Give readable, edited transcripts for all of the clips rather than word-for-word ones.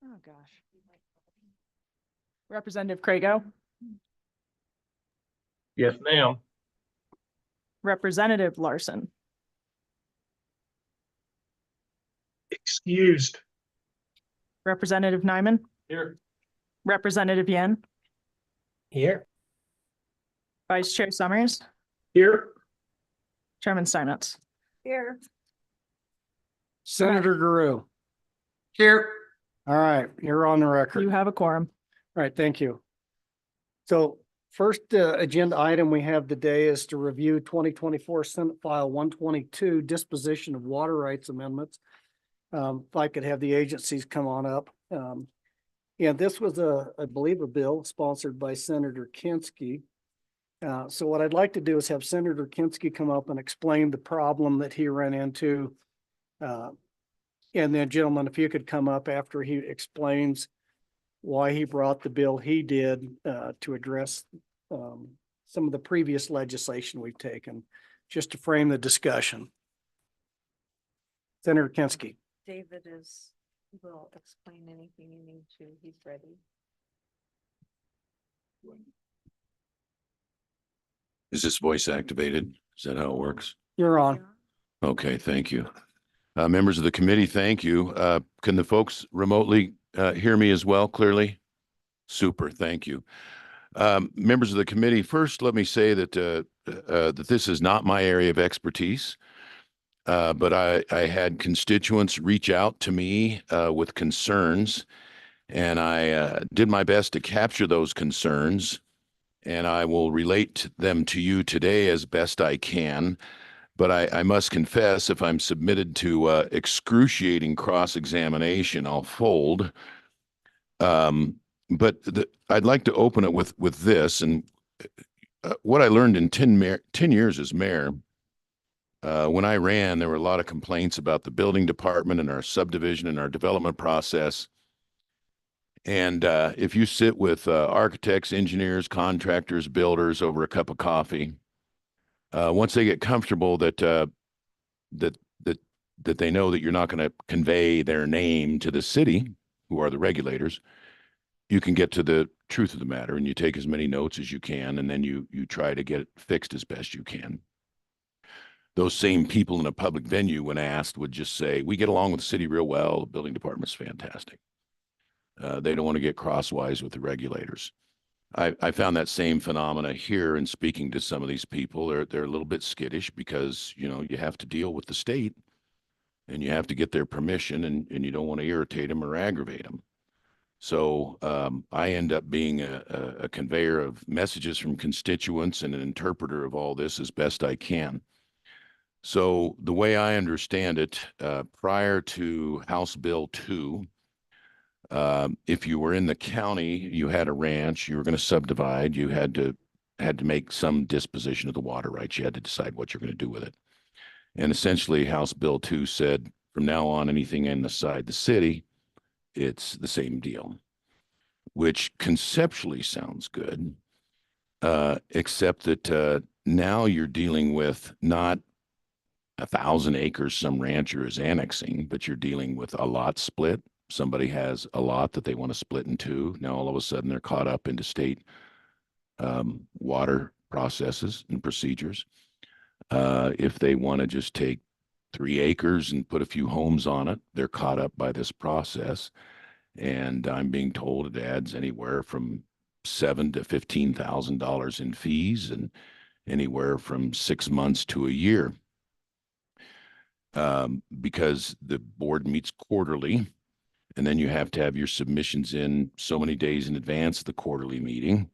Oh, gosh. Representative Crago, Yes, ma'am. Representative Larson, Excused. Representative Nyman, Here. Representative Yen, Here. Vice Chair Summers, Here. Chairman Steinmetz. Here. Senator Guru. Here. All right, you're on the record. You have a quorum. All right, thank you. So first agenda item we have today is to review 2024 Senate File 122 disposition of water rights amendments. If I could have the agencies come on up. And this was I believe, a bill sponsored by Senator Kinski. So what I'd like to do is have Senator Kinski come up and explain the problem that he ran into. And then, gentlemen, if you could come up after he explains why he brought the bill he did to address some of the previous legislation we've taken, just to frame the discussion. Senator Kinski. David will explain anything you need to. He's ready. Is this voice activated? Is that how it works? You're on. Okay, thank you. Members of the committee, thank you. Can the folks remotely hear me as well clearly? Super, thank you. Members of the committee, first let me say that that this is not my area of expertise, but I had constituents reach out to me with concerns, and I did my best to capture those concerns, and I will relate them to you today as best I can. But I must confess, if I'm submitted to excruciating cross-examination, I'll fold. But I'd like to open it with this. And what I learned in 10 years as mayor, when I ran, there were a lot of complaints about the building department and our subdivision and our development process. And if you sit with architects, engineers, contractors, builders over a cup of coffee, once they get comfortable that they know that you're not going to convey their name to the city, who are the regulators, you can get to the truth of the matter, and you take as many notes as you can, and then you try to get it fixed as best you can. Those same people in a public venue, when asked, would just say, "We get along with the city real well. The building department's fantastic." They don't want to get crosswise with the regulators. I found that same phenomena here in speaking to some of these people. They're a little bit skittish because, you know, you have to deal with the state and you have to get their permission, and you don't want to irritate them or aggravate them. So I end up being a conveyor of messages from constituents and an interpreter of all this as best I can. So the way I understand it, prior to House Bill 2, if you were in the county, you had a ranch, you were going to subdivide, you had to make some disposition of the water rights. You had to decide what you're going to do with it. And essentially House Bill 2 said, from now on, anything inside the city, it's the same deal, which conceptually sounds good, except that now you're dealing with not 1,000 acres some rancher is annexing, but you're dealing with a lot split. Somebody has a lot that they want to split in two. Now, all of a sudden, they're caught up into state water processes and procedures. If they want to just take 3 acres and put a few homes on it, they're caught up by this process. And I'm being told it adds anywhere from $7,000 to $15,000 in fees and anywhere from 6 months to a year. Because the board meets quarterly, and then you have to have your submissions in so many days in advance of the quarterly meeting.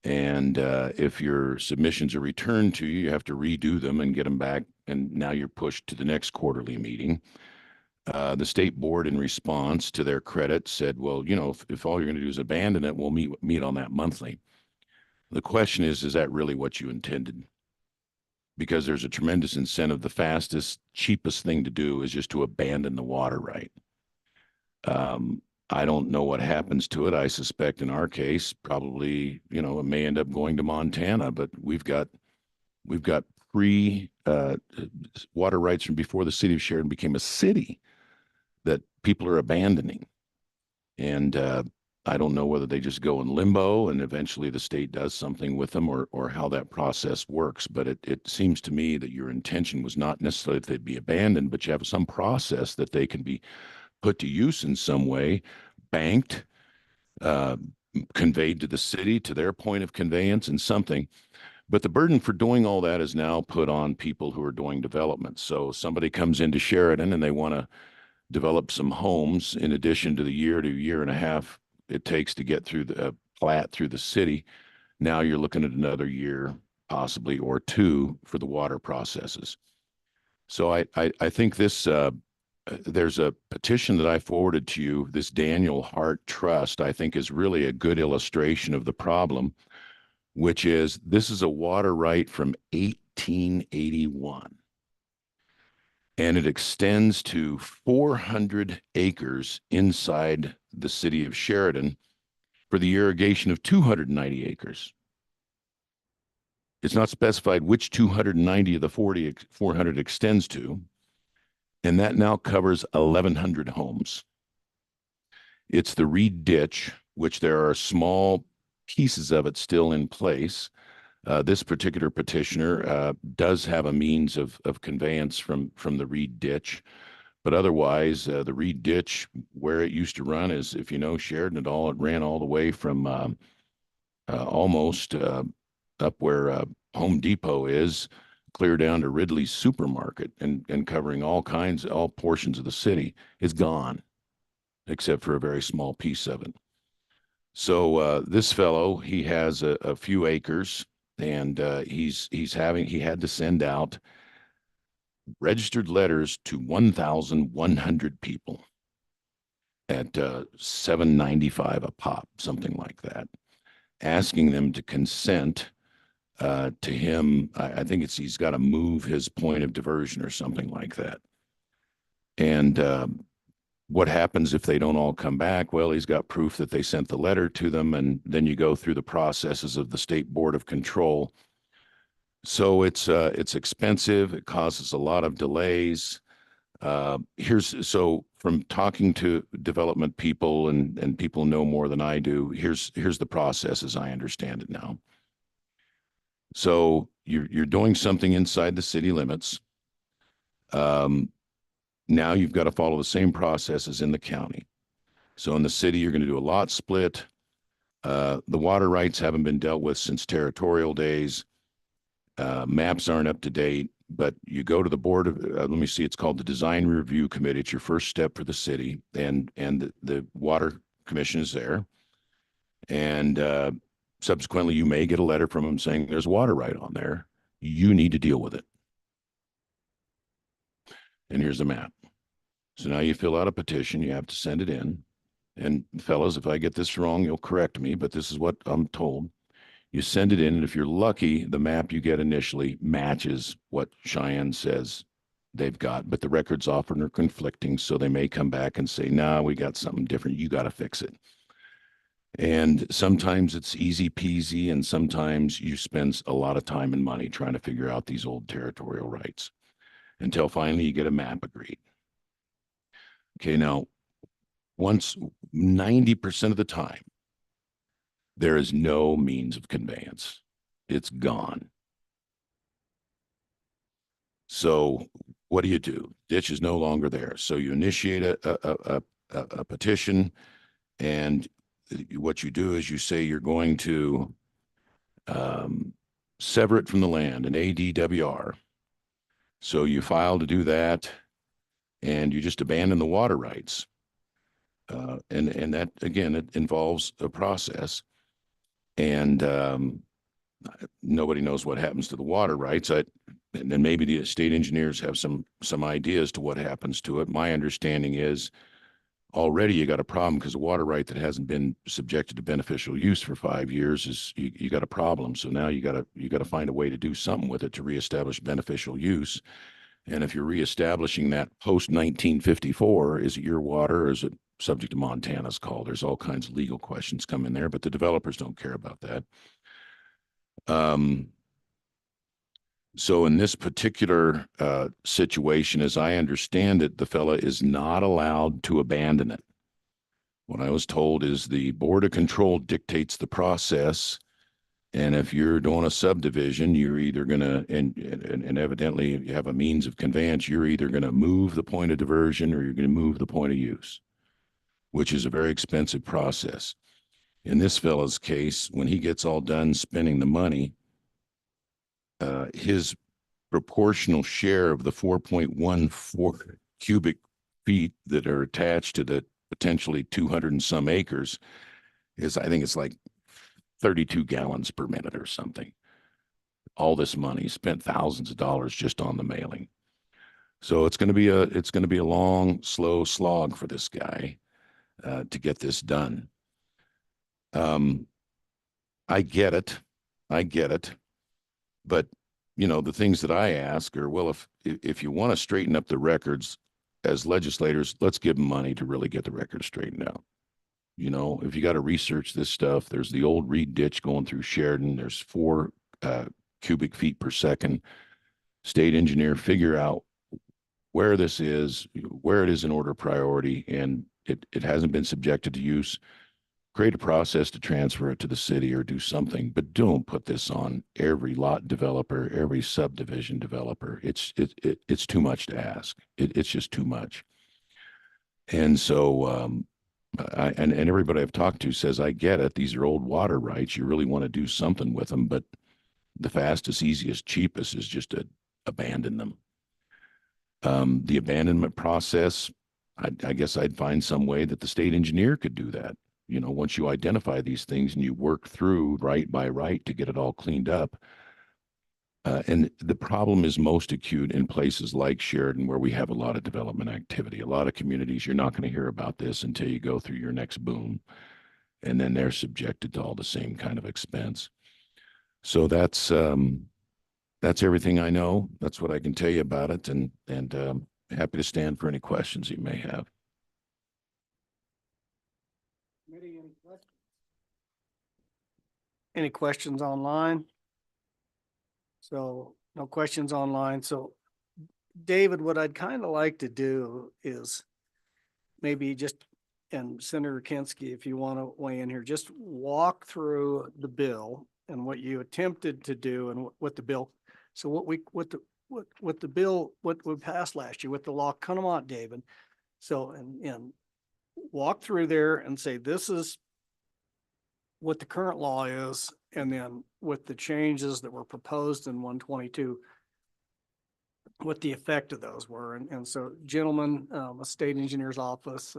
And if your submissions are returned to you, you have to redo them and get them back. And now you're pushed to the next quarterly meeting. The state board, in response, to their credit, said, well, you know, if all you're going to do is abandon it, we'll meet on that monthly. The question is that really what you intended? Because there's a tremendous incentive. The fastest, cheapest thing to do is just to abandon the water right. I don't know what happens to it. I suspect in our case, probably, you know, it may end up going to Montana, but we've got water rights from before the city of Sheridan became a city that people are abandoning. And I don't know whether they just go in limbo and eventually the state does something with them, or how that process works. But it seems to me that your intention was not necessarily that they'd be abandoned, but you have some process that they can be put to use in some way, banked, uh, conveyed to the city, to their point of conveyance and something. But the burden for doing all that is now put on people who are doing development. So somebody comes into Sheridan and they want to develop some homes in addition to the year to year and a half it takes to get through the plat through the city. Now you're looking at another year, possibly, or two for the water processes. So I think this, there's a petition that I forwarded to you, this Daniel Hart Trust, I think is really a good illustration of the problem, which is this is a water right from 1881. And it extends to 400 acres inside the city of Sheridan for the irrigation of 290 acres. It's not specified which 290 of the 400 extends to, and that now covers 1,100 homes. It's the Reed Ditch, which there are small pieces of it still in place. This particular petitioner does have a means of conveyance from the Reed Ditch, but otherwise, the Reed Ditch, where it used to run, is, if you know Sheridan at all, it ran all the way from almost up where Home Depot is, clear down to Ridley's Supermarket, and covering all portions of the city. Is gone, except for a very small piece of it. So this fellow, he has a few acres. And he had to send out registered letters to 1,100 people at $7.95 a pop, something like that, asking them to consent to him. I think he's got to move his point of diversion or something like that. And what happens if they don't all come back? Well, he's got proof that they sent the letter to them, and then you go through the processes of the State Board of Control. So it's expensive. It causes a lot of delays. So from talking to development people, and people know more than I do, here's the process as I understand it now. So you're doing something inside the city limits. Now you've got to follow the same process as in the county. So in the city, you're going to do a lot split. The water rights haven't been dealt with since territorial days. Maps aren't up to date, but you go to the board of, let me see, it's called the Design Review Committee. It's your first step for the city, and the water commission is there. And subsequently, you may get a letter from them saying there's a water right on there. You need to deal with it. And here's the map. So now you fill out a petition, you have to send it in. And fellas, if I get this wrong, you'll correct me, but this is what I'm told. You send it in, and if you're lucky, the map you get initially matches what Cheyenne says they've got, but the records often are conflicting, so they may come back and say, nah, we got something different, you got to fix it. And sometimes it's easy peasy, and sometimes you spend a lot of time and money trying to figure out these old territorial rights, until finally you get a map agreed. Okay, now, once 90% of the time, there is no means of conveyance. It's gone. So what do? Ditch is no longer there. So you initiate a petition, and what you do is you say you're going to sever it from the land, an ADWR. So you file to do that, and you just abandon the water rights. And that, again, it involves a process. And nobody knows what happens to the water rights. And then maybe the state engineers have some ideas to what happens to it. My understanding is already you got a problem, because a water right that hasn't been subjected to beneficial use for 5 years is you got a problem. So now you got to find a way to do something with it to reestablish beneficial use. And if you're reestablishing that post 1954, is it your water, or is it subject to Montana's call? There's all kinds of legal questions come in there, but the developers don't care about that. So in this particular situation, as I understand it, the fella is not allowed to abandon it. What I was told is the Board of Control dictates the process. And if you're doing a subdivision, you're either gonna, and evidently if you have a means of conveyance, you're either gonna move the point of diversion or you're gonna move the point of use, which is a very expensive process. In this fellow's case, when he gets all done spending the money, his proportional share of the 4.14 cubic feet that are attached to the potentially 200 and some acres is, I think it's like 32 gallons per minute or something. All this money, spent thousands of dollars just on the mailing. So it's going to be a long, slow slog for this guy to get this done. I get it. But you know, the things that I ask are, well, if you want to straighten up the records as legislators, let's give them money to really get the records straightened out. You know, if you got to research this stuff, there's the old Reed Ditch going through Sheridan. There's 4 cubic feet per second. State engineer, figure out where this is, where it is in order of priority, and it hasn't been subjected to use. Create a process to transfer it to the city or do something, but don't put this on every lot developer, every subdivision developer. It's too much to ask. It's just too much. And so, and everybody I've talked to says, I get it. These are old water rights. You really want to do something with them, but the fastest, easiest, cheapest is just to abandon them. The abandonment process, I guess I'd find some way that the state engineer could do that. You know, once you identify these things and you work through right by right to get it all cleaned up. And the problem is most acute in places like Sheridan, where we have a lot of development activity, a lot of communities. You're not going to hear about this until you go through your next boom. And then they're subjected to all the same kind of expense. So that's everything I know. That's what I can tell you about it. And happy to stand for any questions you may have. Committee, any questions? Any questions online? So no questions online. So David, what I'd kind of like to do is maybe just, and Senator Kinski, if you want to weigh in here, just walk through the bill and what you attempted to do and what the bill. So what we passed last year with the law, come on, David. So, and walk through there and say, this is what the current law is. And then with the changes that were proposed in 122, what the effect of those were. And so gentlemen, a state engineer's office,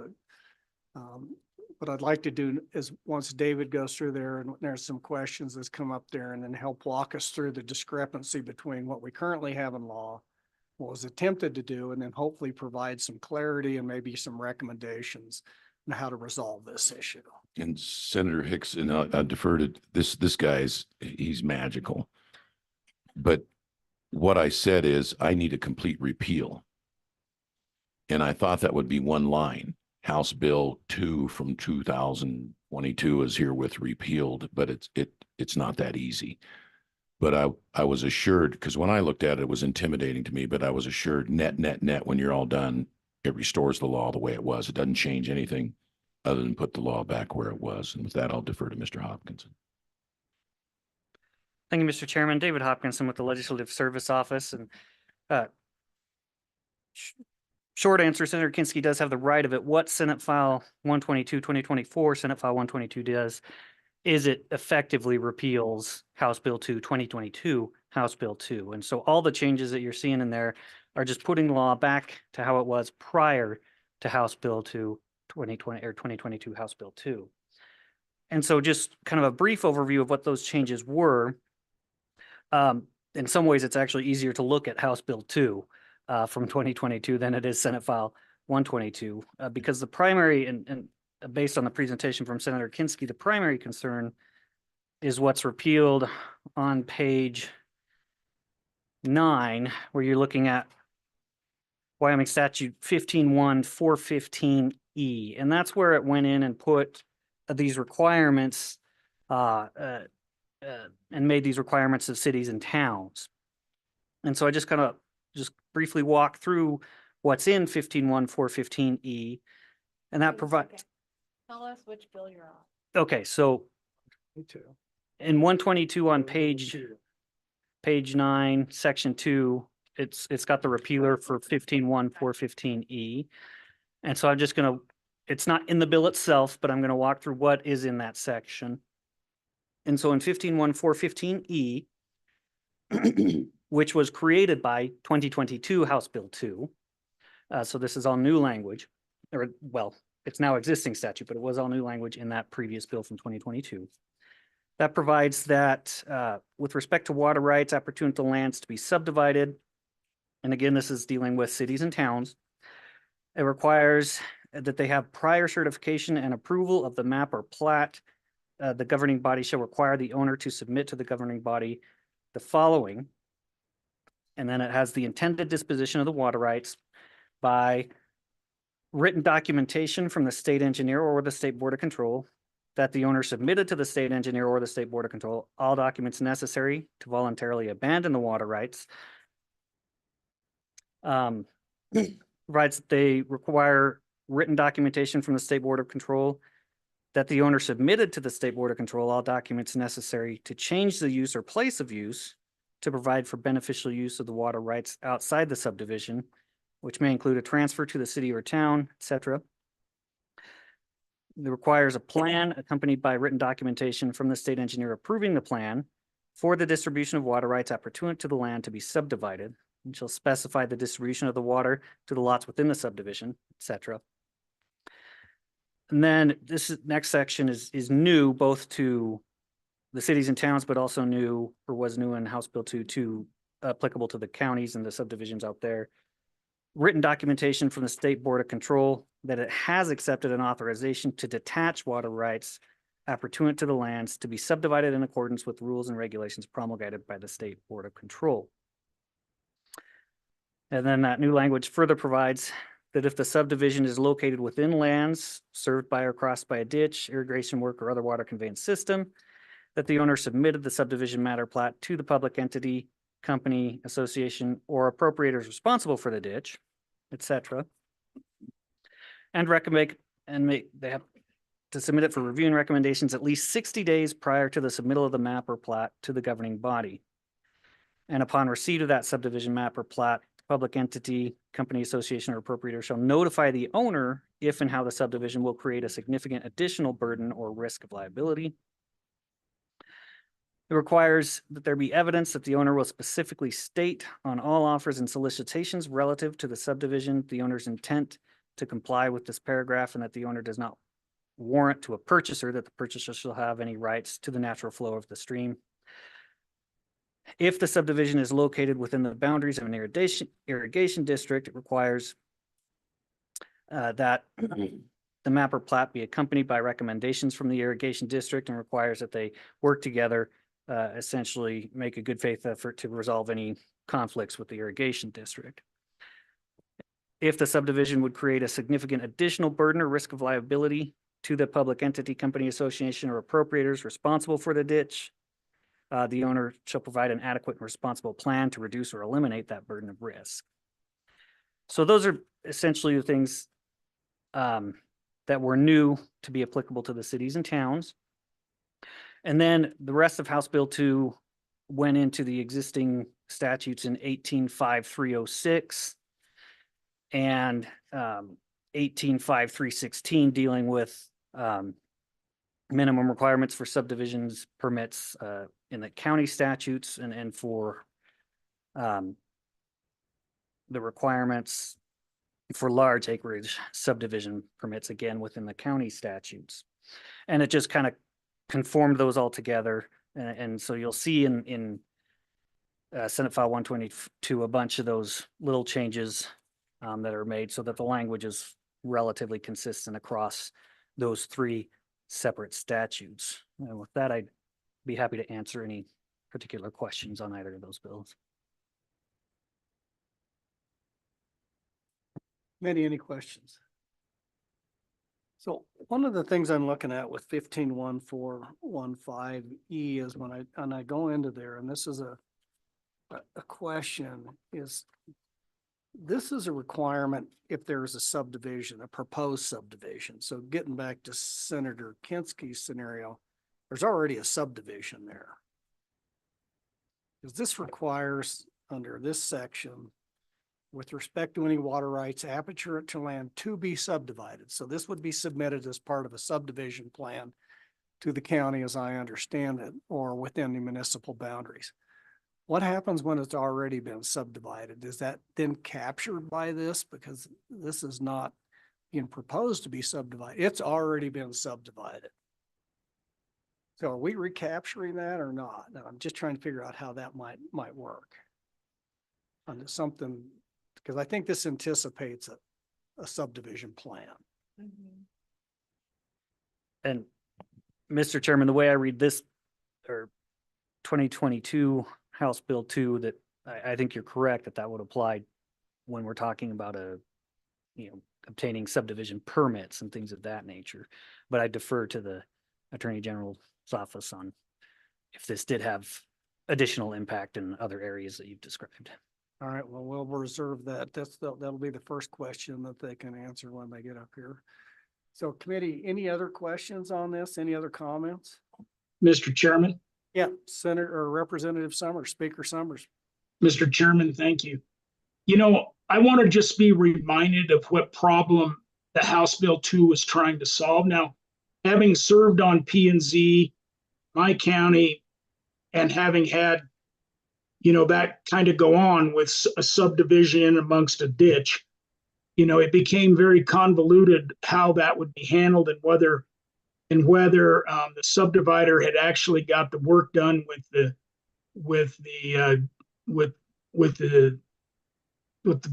what I'd like to do is once David goes through there and there's some questions that's come up there, and then help walk us through the discrepancy between what we currently have in law, what was attempted to do, and then hopefully provide some clarity and maybe some recommendations on how to resolve this issue. And Senator Hicks, and I defer to this guy's, he's magical. But what I said is I need a complete repeal. And I thought that would be one line. House Bill 2 from 2022 is herewith repealed, but it's not that easy. But I was assured, because when I looked at it, it was intimidating to me, but I was assured net, when you're all done, it restores the law the way it was. It doesn't change anything other than put the law back where it was. And with that, I'll defer to Mr. Hopkinson. Thank you, Mr. Chairman. David Hopkinson with the Legislative Service Office. And short answer, Senator Kinski does have the right of it. What Senate File 122, 2024, Senate File 122 does is it effectively repeals House Bill 2, 2022, House Bill 2. And so all the changes that you're seeing in there are just putting the law back to how it was prior to House Bill 2, 2020 or 2022 House Bill 2. And so just kind of a brief overview of what those changes were. In some ways, it's actually easier to look at House Bill 2 from 2022 than it is Senate File 122, because the primary, and based on the presentation from Senator Kinski, the primary concern is what's repealed on page 9, where you're looking at Wyoming statute 15.1.415E. And that's where it went in and put these requirements and made these requirements of cities and towns. And so I just kind of briefly walk through what's in 15.1.415E, and that provides. Tell us which bill you're on. Okay, so Me too. in 122 on page 9, section 2, it's got the repealer for 15.1.415E. And so I'm just gonna, it's not in the bill itself, but I'm gonna walk through what is in that section. And so in 15.1.415E, which was created by 2022 House Bill 2. So this is all new language, or well, it's now existing statute, but it was all new language in that previous bill from 2022. That provides that with respect to water rights appertaining to lands to be subdivided, and again, this is dealing with cities and towns, it requires that they have prior certification and approval of the map or plat. The governing body shall require the owner to submit to the governing body the following. And then it has the intended disposition of the water rights by written documentation from the state engineer or the state board of control that the owner submitted to the state engineer or the state board of control all documents necessary to voluntarily abandon the water rights. Provides that they require written documentation from the state board of control that the owner submitted to the state board of control all documents necessary to change the use or place of use to provide for beneficial use of the water rights outside the subdivision, which may include a transfer to the city or town, etc. It requires a plan accompanied by written documentation from the state engineer approving the plan for the distribution of water rights appertaining to the land to be subdivided, and shall specify the distribution of the water to the lots within the subdivision, etc. And then next section is new both to the cities and towns, but also new, or was new in House Bill 2, applicable to the counties and the subdivisions out there. Written documentation from the State Board of Control that it has accepted an authorization to detach water rights appertaining to the lands to be subdivided in accordance with rules and regulations promulgated by the State Board of Control. And then that new language further provides that if the subdivision is located within lands served by or crossed by a ditch, irrigation work, or other water conveyance system, that the owner submitted the subdivision matter plat to the public entity, company, association, or appropriators responsible for the ditch, etc. And they have to submit it for review and recommendations at least 60 days prior to the submittal of the map or plat to the governing body. And upon receipt of that subdivision map or plat, the public entity, company, association, or appropriator shall notify the owner if and how the subdivision will create a significant additional burden or risk of liability. It requires that there be evidence that the owner will specifically state on all offers and solicitations relative to the subdivision, the owner's intent to comply with this paragraph, and that the owner does not warrant to a purchaser that the purchaser shall have any rights to the natural flow of the stream. If the subdivision is located within the boundaries of an irrigation district, it requires that the map or plat be accompanied by recommendations from the irrigation district, and requires that they work together, essentially make a good faith effort to resolve any conflicts with the irrigation district. If the subdivision would create a significant additional burden or risk of liability to the public entity, company, association, or appropriators responsible for the ditch, the owner shall provide an adequate and responsible plan to reduce or eliminate that burden of risk. So those are essentially the things that were new to be applicable to the cities and towns. And then the rest of House Bill 2 went into the existing statutes in 18.5.306 and 18.5.316 dealing with minimum requirements for subdivisions permits in the county statutes, and for the requirements for large acreage subdivision permits, again, within the county statutes. And it just kind of conformed those all together. And so you'll see in Senate File 122, a bunch of those little changes that are made so that the language is relatively consistent across those three separate statutes. And with that, I'd be happy to answer any particular questions on either of those bills. Any questions? So one of the things I'm looking at with 15.1.4.15E is when I go into there, and this is a question, is this is a requirement if there's a subdivision, a proposed subdivision. So getting back to Senator Kinski's scenario, there's already a subdivision there. Because this requires, under this section, with respect to any water rights, aperture to land to be subdivided. So this would be submitted as part of a subdivision plan to the county, as I understand it, or within the municipal boundaries. What happens when it's already been subdivided? Is that then captured by this? Because this is not being proposed to be subdivided. It's already been subdivided. So are we recapturing that or not? And I'm just trying to figure out how that might work. Onto something, because I think this anticipates a subdivision plan. Mhm. And Mr. Chairman, the way I read this, or 2022 House Bill 2, that I think you're correct that that would apply when we're talking about obtaining subdivision permits and things of that nature. But I defer to the Attorney General's office on if this did have additional impact in other areas that you've described. All right, well, we'll reserve that. That'll be the first question that they can answer when they get up here. So committee, any other questions on this? Any other comments? Mr. Chairman, Yeah, Senator or Representative Summers, Speaker Summers. Mr. Chairman, thank you. You know, I want to just be reminded of what problem the House Bill 2 was trying to solve. Now, having served on P&Z, my county, and having had, that kind of go on with a subdivision amongst a ditch, it became very convoluted how that would be handled and whether the subdivider had actually got the work done with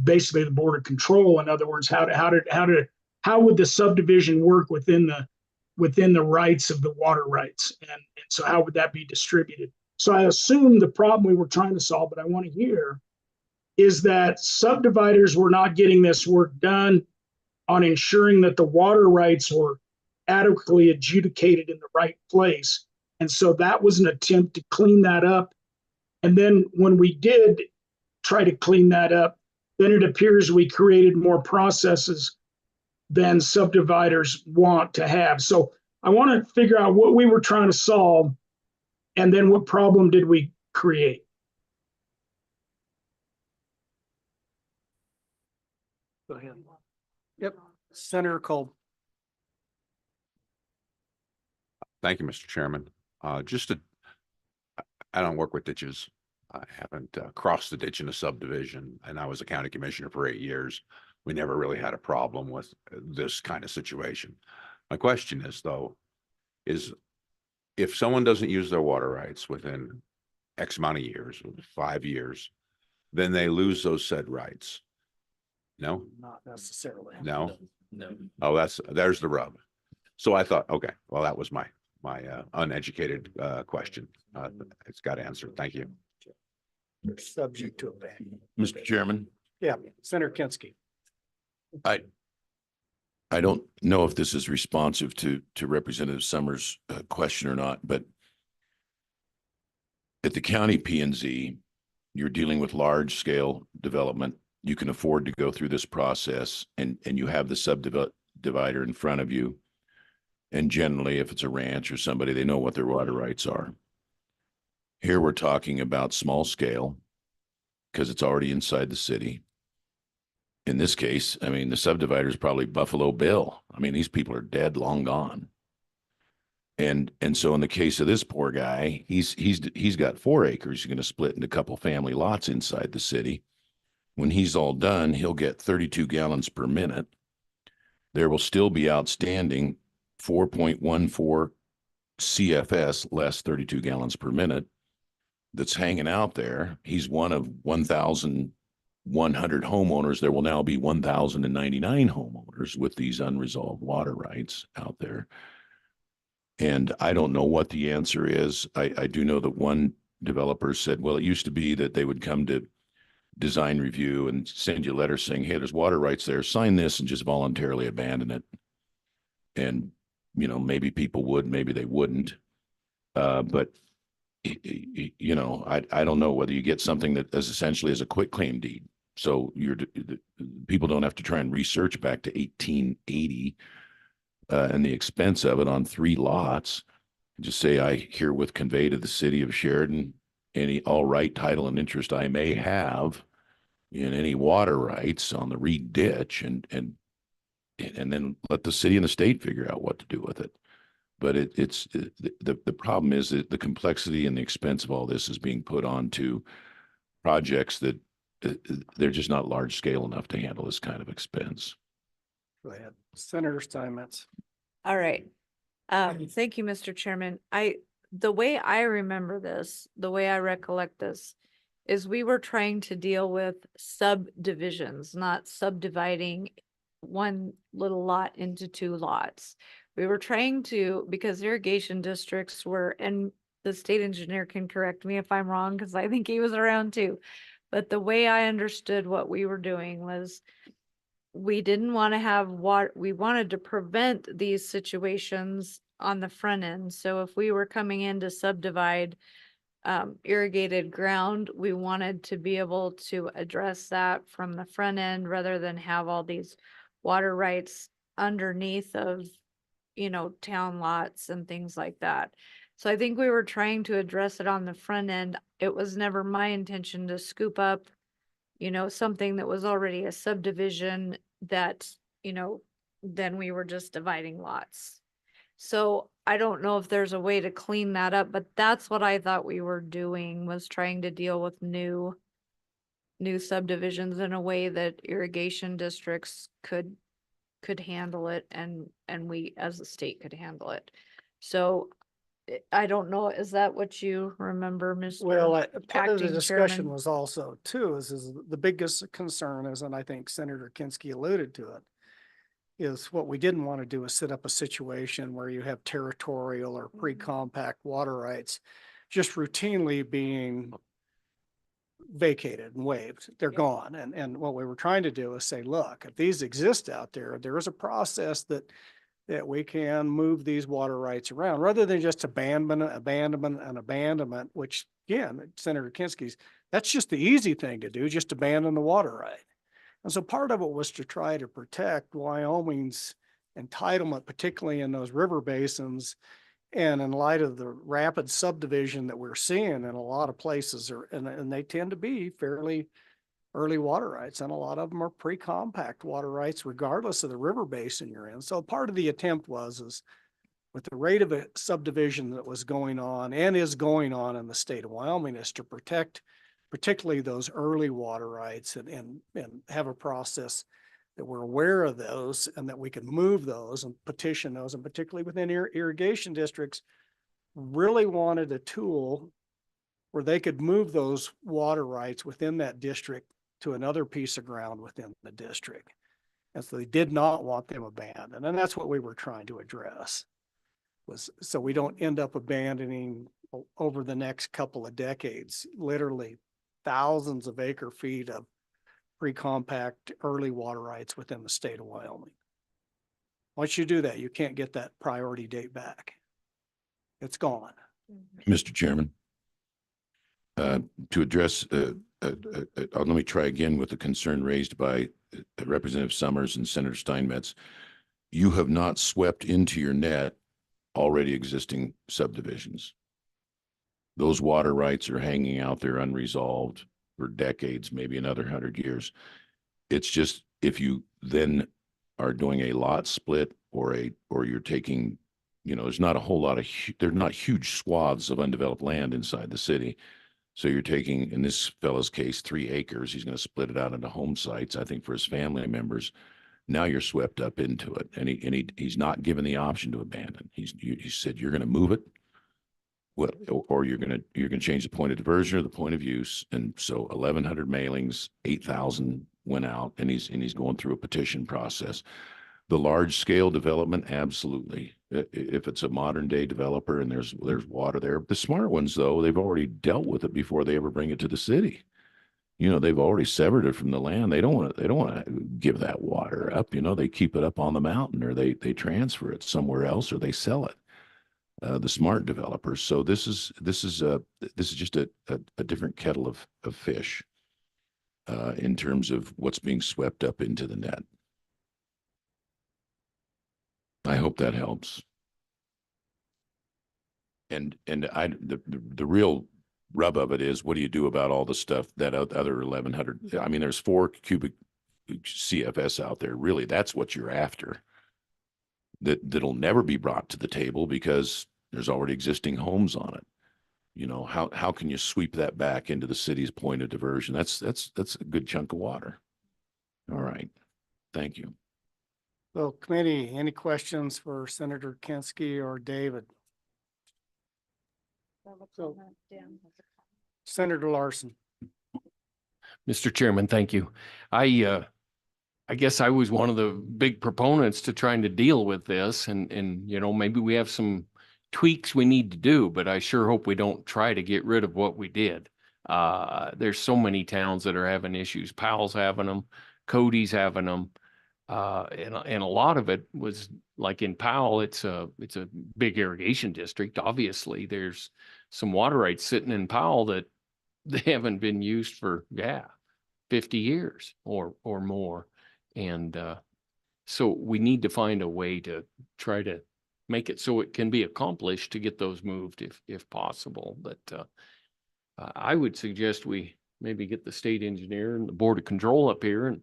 basically the border control. In other words, how would the subdivision work within the rights of the water rights, and so how would that be distributed? So I assume the problem we were trying to solve, but I want to hear, is that subdividers were not getting this work done on ensuring that the water rights were adequately adjudicated in the right place. And so that was an attempt to clean that up. And then when we did try to clean that up, then it appears we created more processes than subdividers want to have. So I want to figure out what we were trying to solve and then what problem did we create? Go ahead. Yep, Senator Cole. Thank you, Mr. Chairman. I don't work with ditches. I haven't crossed the ditch in a subdivision, and I was a county commissioner for 8 years. We never really had a problem with this kind of situation. My question is, though, is if someone doesn't use their water rights within X amount of years, 5 years, then they lose those said rights. No? Not necessarily. No? No. Oh, there's the rub. So I thought, okay, well, that was my uneducated question. It's got answered. Thank you. Subject to a ban. Mr. Chairman, Yeah, Senator Kinski. I don't know if this is responsive to Representative Summers' question or not, but at the county P&Z, you're dealing with large scale development. You can afford to go through this process and you have the subdivider in front of you. And generally, if it's a ranch or somebody, they know what their water rights are. Here we're talking about small scale because it's already inside the city. In this case, I mean, the subdivider is probably Buffalo Bill. I mean, these people are dead, long gone. And so in the case of this poor guy, he's got 4 acres. He's going to split into a couple family lots inside the city. When he's all done, he'll get 32 gallons per minute. There will still be outstanding 4.14 CFS less 32 gallons per minute that's hanging out there. He's one of 1,100 homeowners. There will now be 1,099 homeowners with these unresolved water rights out there. And I don't know what the answer is. I do know that one developer said, well, it used to be that they would come to design review and send you a letter saying, hey, there's water rights there, sign this and just voluntarily abandon it. And, maybe people would, maybe they wouldn't. But, I don't know whether you get something that is essentially as a quitclaim deed. So people don't have to try and research back to 1880 and the expense of it on 3 lots. Just say, I herewith convey to the city of Sheridan any all right, title, and interest I may have in any water rights on the Reed Ditch, and then let the city and the state figure out what to do with it. But the problem is that the complexity and the expense of all this is being put onto projects that they're just not large scale enough to handle this kind of expense. Go ahead. Senator Steinmetz. All right. Thank you, Mr. Chairman. The way I remember this, the way I recollect this, is we were trying to deal with subdivisions, not subdividing one little lot into 2 lots. We were trying to, because irrigation districts were, and the state engineer can correct me if I'm wrong, because I think he was around too. But the way I understood what we were doing was we didn't want to have we wanted to prevent these situations on the front end. So if we were coming in to subdivide irrigated ground, we wanted to be able to address that from the front end rather than have all these water rights underneath of, town lots and things like that. So I think we were trying to address it on the front end. It was never my intention to scoop up, something that was already a subdivision that, then we were just dividing lots. So I don't know if there's a way to clean that up, but that's what I thought we were doing, was trying to deal with new subdivisions in a way that irrigation districts could handle it, and we as the state could handle it. So I don't know, is that what you remember, Mr.? Well, part of the Acting discussion Chairman? was also too, is the biggest concern is, and I think Senator Kinski alluded to it, is what we didn't want to do is set up a situation where you have territorial or pre-compact water rights just routinely being vacated and waived. They're gone. And what we were trying to do is say, look, if these exist out there, there is a process that we can move these water rights around rather than just abandonment, which again, Senator Kinski's, that's just the easy thing to do, just abandon the water right. And so part of it was to try to protect Wyoming's entitlement, particularly in those river basins. And in light of the rapid subdivision that we're seeing in a lot of places, and they tend to be fairly early water rights, and a lot of them are pre-compact water rights, regardless of the river basin you're in. So part of the attempt is with the rate of a subdivision that was going on and is going on in the state of Wyoming, is to protect particularly those early water rights and have a process that we're aware of those and that we can move those and petition those, and particularly within irrigation districts, really wanted a tool where they could move those water rights within that district to another piece of ground within the district. And so they did not want them abandoned. And that's what we were trying to address, was so we don't end up abandoning over the next couple of decades, literally thousands of acre feet of pre-compact early water rights within the state of Wyoming. Once you do that, you can't get that priority date back. It's gone. Mr. Chairman, to address, let me try again with the concern raised by Representative Summers and Senator Steinmetz. You have not swept into your net already existing subdivisions. Those water rights are hanging out there unresolved for decades, maybe another 100 years. It's just, if you then are doing a lot split or you're taking, there's not a whole lot of, there's not huge swaths of undeveloped land inside the city. So you're taking, in this fellow's case, 3 acres. He's going to split it out into home sites, I think, for his family members. Now you're swept up into it, and he's not given the option to abandon. He said, you're going to move it. Well, or you're going to change the point of diversion or the point of use. And so 1,100 mailings, 8,000 went out, and he's going through a petition process. The large scale development, absolutely. If it's a modern day developer and there's water there. The smart ones, though, they've already dealt with it before they ever bring it to the city. They've already severed it from the land. They don't want to give that water up. They keep it up on the mountain, or they transfer it somewhere else, or they sell it. The smart developers. So this is just a different kettle of fish. in terms of what's being swept up into the net. I hope that helps. And the real rub of it is, what do you do about all the stuff that other 1,100? I mean, there's 4 cubic CFS out there. Really, that's what you're after. That'll never be brought to the table because there's already existing homes on it. You know, how can you sweep that back into the city's point of diversion? That's a good chunk of water. All right. Thank you. So committee, any questions for Senator Kinski or David? So- Senator Larson. Mr. Chairman, thank you. I guess I was one of the big proponents to trying to deal with this and, you know, maybe we have some tweaks we need to do, but I sure hope we don't try to get rid of what we did. There's so many towns that are having issues. Powell's having them, Cody's having them. And a lot of it was like in Powell, it's a big irrigation district. Obviously, there's some water rights sitting in Powell that they haven't been used for 50 years or more. And so we need to find a way to try to make it so it can be accomplished to get those moved if possible. But I would suggest we maybe get the state engineer and the Board of Control up here and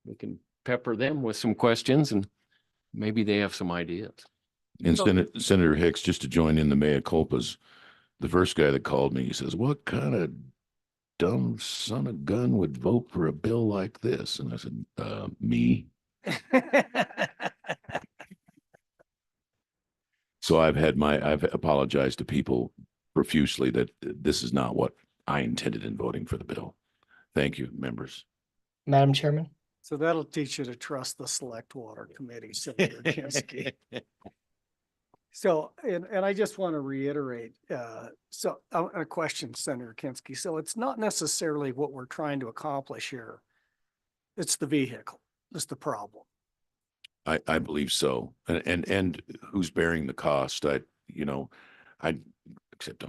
we can pepper them with some questions and maybe they have some ideas. And Senator Hicks, just to join in the mea culpas, the first guy that called me, he says, what kind of dumb son of a gun would vote for a bill like this? And I said, me. So I've apologized to people profusely that this is not what I intended in voting for the bill. Thank you, members. Madam Chairman? So that'll teach you to trust the Select Water Committee, Senator Kinski. So, and I just want to reiterate, a question, Senator Kinski. So it's not necessarily what we're trying to accomplish here. It's the vehicle, it's the problem. I believe so. And who's bearing the cost? Except I'm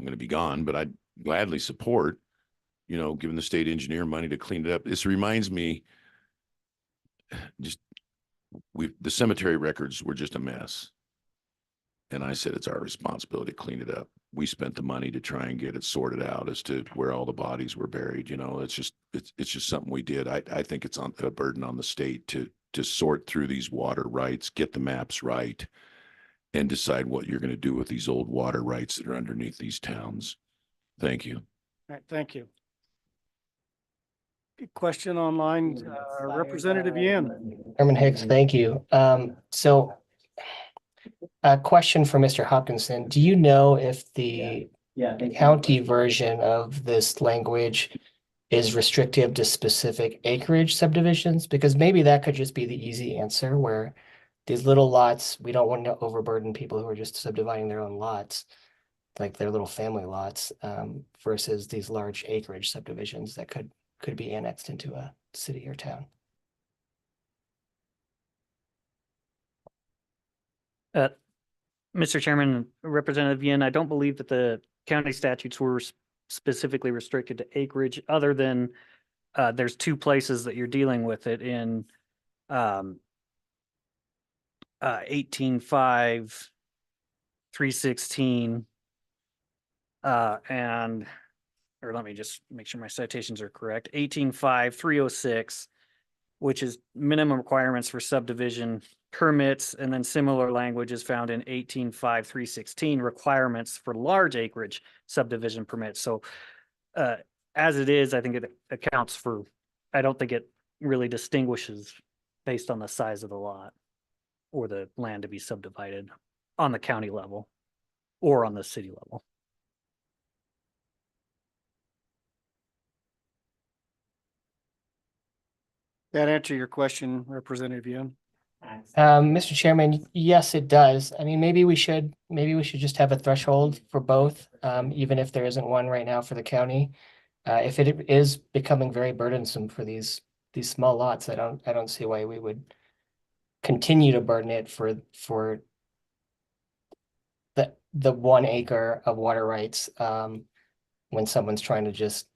going to be gone, but I'd gladly support, giving the state engineer money to clean it up. This reminds me, the cemetery records were just a mess. And I said, it's our responsibility to clean it up. We spent the money to try and get it sorted out as to where all the bodies were buried. It's just something we did. I think it's a burden on the state to sort through these water rights, get the maps right, and decide what you're going to do with these old water rights that are underneath these towns. Thank you. All right, thank you. Question online, Representative Yin. Chairman Hicks, thank you. So a question for Mr. Hopkinson. Do you know if the county version of this language is restrictive to specific acreage subdivisions? Because maybe that could just be the easy answer where these little lots, we don't want to overburden people who are just subdividing their own lots, like their little family lots, versus these large acreage subdivisions that could be annexed into a city or town. Mr. Chairman, Representative Yin, I don't believe that the county statutes were specifically restricted to acreage other than there's 2 places that you're dealing with it in 18.5, 316, or let me just make sure my citations are correct. 18.5, 306, which is minimum requirements for subdivision permits, and then similar language is found in 18.5, 316, requirements for large acreage subdivision permits. So as it is, I think it accounts for, I don't think it really distinguishes based on the size of the lot or the land to be subdivided on the county level or on the city level. That answer your question, Representative Yin? Mr. Chairman, yes, it does. I mean, maybe we should just have a threshold for both, even if there isn't one right now for the county. If it is becoming very burdensome for these small lots, I don't see why we would continue to burden it for the 1 acre of water rights, when someone's trying to just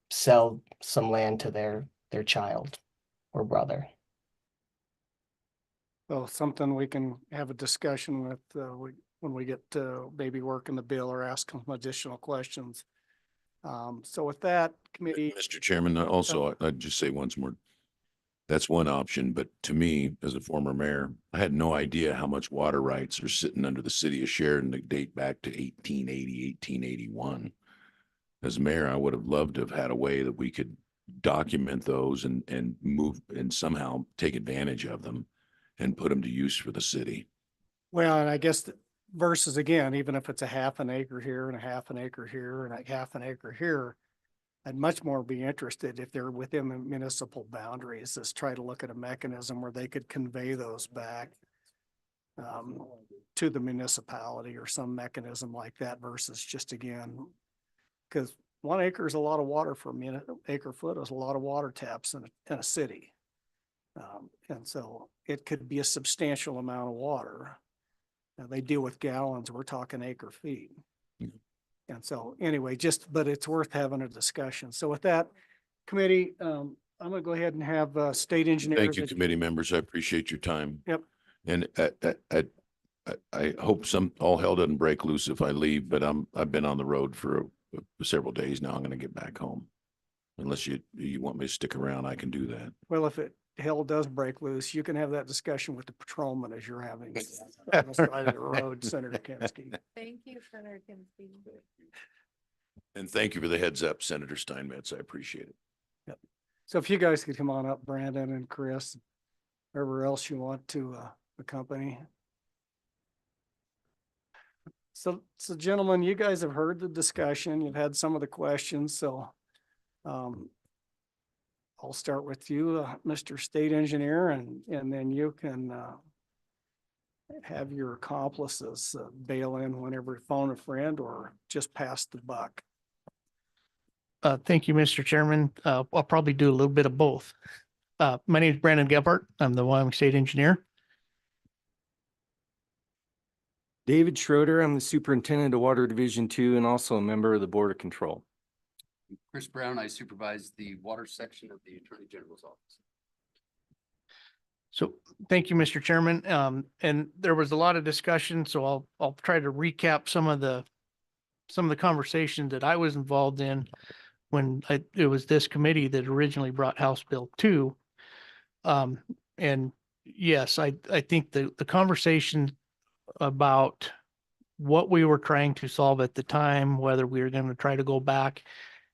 sell some land to their child or brother. So something we can have a discussion with, when we get to maybe working the bill or ask some additional questions. So with that committee, Mr. Chairman, also, I'd just say once more, that's one option, but to me, as a former mayor, I had no idea how much water rights are sitting under the city of Sheridan that date back to 1880, 1881. As mayor, I would have loved to have had a way that we could document those and move and somehow take advantage of them and put them to use for the city. well, and I guess versus again, even if it's a half an acre here and a half an acre here and a half an acre here, I'd much more be interested if they're within the municipal boundaries, is try to look at a mechanism where they could convey those back to the municipality or some mechanism like that versus just again, because 1 acre is a lot of water for a minute, acre foot is a lot of water taps in a city. And so it could be a substantial amount of water. Now, they deal with gallons, we're talking acre feet. And so anyway, but it's worth having a discussion. So with that committee, I'm gonna go ahead and have state engineers. Thank you, committee members. I appreciate your time. Yep. And I hope all hell doesn't break loose if I leave, but I've been on the road for several days now. I'm going to get back home. Unless you want me to stick around, I can do that. Well, if hell does break loose, you can have that discussion with the patrolman as you're having on the side of the road, Senator Kensky. Thank you, Senator Kinsey. And thank you for the heads up, Senator Steinmetz. I appreciate it. So if you guys could come on up, Brandon and Chris, whoever else you want to accompany. So gentlemen, you guys have heard the discussion. You've had some of the questions, so I'll start with you, Mr. State Engineer, and then you can have your accomplices bail in whenever, phone a friend or just pass the buck. Thank you, Mr. Chairman. I'll probably do a little bit of both. My name is Brandon Gebhardt. I'm the Wyoming State Engineer. David Schroeder, I'm the Superintendent of Water Division 2 and also a member of the Board of Control. Chris Brown, I supervise the water section of the Attorney General's office. So thank you, Mr. Chairman. And there was a lot of discussion, so I'll try to recap some of the conversations that I was involved in when it was this committee that originally brought House Bill 2. And yes, I think the conversation about what we were trying to solve at the time, whether we were going to try to go back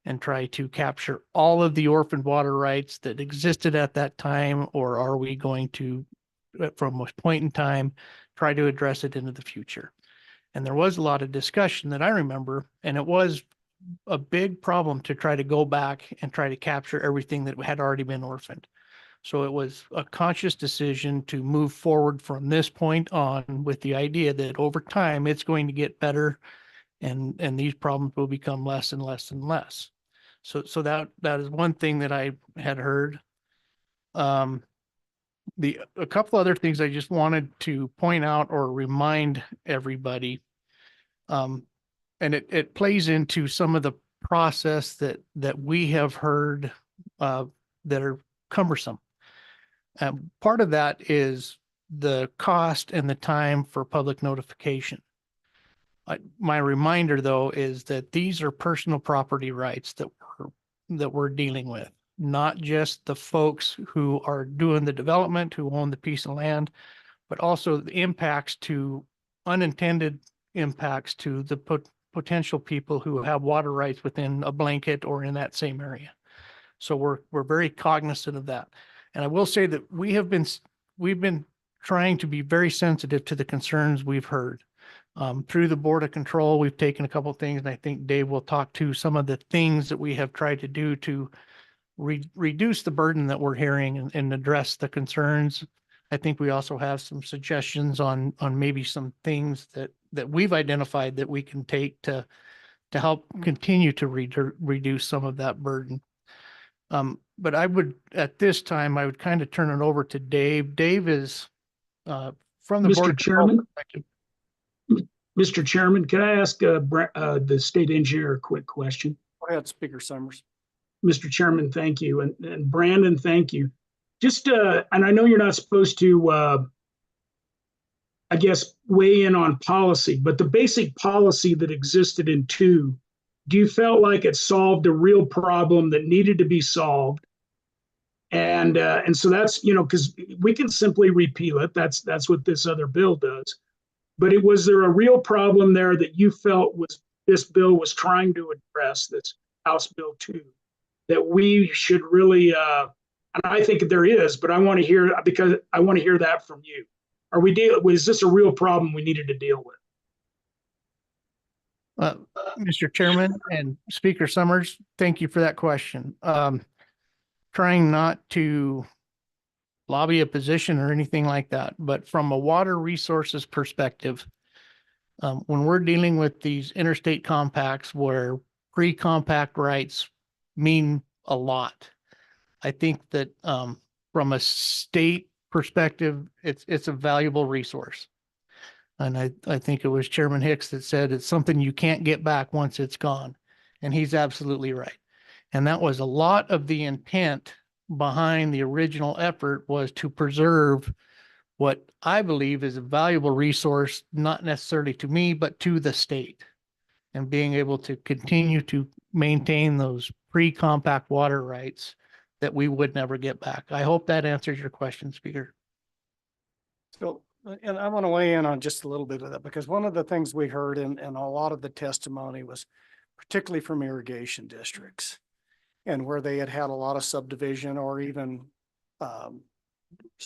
and try to capture all of the orphaned water rights that existed at that time, or are we going to, from a point in time, try to address it into the future? And there was a lot of discussion that I remember, and it was a big problem to try to go back and try to capture everything that had already been orphaned. So it was a conscious decision to move forward from this point on with the idea that over time it's going to get better and these problems will become less and less and less. So that is one thing that I had heard. A couple other things I just wanted to point out or remind everybody. And it plays into some of the process that we have heard that are cumbersome. Part of that is the cost and the time for public notification. My reminder, though, is that these are personal property rights that we're dealing with, not just the folks who are doing the development, who own the piece of land, but also the impacts to unintended impacts to the potential people who have water rights within a blanket or in that same area. So we're very cognizant of that. And I will say that we've been trying to be very sensitive to the concerns we've heard. Through the Board of Control, we've taken a couple of things, and I think Dave will talk to some of the things that we have tried to do to reduce the burden that we're hearing and address the concerns. I think we also have some suggestions on maybe some things that we've identified that we can take to help continue to reduce some of that burden. But at this time, I would kind of turn it over to Dave. Dave is from the Board of Control perspective. Mr. Chairman, can I ask the state engineer a quick question? Go ahead, Speaker Summers. Mr. Chairman, thank you. And Brandon, thank you. Just, and I know you're not supposed to, I guess, weigh in on policy, but the basic policy that existed in 2, do you felt like it solved a real problem that needed to be solved? And so that's, because we can simply repeal it. That's what this other bill does. But was there a real problem there that you felt this bill was trying to address, this House Bill 2, that we should really, and I think there is, but I want to hear, because I want to hear that from you. Was this a real problem we needed to deal with? Mr. Chairman and Speaker Summers, thank you for that question. Trying not to lobby a position or anything like that, but from a water resources perspective, when we're dealing with these interstate compacts where pre-compact rights mean a lot, I think that from a state perspective, it's a valuable resource. And I think it was Chairman Hicks that said it's something you can't get back once it's gone. And he's absolutely right. And that was a lot of the intent behind the original effort, was to preserve what I believe is a valuable resource, not necessarily to me, but to the state, and being able to continue to maintain those pre-compact water rights that we would never get back. I hope that answers your question, Speaker. So, and I want to weigh in on just a little bit of that, because one of the things we heard in a lot of the testimony was particularly from irrigation districts, and where they had a lot of subdivision or even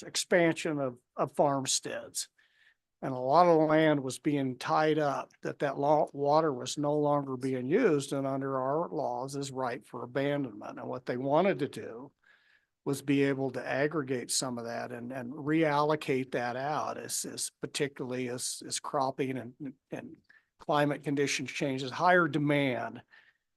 expansion of farmsteads. And a lot of the land was being tied up, that water was no longer being used, and under our laws is ripe for abandonment. And what they wanted to do was be able to aggregate some of that and reallocate that out as particularly as cropping and climate conditions changes, higher demand.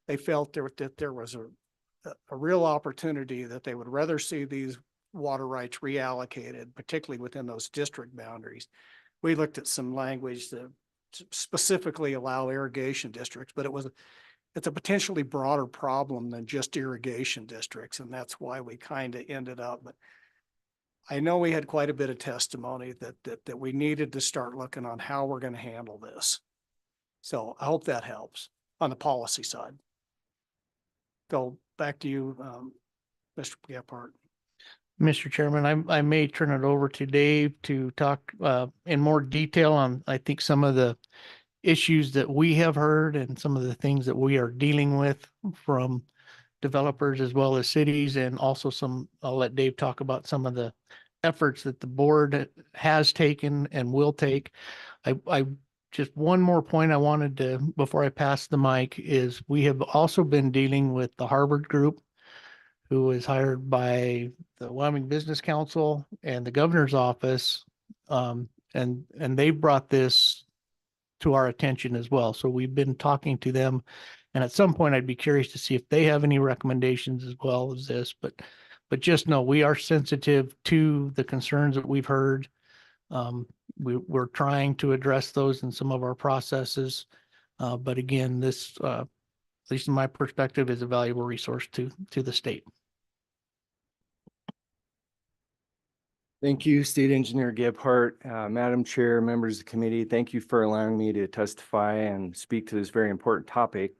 They felt that there was a real opportunity that they would rather see these water rights reallocated, particularly within those district boundaries. We looked at some language that specifically allow irrigation districts, but it's a potentially broader problem than just irrigation districts. And that's why we kind of ended up, but I know we had quite a bit of testimony that we needed to start looking on how we're going to handle this. So I hope that helps on the policy side. Go back to you, Mr. Gephardt. Mr. Chairman, I may turn it over to Dave to talk in more detail on, I think, some of the issues that we have heard and some of the things that we are dealing with from developers as well as cities, and also I'll let Dave talk about some of the efforts that the board has taken and will take. I just one more point I wanted to, before I pass the mic, is we have also been dealing with the Harvard Group, who is hired by the Wyoming Business Council and the governor's office. And they brought this to our attention as well. So we've been talking to them, and at some point I'd be curious to see if they have any recommendations as well as this, but just know we are sensitive to the concerns that we've heard. We're trying to address those in some of our processes. But again, this, at least in my perspective, is a valuable resource to the state. Thank you, State Engineer Gebhardt. Madam Chair, members of the committee, thank you for allowing me to testify and speak to this very important topic.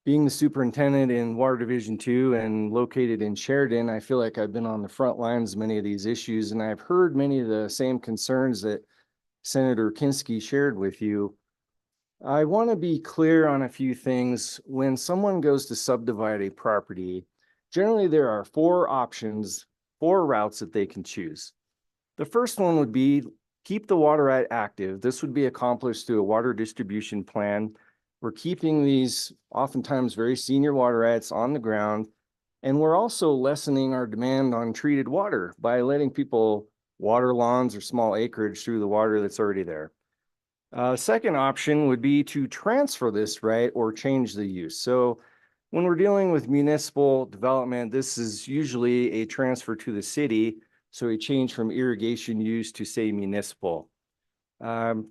Being the superintendent in Water Division 2 and located in Sheridan, I feel like I've been on the front lines of many of these issues, and I've heard many of the same concerns that Senator Kinski shared with you. I want to be clear on a few things. When someone goes to subdivide a property, generally there are 4 options, 4 routes that they can choose. The first one would be keep the water right active. This would be accomplished through a water distribution plan. We're keeping these oftentimes very senior water rights on the ground, and we're also lessening our demand on treated water by letting people water lawns or small acreage through the water that's already there. Second option would be to transfer this right or change the use. So when we're dealing with municipal development, this is usually a transfer to the city. So a change from irrigation use to, say, municipal.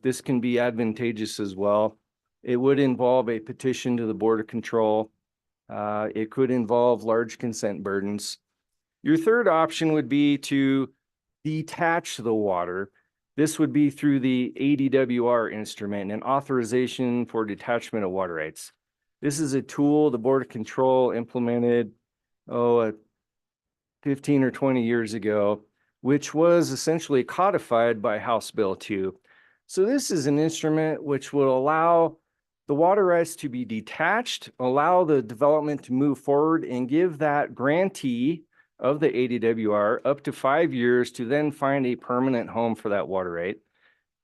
This can be advantageous as well. It would involve a petition to the Board of Control. It could involve large consent burdens. Your third option would be to detach the water. This would be through the ADWR instrument, an authorization for detachment of water rights. This is a tool the Board of Control implemented, 15 or 20 years ago, which was essentially codified by House Bill 2. So this is an instrument which will allow the water rights to be detached, allow the development to move forward, and give that grantee of the ADWR up to 5 years to then find a permanent home for that water right.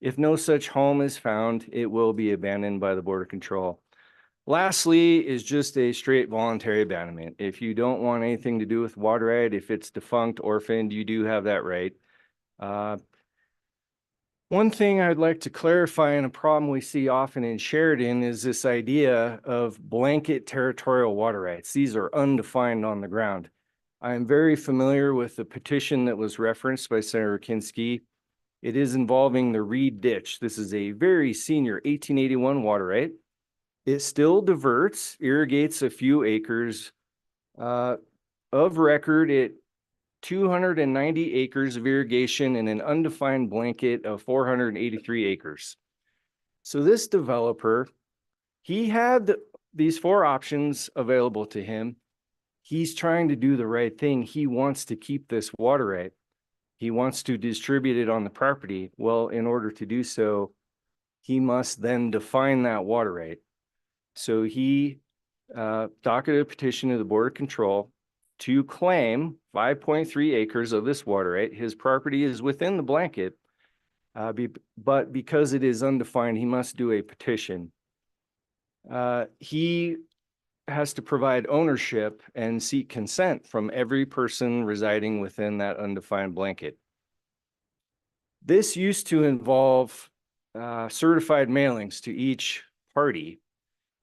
If no such home is found, it will be abandoned by the Board of Control. Lastly is just a straight voluntary abandonment. If you don't want anything to do with water right, if it's defunct, orphaned, you do have that right. One thing I'd like to clarify, and a problem we see often in Sheridan, is this idea of blanket territorial water rights. These are undefined on the ground. I am very familiar with the petition that was referenced by Senator Kinski. It is involving the Reed Ditch. This is a very senior 1881 water right. It still diverts, irrigates a few acres. Of record, it 290 acres of irrigation and an undefined blanket of 483 acres. So this developer, he had these 4 options available to him. He's trying to do the right thing. He wants to keep this water right. He wants to distribute it on the property. Well, in order to do so, he must then define that water right. So he docketed a petition to the Board of Control to claim 5.3 acres of this water right. His property is within the blanket, but because it is undefined, he must do a petition. He has to provide ownership and seek consent from every person residing within that undefined blanket. This used to involve certified mailings to each party.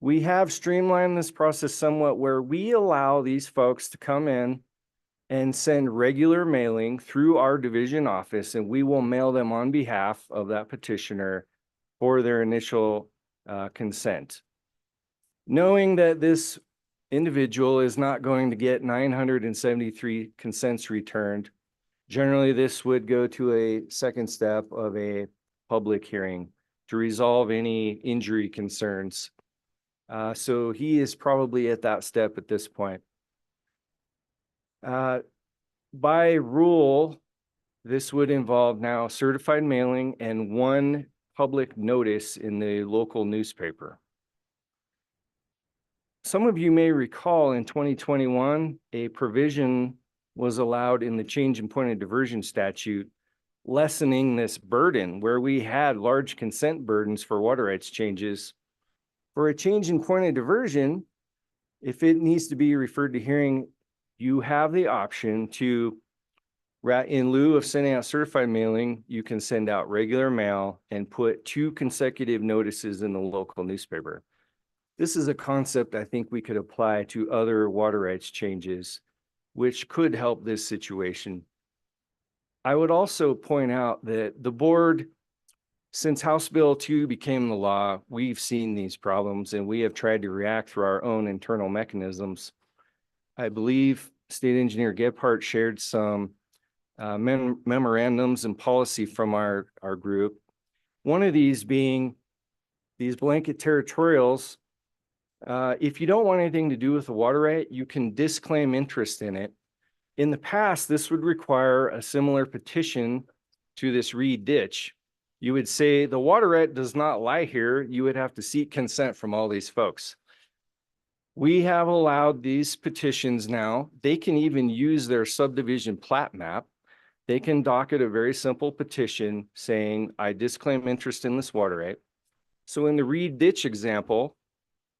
We have streamlined this process somewhat where we allow these folks to come in and send regular mailing through our division office, and we will mail them on behalf of that petitioner for their initial consent. Knowing that this individual is not going to get 973 consents returned, generally this would go to a second step of a public hearing to resolve any injury concerns. So he is probably at that step at this point. By rule, this would involve now certified mailing and 1 public notice in the local newspaper. Some of you may recall in 2021, a provision was allowed in the change in point of diversion statute, lessening this burden where we had large consent burdens for water rights changes. For a change in point of diversion, if it needs to be referred to hearing, you have the option to, in lieu of sending out certified mailing, you can send out regular mail and put 2 consecutive notices in the local newspaper. This is a concept I think we could apply to other water rights changes, which could help this situation. I would also point out that the board, since House Bill 2 became the law, we've seen these problems and we have tried to react through our own internal mechanisms. I believe State Engineer Gebhardt shared some memorandums and policy from our group. One of these being these blanket territorials. If you don't want anything to do with the water right, you can disclaim interest in it. In the past, this would require a similar petition to this Reed Ditch. You would say the water right does not lie here. You would have to seek consent from all these folks. We have allowed these petitions now. They can even use their subdivision plat map. They can docket a very simple petition saying, I disclaim interest in this water right. So in the Reed Ditch example,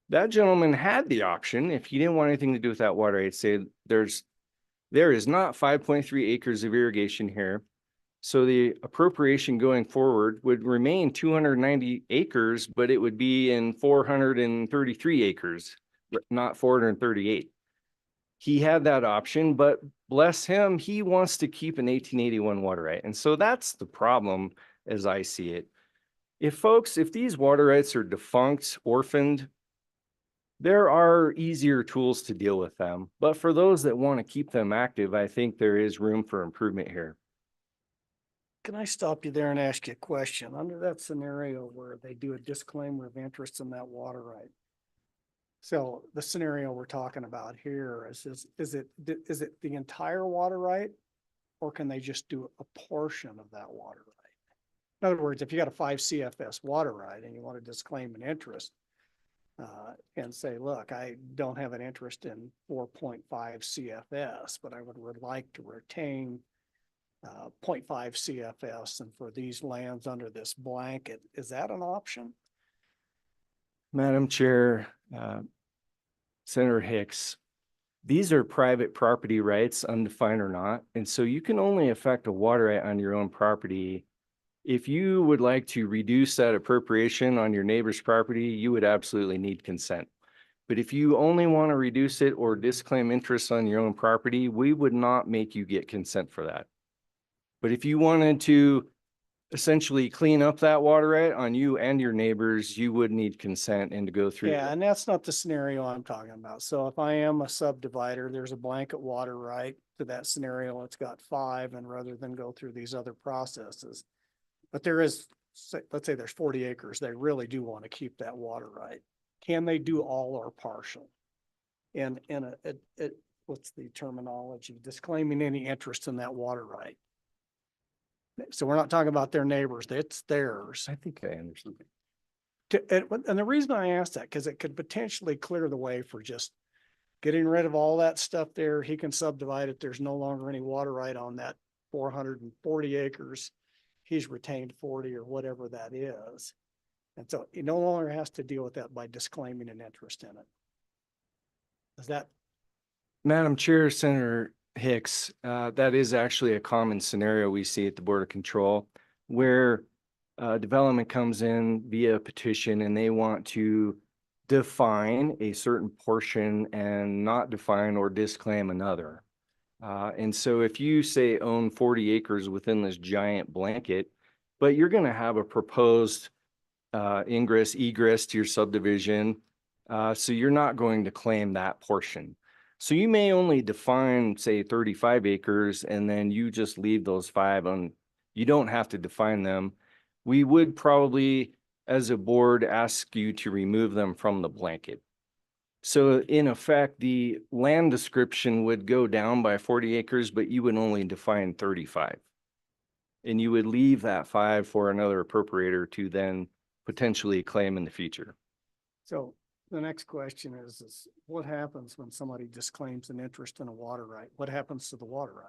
that gentleman had the option, if he didn't want anything to do with that water right, say there is not 5.3 acres of irrigation here. So the appropriation going forward would remain 290 acres, but it would be in 433 acres, not 438. He had that option, but bless him, he wants to keep an 1881 water right. And so that's the problem as I see it. If these water rights are defunct, orphaned, There are easier tools to deal with them, but for those that want to keep them active, I think there is room for improvement here. Can I stop you there and ask you a question? Under that scenario where they do a disclaimer of interest in that water right. So the scenario we're talking about here is it the entire water right? Or can they just do a portion of that water right? In other words, if you got a 5 CFS water right and you want to disclaim an interest, and say, look, I don't have an interest in 4.5 CFS, but I would like to retain 0.5 CFS, and for these lands under this blanket, is that an option? Madam Chair, Senator Hicks, these are private property rights, undefined or not. And so you can only affect a water right on your own property. If you would like to reduce that appropriation on your neighbor's property, you would absolutely need consent. But if you only want to reduce it or disclaim interest on your own property, we would not make you get consent for that. But if you wanted to essentially clean up that water right on you and your neighbors, you would need consent and to go through. Yeah, and that's not the scenario I'm talking about. So if I am a subdivider, there's a blanket water right to that scenario, it's got 5, and rather than go through these other processes. But there is, let's say there's 40 acres, they really do want to keep that water right. Can they do all or partial? And what's the terminology? Disclaiming any interest in that water right. So we're not talking about their neighbors, it's theirs. I think I understand. And the reason I asked that, because it could potentially clear the way for just getting rid of all that stuff there. He can subdivide it. There's no longer any water right on that 440 acres. He's retained 40 or whatever that is. And so he no longer has to deal with that by disclaiming an interest in it. Is that? Madam Chair, Senator Hicks, that is actually a common scenario we see at the Board of Control where development comes in via petition and they want to define a certain portion and not define or disclaim another. And so if you say own 40 acres within this giant blanket, but you're going to have a proposed ingress, egress to your subdivision, so you're not going to claim that portion. So you may only define, say, 35 acres, and then you just leave those 5 on, you don't have to define them. We would probably, as a board, ask you to remove them from the blanket. So in effect, the land description would go down by 40 acres, but you would only define 35. And you would leave that 5 for another appropriator to then potentially claim in the future. So the next question is what happens when somebody disclaims an interest in a water right? What happens to the water right?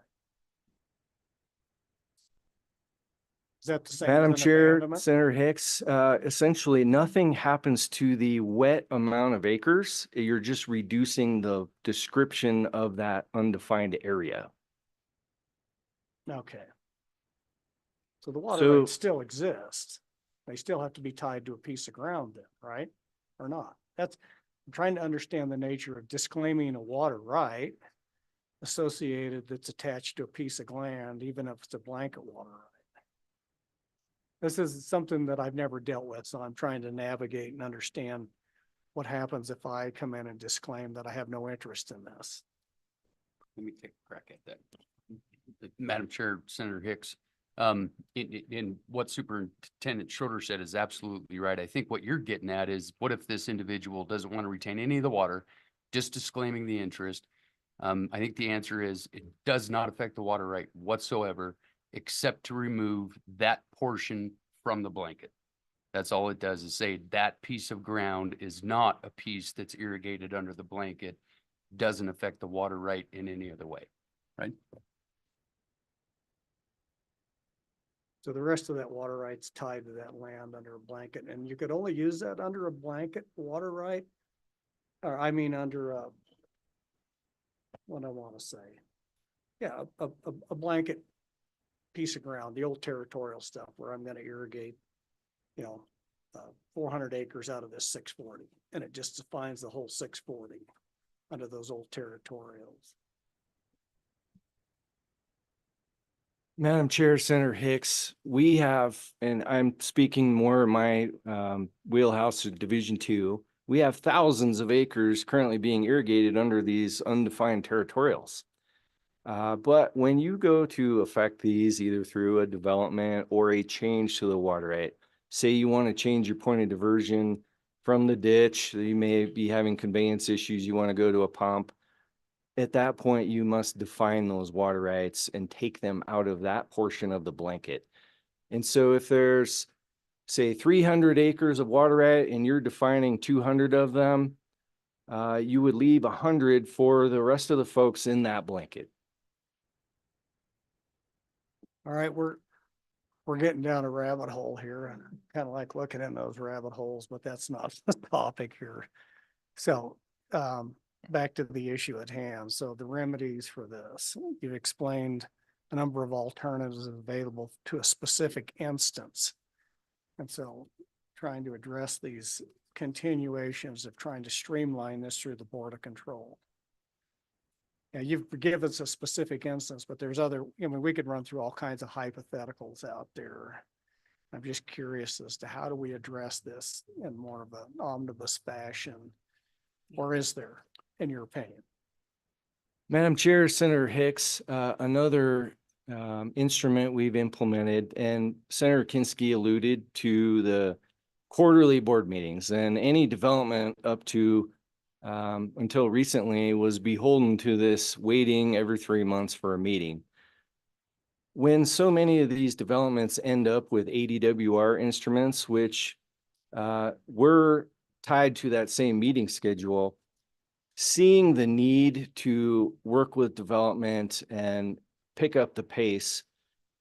Is that the same? as Madam an Chair, abandonment? Senator Hicks, essentially nothing happens to the wet amount of acres. You're just reducing the description of that undefined area. Okay. So the water So- rights still exist. They still have to be tied to a piece of ground then, right? Or not? I'm trying to understand the nature of disclaiming a water right associated that's attached to a piece of land, even if it's a blanket water right. This is something that I've never dealt with, so I'm trying to navigate and understand what happens if I come in and disclaim that I have no interest in this. Let me take a crack at that. Madam Chair, Senator Hicks, in what Superintendent Schroeder said is absolutely right. I think what you're getting at is what if this individual doesn't want to retain any of the water, just disclaiming the interest? I think the answer is it does not affect the water right whatsoever, except to remove that portion from the blanket. That's all it does, is say that piece of ground is not a piece that's irrigated under the blanket, doesn't affect the water right in any other way, right? So the rest of that water right's tied to that land under a blanket, and you could only use that under a blanket water right? Or I mean, under a, what I want to say. Yeah, a blanket piece of ground, the old territorial stuff where I'm going to irrigate, 400 acres out of this 640, and it just defines the whole 640 under those old territorials. Madam Chair, Senator Hicks, we have, and I'm speaking more in my wheelhouse of Division 2, We have thousands of acres currently being irrigated under these undefined territorials. But when you go to affect these either through a development or a change to the water right, say you want to change your point of diversion from the ditch, you may be having conveyance issues, you want to go to a pump. At that point, you must define those water rights and take them out of that portion of the blanket. And so if there's, say, 300 acres of water right and you're defining 200 of them, you would leave 100 for the rest of the folks in that blanket. All right, we're getting down a rabbit hole here and kind of like looking in those rabbit holes, but that's not the topic here. So, back to the issue at hand. So the remedies for this, you've explained a number of alternatives available to a specific instance. And so trying to address these continuations of trying to streamline this through the Board of Control. Yeah, you've given us a specific instance, but there's other, I mean, we could run through all kinds of hypotheticals out there. I'm just curious as to how do we address this in more of an omnibus fashion? Or is there, in your opinion? Madam Chair, Senator Hicks, another instrument we've implemented, and Senator Kinski alluded to the quarterly board meetings, and any development up to until recently was beholden to this waiting every 3 months for a meeting. When so many of these developments end up with ADWR instruments, which were tied to that same meeting schedule, seeing the need to work with development and pick up the pace,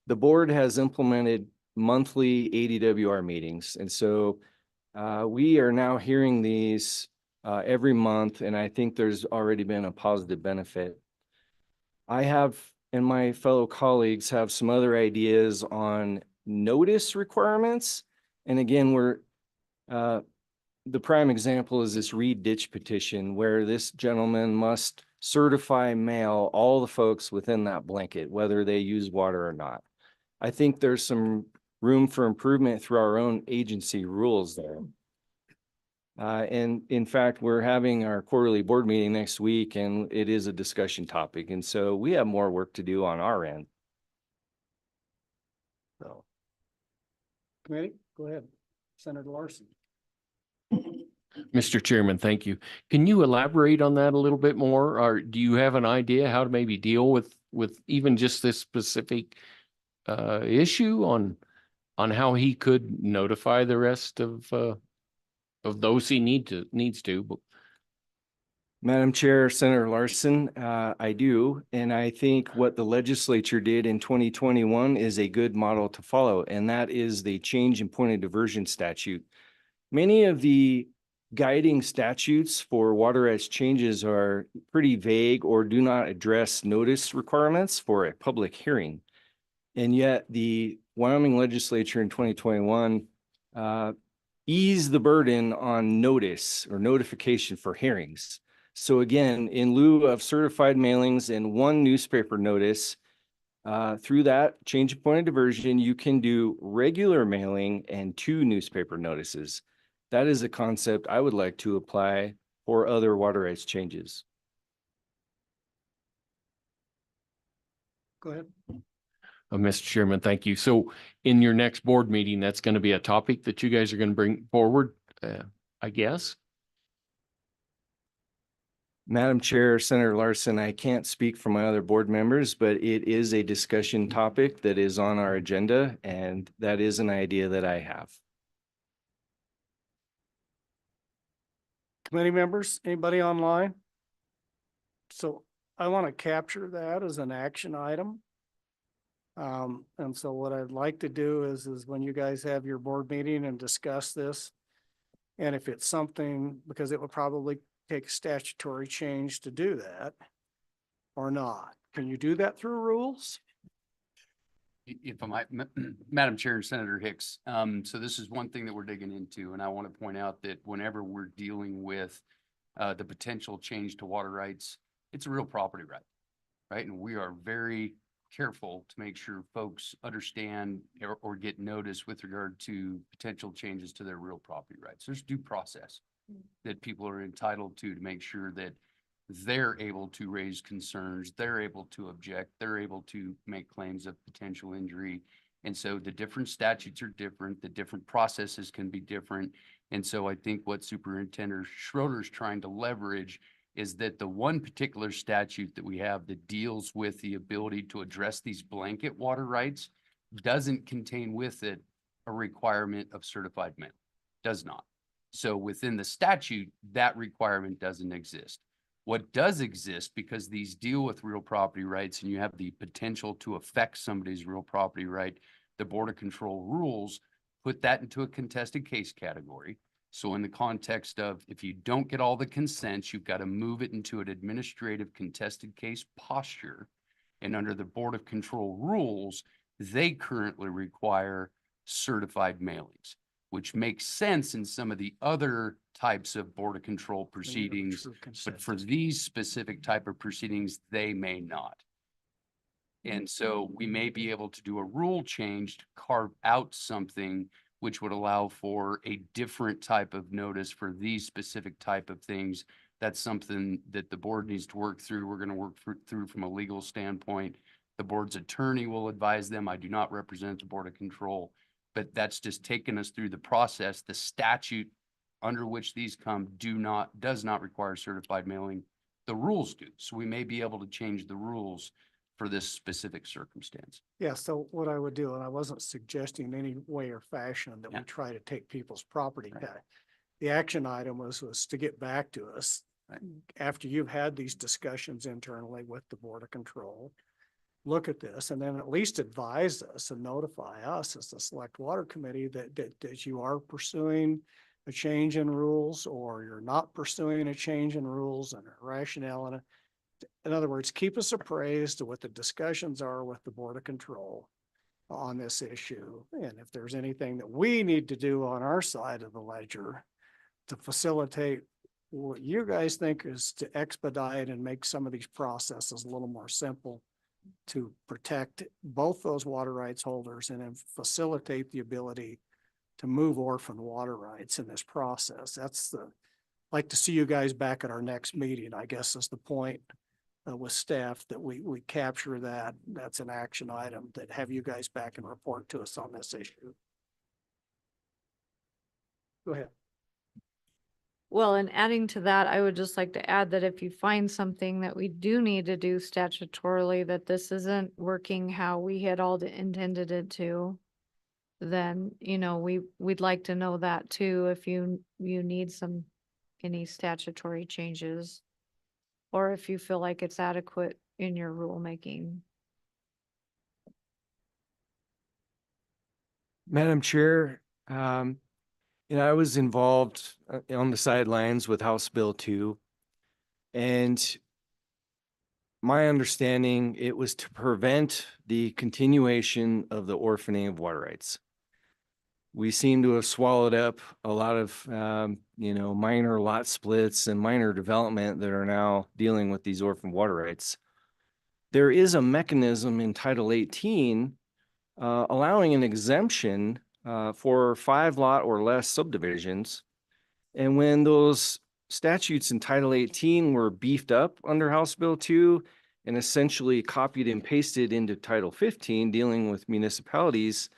the board has implemented monthly ADWR meetings. And so we are now hearing these every month, and I think there's already been a positive benefit. I have, and my fellow colleagues have some other ideas on notice requirements. And again, the prime example is this Reed Ditch petition, where this gentleman must certify mail all the folks within that blanket, whether they use water or not. I think there's some room for improvement through our own agency rules there. And in fact, we're having our quarterly board meeting next week, and it is a discussion topic. And so we have more work to do on our end. So, committee, go ahead, Senator Larson. Mr. Chairman, thank you. Can you elaborate on that a little bit more? Or do you have an idea how to maybe deal with even just this specific issue on how he could notify the rest of those he needs to? Madam Chair, Senator Larson, I do. And I think what the legislature did in 2021 is a good model to follow, and that is the change in point of diversion statute. Many of the guiding statutes for water rights changes are pretty vague or do not address notice requirements for a public hearing. And yet the Wyoming legislature in 2021 eased the burden on notice or notification for hearings. So again, in lieu of certified mailings and one newspaper notice, through that change of point of diversion, you can do regular mailing and 2 newspaper notices. That is a concept I would like to apply for other water rights changes. Go ahead. Mr. Chairman, thank you. So in your next board meeting, that's going to be a topic that you guys are going to bring forward, I guess? Madam Chair, Senator Larson, I can't speak for my other board members, but it is a discussion topic that is on our agenda, and that is an idea that I have. Committee members, anybody online? So I want to capture that as an action item. And so what I'd like to do is when you guys have your board meeting and discuss this, and if it's something, because it would probably take statutory change to do that or not. Can you do that through rules? If I might, Madam Chair and Senator Hicks, so this is one thing that we're digging into, and I want to point out that whenever we're dealing with the potential change to water rights, it's a real property right, right? And we are very careful to make sure folks understand or get notice with regard to potential changes to their real property rights. There's due process that people are entitled to make sure that they're able to raise concerns, they're able to object, they're able to make claims of potential injury. And so the different statutes are different, the different processes can be different. And so I think what Superintendent Schroeder's trying to leverage is that the one particular statute that we have that deals with the ability to address these blanket water rights doesn't contain with it a requirement of certified mail, does not. So within the statute, that requirement doesn't exist. What does exist, because these deal with real property rights and you have the potential to affect somebody's real property right, the Border Control rules put that into a contested case category. So in the context of if you don't get all the consents, you've got to move it into an administrative contested case posture. And under the Board of Control rules, they currently require certified mailings, which makes sense in some of the other types of Border Control proceedings. But for these specific type of proceedings, they may not. And so we may be able to do a rule change to carve out something which would allow for a different type of notice for these specific type of things. That's something that the board needs to work through. We're going to work through from a legal standpoint. The board's attorney will advise them. I do not represent the Board of Control, but that's just taking us through the process. The statute under which these come does not require certified mailing. The rules do. So we may be able to change the rules for this specific circumstance. Yeah, so what I would do, and I wasn't suggesting in any way or fashion that we Yeah. try to take people's property Right. back. The action item was to get back to us after you've had these discussions internally with the Board of Control. Look at this and then at least advise us and notify us as the Select Water Committee that you are pursuing a change in rules or you're not pursuing a change in rules and a rationale. And in other words, keep us appraised of what the discussions are with the Board of Control on this issue. And if there's anything that we need to do on our side of the ledger to facilitate what you guys think is to expedite and make some of these processes a little more simple to protect both those water rights holders and then facilitate the ability to move orphan water rights in this process. Like to see you guys back at our next meeting, I guess is the point with staff that we capture that. That's an action item that have you guys back and report to us on this issue. Go ahead. Well, and adding to that, I would just like to add that if you find something that we do need to do statutorily, that this isn't working how we had all intended it to, then, we'd like to know that too, if you need any statutory changes, or if you feel like it's adequate in your rulemaking. Madam Chair, I was involved on the sidelines with House Bill 2. And my understanding, it was to prevent the continuation of the orphaning of water rights. We seem to have swallowed up a lot of, minor lot splits and minor development that are now dealing with these orphan water rights. There is a mechanism in Title 18 allowing an exemption for 5 lot or less subdivisions. And when those statutes in Title 18 were beefed up under House Bill 2 and essentially copied and pasted into Title 15 dealing with municipalities,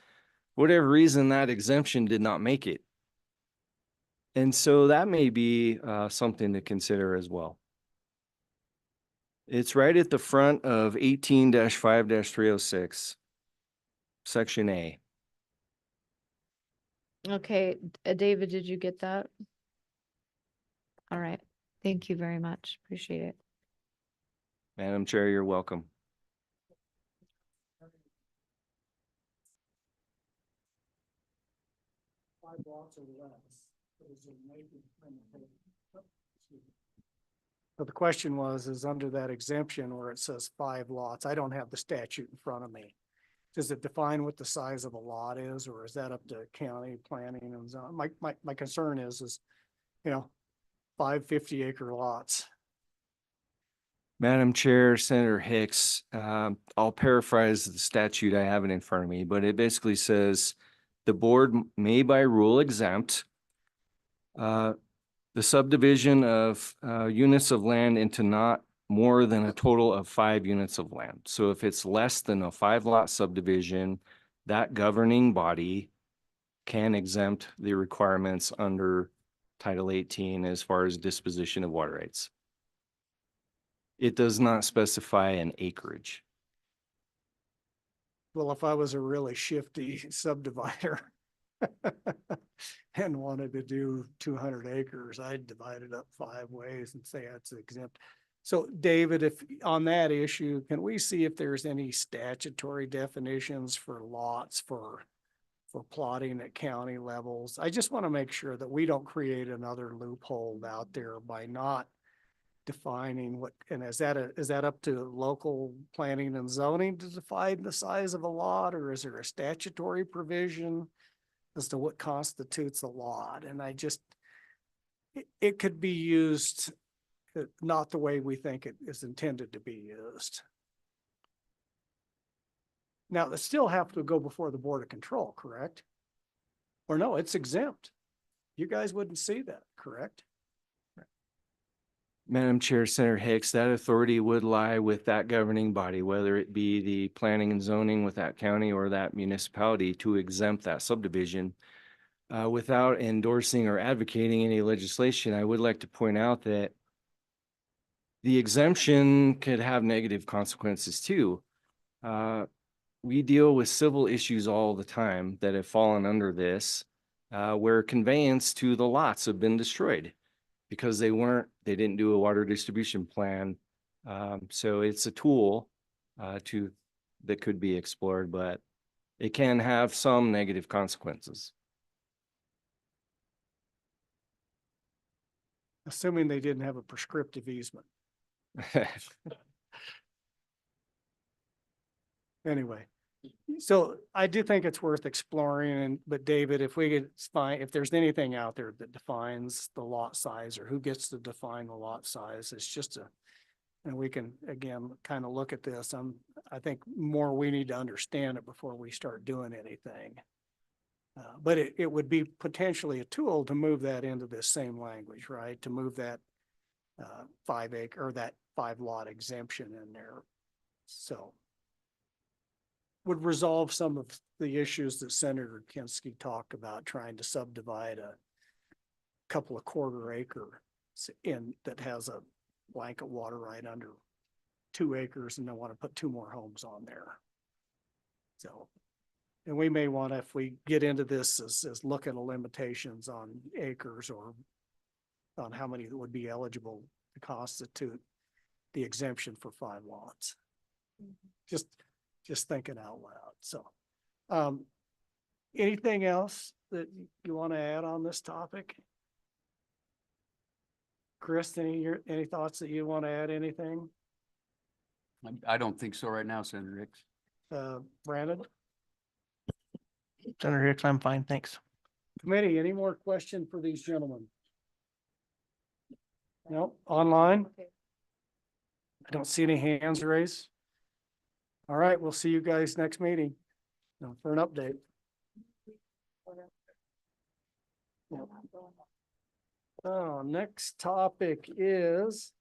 whatever reason that exemption did not make it. And so that may be something to consider as well. It's right at the front of 18-5-306, Section A. Okay, David, did you get that? All right, thank you very much. Appreciate it. Madam Chair, you're welcome. So the question is under that exemption where it says 5 lots, I don't have the statute in front of me. Does it define what the size of a lot is, or is that up to county planning and zone? My concern is 5 50-acre lots. Madam Chair, Senator Hicks, I'll paraphrase the statute. I have it in front of me, but it basically says the board may by rule exempt the subdivision of units of land into not more than a total of 5 units of land. So if it's less than a 5-lot subdivision, that governing body can exempt the requirements under Title 18 as far as disposition of water rights. It does not specify an acreage. Well, if I was a really shifty subdivider and wanted to do 200 acres, I'd divide it up 5 ways and say that's exempt. So David, if on that issue, can we see if there's any statutory definitions for lots for plotting at county levels? I just want to make sure that we don't create another loophole out there by not defining what, and is that up to local planning and zoning to define the size of a lot, or is there a statutory provision as to what constitutes a lot? And I just, it could be used not the way we think it is intended to be used. Now, they still have to go before the Board of Control, correct? Or no, it's exempt. You guys wouldn't see that, correct? Madam Chair, Senator Hicks, that authority would lie with that governing body, whether it be the planning and zoning with that county or that municipality, to exempt that subdivision. Without endorsing or advocating any legislation, I would like to point out that the exemption could have negative consequences too. We deal with civil issues all the time that have fallen under this, where conveyance to the lots have been destroyed because they didn't do a water distribution plan. So it's a tool that could be explored, but it can have some negative consequences. Assuming they didn't have a prescriptive easement. Anyway, so I do think it's worth exploring, but David, if we could find, if there's anything out there that defines the lot size or who gets to define the lot size, it's just and we can, again, kind of look at this. I think more we need to understand it before we start doing anything. But it would be potentially a tool to move that into this same language, right? To move that 5 acre or that 5 lot exemption in there. So would resolve some of the issues that Senator Kinski talked about, trying to subdivide a couple of quarter acre in that has a blanket water right under 2 acres and they want to put 2 more homes on there. So, and we may want to, if we get into this, as look at the limitations on acres or on how many that would be eligible to constitute the exemption for 5 lots. Just thinking out loud. So, anything else that you want to add on this topic? Chris, any thoughts that you want to add? Anything? I don't think so right now, Senator Hicks. Brandon? Senator Hicks, I'm fine, thanks. Committee, any more question for these gentlemen? No, online? I don't see any hands raised. All right, we'll see you guys next meeting for an update. Yep. Oh, next topic is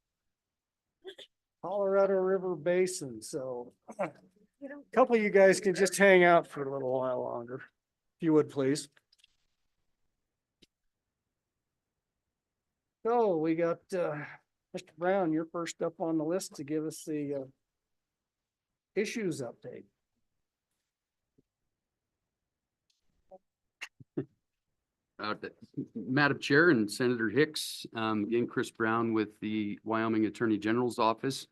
Colorado River Basin. So a couple of you guys can just hang out for a little while longer, if you would, please. So we got Mr. Brown, you're first up on the list to give us the issues update. Madam Chair and Senator Hicks, again, Chris Brown with the Wyoming Attorney General's Office.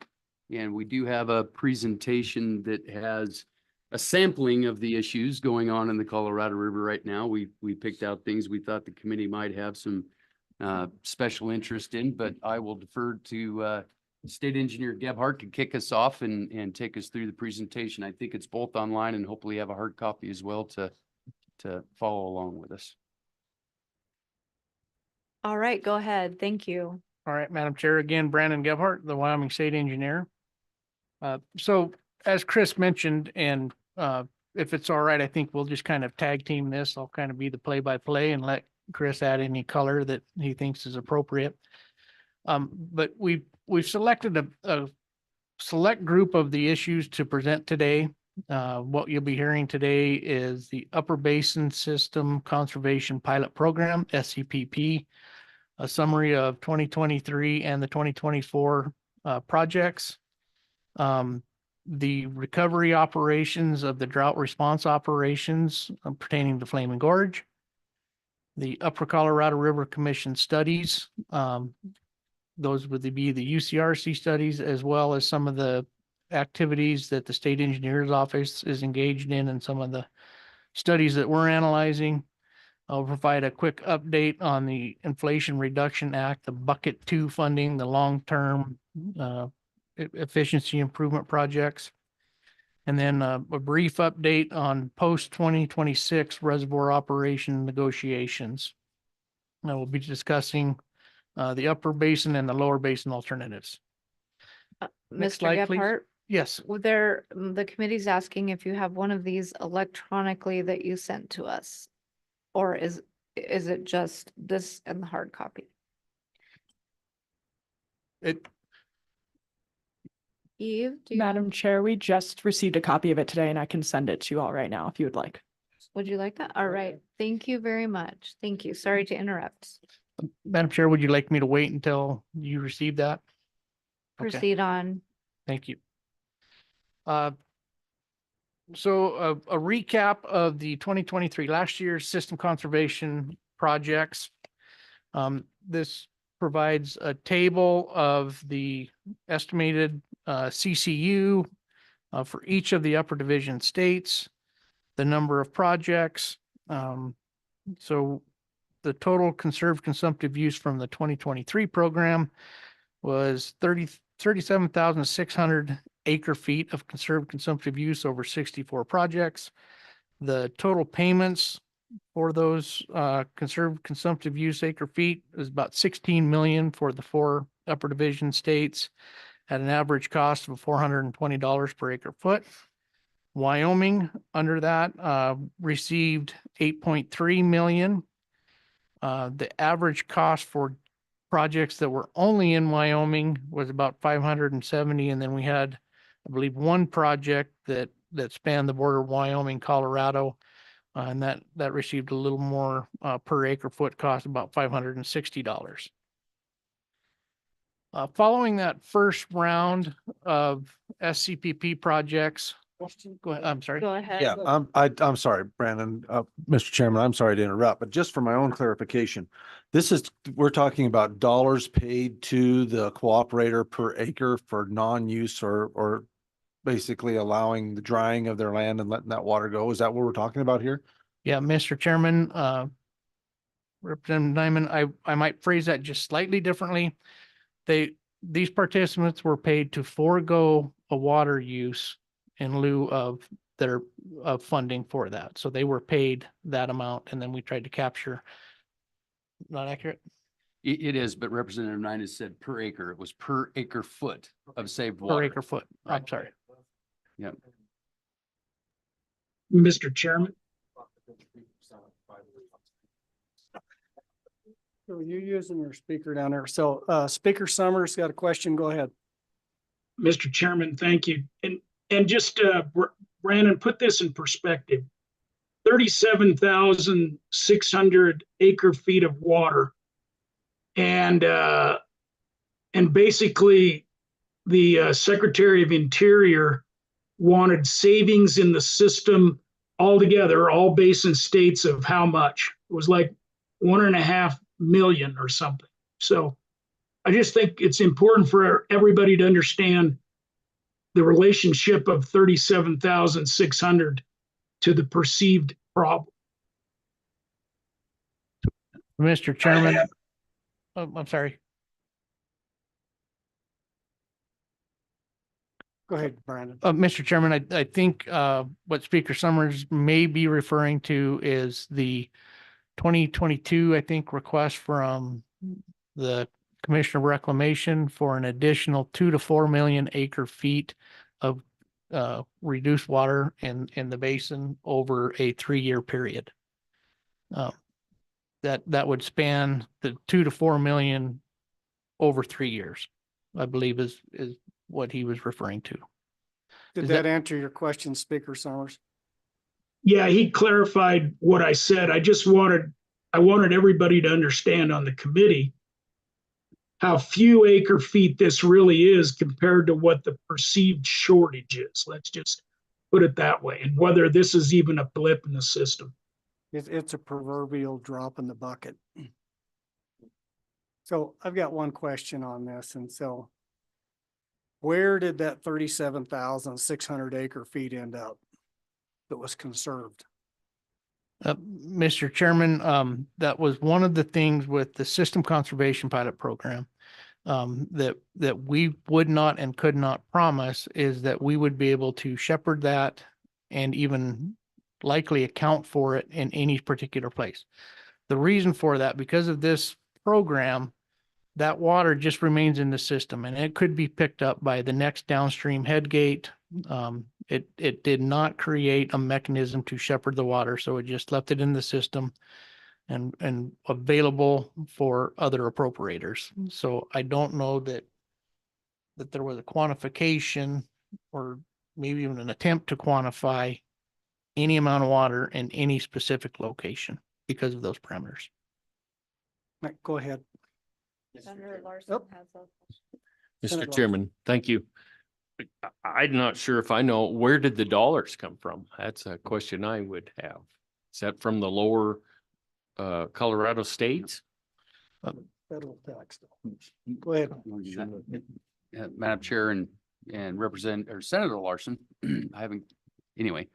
And we do have a presentation that has a sampling of the issues going on in the Colorado River right now. We picked out things we thought the committee might have some special interest in, but I will defer to State Engineer Gebhardt to kick us off and take us through the presentation. I think it's both online and hopefully have a hard copy as well to follow along with us. All right, go ahead. Thank you. All right, Madam Chair, again, Brandon Gebhardt, the Wyoming State Engineer. So as Chris mentioned, and if it's all right, I think we'll just kind of tag team this. I'll kind of be the play-by-play and let Chris add any color that he thinks is appropriate. But we've selected a select group of the issues to present today. What you'll be hearing today is the Upper Basin System Conservation Pilot Program, SCPP, a summary of 2023 and the 2024 projects, the recovery operations of the drought response operations pertaining to Flaming Gorge, the Upper Colorado River Commission studies. Those would be the UCRC studies, as well as some of the activities that the state engineer's office is engaged in and some of the studies that we're analyzing. I'll provide a quick update on the Inflation Reduction Act, the Bucket 2 funding, the long-term efficiency improvement projects. And then a brief update on post-2026 reservoir operation negotiations. I will be discussing the upper basin and the lower basin alternatives. Next Mr. slide, please. Gephardt, Yes, the committee's asking if you have one of these electronically that you sent to us, or is it just this and the hard copy? it, Eve, do you, Madam Chair, we just received a copy of it today and I can send it to you all right now if you would like. would you like that? All right, thank you very much. Thank you. Sorry to interrupt. Madam Chair, would you like me to wait until you receive that? Okay. Proceed on. Thank you. So a recap of the 2023, last year's system conservation projects. This provides a table of the estimated CCU for each of the upper division states, the number of projects. So the total conserved consumptive use from the 2023 program was 37,600 acre feet of conserved consumptive use over 64 projects. The total payments for those conserved consumptive use acre feet is about 16 million for the 4 upper division states at an average cost of $420 per acre foot. Wyoming, under that, received 8.3 million. The average cost for projects that were only in Wyoming was about 570, and then we had, I believe, one project that spanned the border of Wyoming, Colorado, and that received a little more per acre foot cost, about $560. Following that first round of SCPP projects, go ahead, I'm sorry. Go ahead. Yeah, I'm sorry, Brandon, Mr. Chairman, I'm sorry to interrupt, but just for my own clarification, we're talking about dollars paid to the cooperator per acre for non-use or basically allowing the drying of their land and letting that water go. Is that what we're talking about here? Yeah, Mr. Chairman, Representative Nyman, I might phrase that just slightly differently. These participants were paid to forego a water use in lieu of their funding for that. So they were paid that amount, and then we tried to capture. Not accurate? It is, but Representative Nine has said per acre. It was per acre foot of saved Per water. acre foot. I'm sorry. Yep. Mr. Chairman, so you're using your speaker down there. So Speaker Summers got a question. Go ahead. Mr. Chairman, thank you. And just Brandon, put this in perspective. 37,600 acre feet of water. And basically the Secretary of Interior wanted savings in the system altogether, all basin states, of how much? It was like 1.5 million or something. So I just think it's important for everybody to understand the relationship of 37,600 to the perceived problem. Mr. Chairman, I'm sorry. Go ahead, Brandon. Mr. Chairman, I think what Speaker Summers may be referring to is the 2022, I think, request from the Commissioner of Reclamation for an additional 2 to 4 million acre feet of reduced water in the basin over a 3-year period. that would span the 2 to 4 million over 3 years, I believe is what he was referring to. Did Is that that- answer your question, Speaker Summers? Yeah, he clarified what I said. I wanted everybody to understand on the committee how few acre feet this really is compared to what the perceived shortage is. Let's just put it that way, and whether this is even a blip in the system. It's a proverbial drop in the bucket. So I've got one question on this, and so where did that 37,600 acre feet end up that was conserved? Mr. Chairman, that was one of the things with the System Conservation Pilot Program that we would not and could not promise is that we would be able to shepherd that and even likely account for it in any particular place. The reason for that, because of this program, that water just remains in the system and it could be picked up by the next downstream head gate. It did not create a mechanism to shepherd the water, so it just left it in the system and available for other appropriators. So I don't know that there was a quantification or maybe even an attempt to quantify any amount of water in any specific location because of those parameters. Mike, go ahead. Senator Larson Oh. has a question. Mr. Senator Chairman, thank you. I'm not sure if I know, where did the dollars come from? That's a question I would have. Is that from the lower Colorado states? Federal tax. Go ahead. Madam Chair and Senator Larson, I haven't, anyway.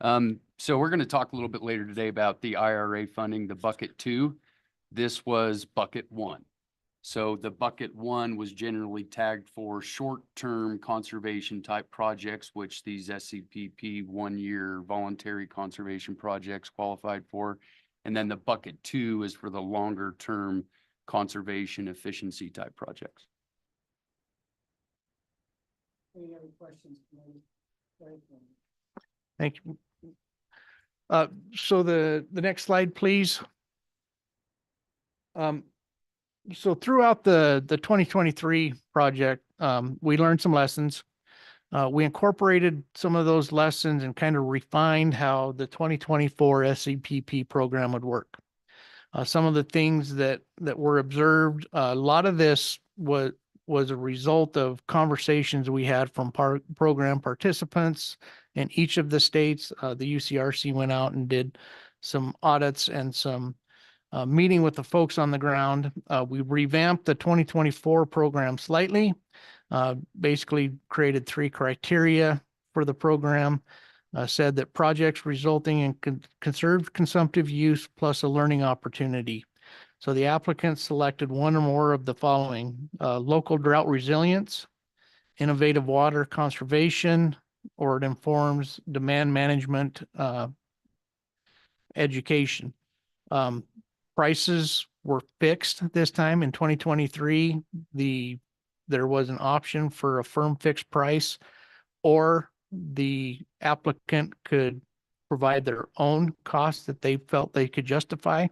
So we're going to talk a little bit later today about the IRA funding, the bucket 2. This was bucket 1. So the bucket 1 was generally tagged for short-term conservation type projects, which these SCPP 1-year voluntary conservation projects qualified for. And then the bucket 2 is for the longer-term conservation efficiency type projects. Any other questions? Thank you. So the next slide, please. So throughout the 2023 project, we learned some lessons. We incorporated some of those lessons and kind of refined how the 2024 SCPP program would work. Some of the things that were observed, a lot of this was a result of conversations we had from program participants in each of the states. The UCRC went out and did some audits and some meeting with the folks on the ground. We revamped the 2024 program slightly, basically created 3 criteria for the program, said that projects resulting in conserved consumptive use plus a learning opportunity. So the applicants selected one or more of the following: local drought resilience, innovative water conservation, or it informs demand management education. Prices were fixed this time in 2023. There was an option for a firm fixed price, or the applicant could provide their own costs that they felt they could justify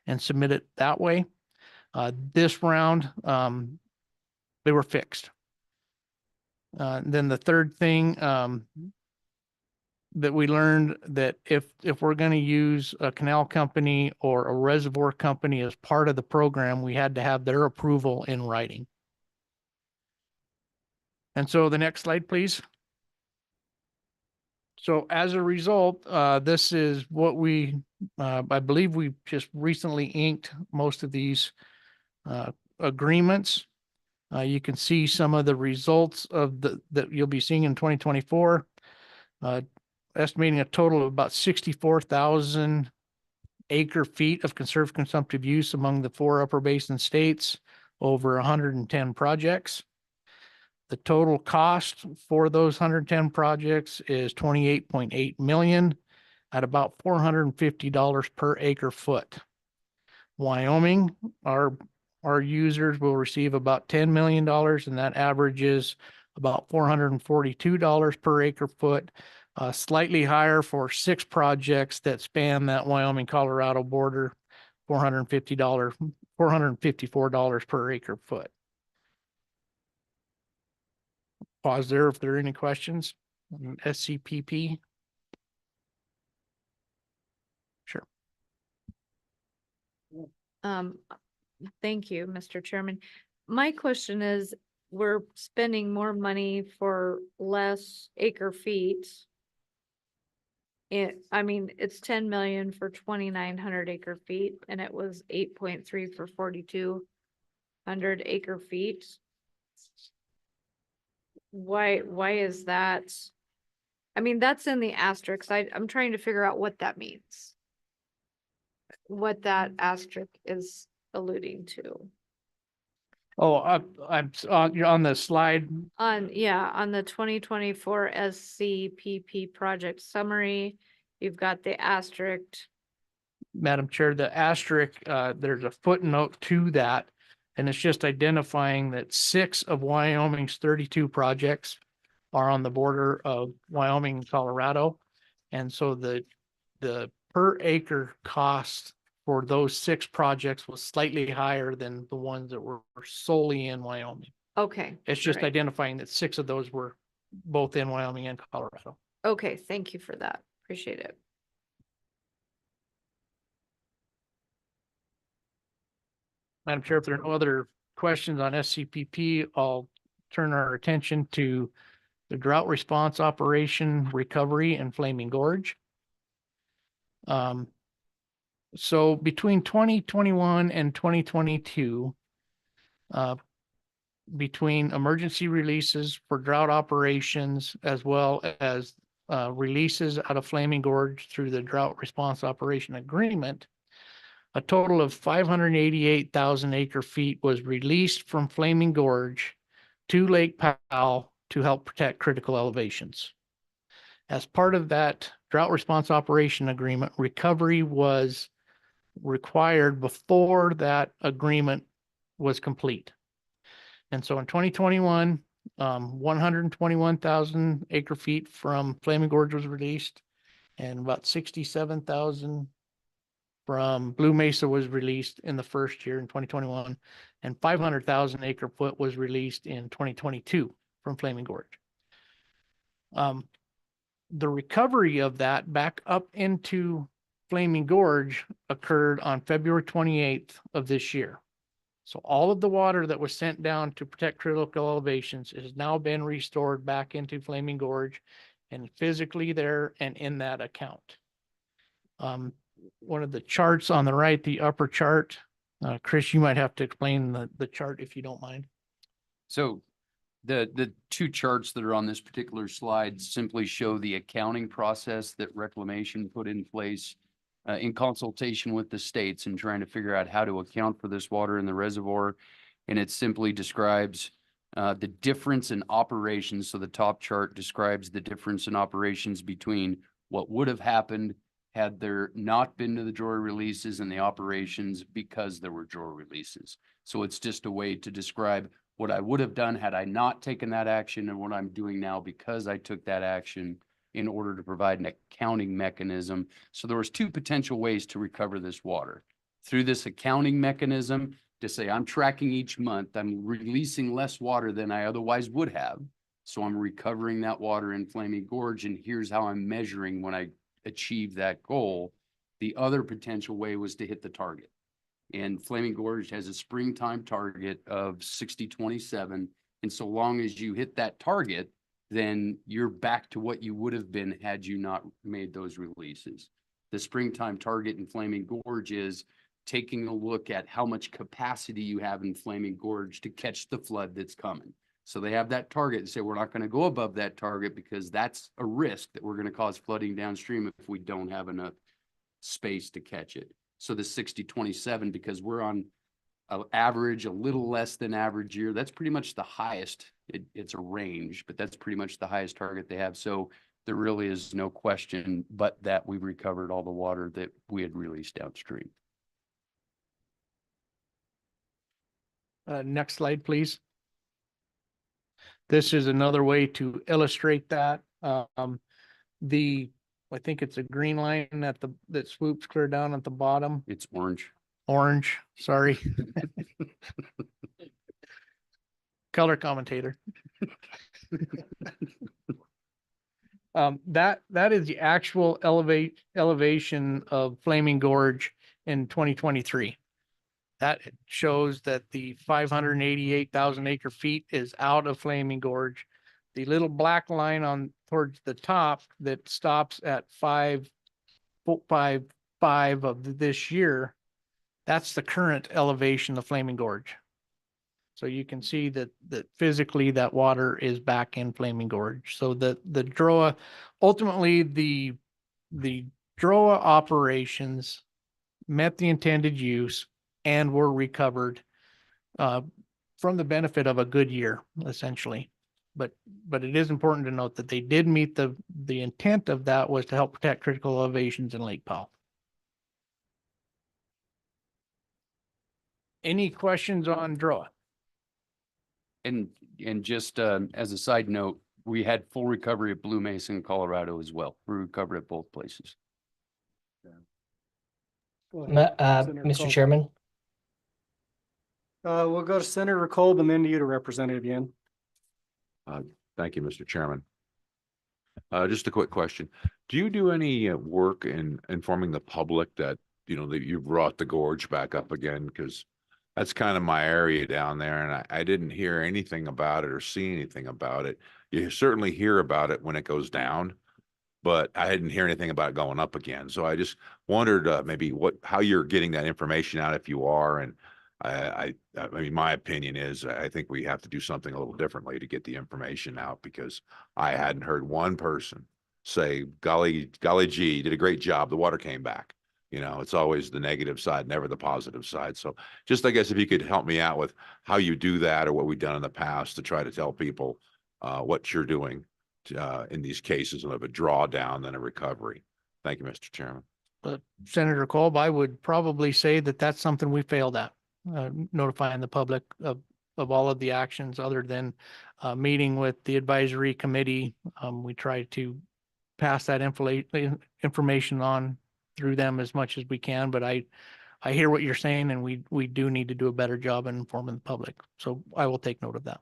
and submit it that way. This round, they were fixed. Then the third thing that we learned, that if we're going to use a canal company or a reservoir company as part of the program, we had to have their approval in writing. And so the next slide, please. So as a result, this is what I believe we just recently inked most of these agreements. You can see some of the results of that you'll be seeing in 2024. Estimating a total of about 64,000 acre feet of conserved consumptive use among the 4 upper basin states, over 110 projects. The total cost for those 110 projects is $28.8 million at about $450 per acre foot. Wyoming, our users will receive about $10 million, and that averages about $442 per acre foot. Slightly higher for 6 projects that span that Wyoming-Colorado border, $454 per acre foot. Pause there if there are any questions on SCPP. Sure. Thank you, Mr. Chairman. My question is, we're spending more money for less acre feet. It's 10 million for 2,900 acre feet, and it was 8.3 for 4,200 acre feet. Why is that? That's in the asterisk. I'm trying to figure out what that means. What that asterisk is alluding to. Oh, you're on the slide. On the 2024 SCPP project summary, you've got the asterisk. Madam Chair, the asterisk, there's a footnote to that. And it's just identifying that 6 of Wyoming's 32 projects are on the border of Wyoming and Colorado. And so the per acre cost for those 6 projects was slightly higher than the ones that were solely in Wyoming. Okay. It's just all right. identifying that 6 of those were both in Wyoming and Colorado. Okay, thank you for that. Appreciate it. Madam Chair, if there are no other questions on SCPP, I'll turn our attention to the drought response operation recovery in Flaming Gorge. So between 2021 and 2022, between emergency releases for drought operations as well as releases out of Flaming Gorge through the drought response operation agreement, a total of 588,000 acre feet was released from Flaming Gorge to Lake Powell to help protect critical elevations. As part of that drought response operation agreement, recovery was required before that agreement was complete. And so in 2021, 121,000 acre feet from Flaming Gorge was released, and about 67,000 from Blue Mesa was released in the first year in 2021, and 500,000 acre foot was released in 2022 from Flaming Gorge. The recovery of that back up into Flaming Gorge occurred on February 28th of this year. So all of the water that was sent down to protect critical elevations has now been restored back into Flaming Gorge and physically there and in that account. One of the charts on the right, the upper chart, Chris, you might have to explain the chart if you don't mind. So the 2 charts that are on this particular slide simply show the accounting process that Reclamation put in place in consultation with the states and trying to figure out how to account for this water in the reservoir. And it simply describes the difference in operations. So the top chart describes the difference in operations between what would have happened had there not been to the joy releases and the operations because there were joy releases. So it's just a way to describe what I would have done had I not taken that action and what I'm doing now because I took that action in order to provide an accounting mechanism. So there was 2 potential ways to recover this water. Through this accounting mechanism to say, I'm tracking each month, I'm releasing less water than I otherwise would have. So I'm recovering that water in Flaming Gorge, and here's how I'm measuring when I achieve that goal. The other potential way was to hit the target. And Flaming Gorge has a springtime target of 6027. And so long as you hit that target, then you're back to what you would have been had you not made those releases. The springtime target in Flaming Gorge is taking a look at how much capacity you have in Flaming Gorge to catch the flood that's coming. So they have that target and say, we're not going to go above that target because that's a risk that we're going to cause flooding downstream if we don't have enough space to catch it. So the 6027, because we're on an average, a little less than average year, that's pretty much the highest. It's a range, but that's pretty much the highest target they have. So there really is no question but that we've recovered all the water that we had released downstream. Next slide, please. This is another way to illustrate that. I think it's a green line that swoops clear down at the bottom. It's orange. orange, sorry. Color commentator. That is the actual elevation of Flaming Gorge in 2023. That shows that the 588,000 acre feet is out of Flaming Gorge. The little black line on towards the top that stops at 5.55 of this year, that's the current elevation of Flaming Gorge. So you can see that physically that water is back in Flaming Gorge. So the DROA, ultimately the DROA operations met the intended use and were recovered from the benefit of a good year, essentially. But it is important to note that they did meet the intent of that was to help protect critical elevations in Lake Powell. Any questions on DROA? And just as a side note, we had full recovery at Blue Mesa in Colorado as well. We recovered at both places. Mr. Chairman, We'll go to Senator Kolb and then to you to Representative Yen. Thank you, Mr. Chairman. Just a quick question. Do you do any work in informing the public that, you know, that you brought the gorge back up again? Because that's kind of my area down there, and I didn't hear anything about it or see anything about it. You certainly hear about it when it goes down, but I didn't hear anything about it going up again. So I just wondered maybe how you're getting that information out, if you are. And I mean, my opinion is I think we have to do something a little differently to get the information out, because I hadn't heard one person say, golly gee, you did a great job. The water came back. You know, it's always the negative side, never the positive side. So just, I guess, if you could help me out with how you do that, or what we've done in the past to try to tell people what you're doing in these cases of a drawdown than a recovery. Thank you, Mr. Chairman. Senator Kolb, I would probably say that that's something we failed at, notifying the public of all of the actions other than meeting with the advisory committee. We try to pass that information on through them as much as we can, but I hear what you're saying, and we do need to do a better job in informing the public. So I will take note of that.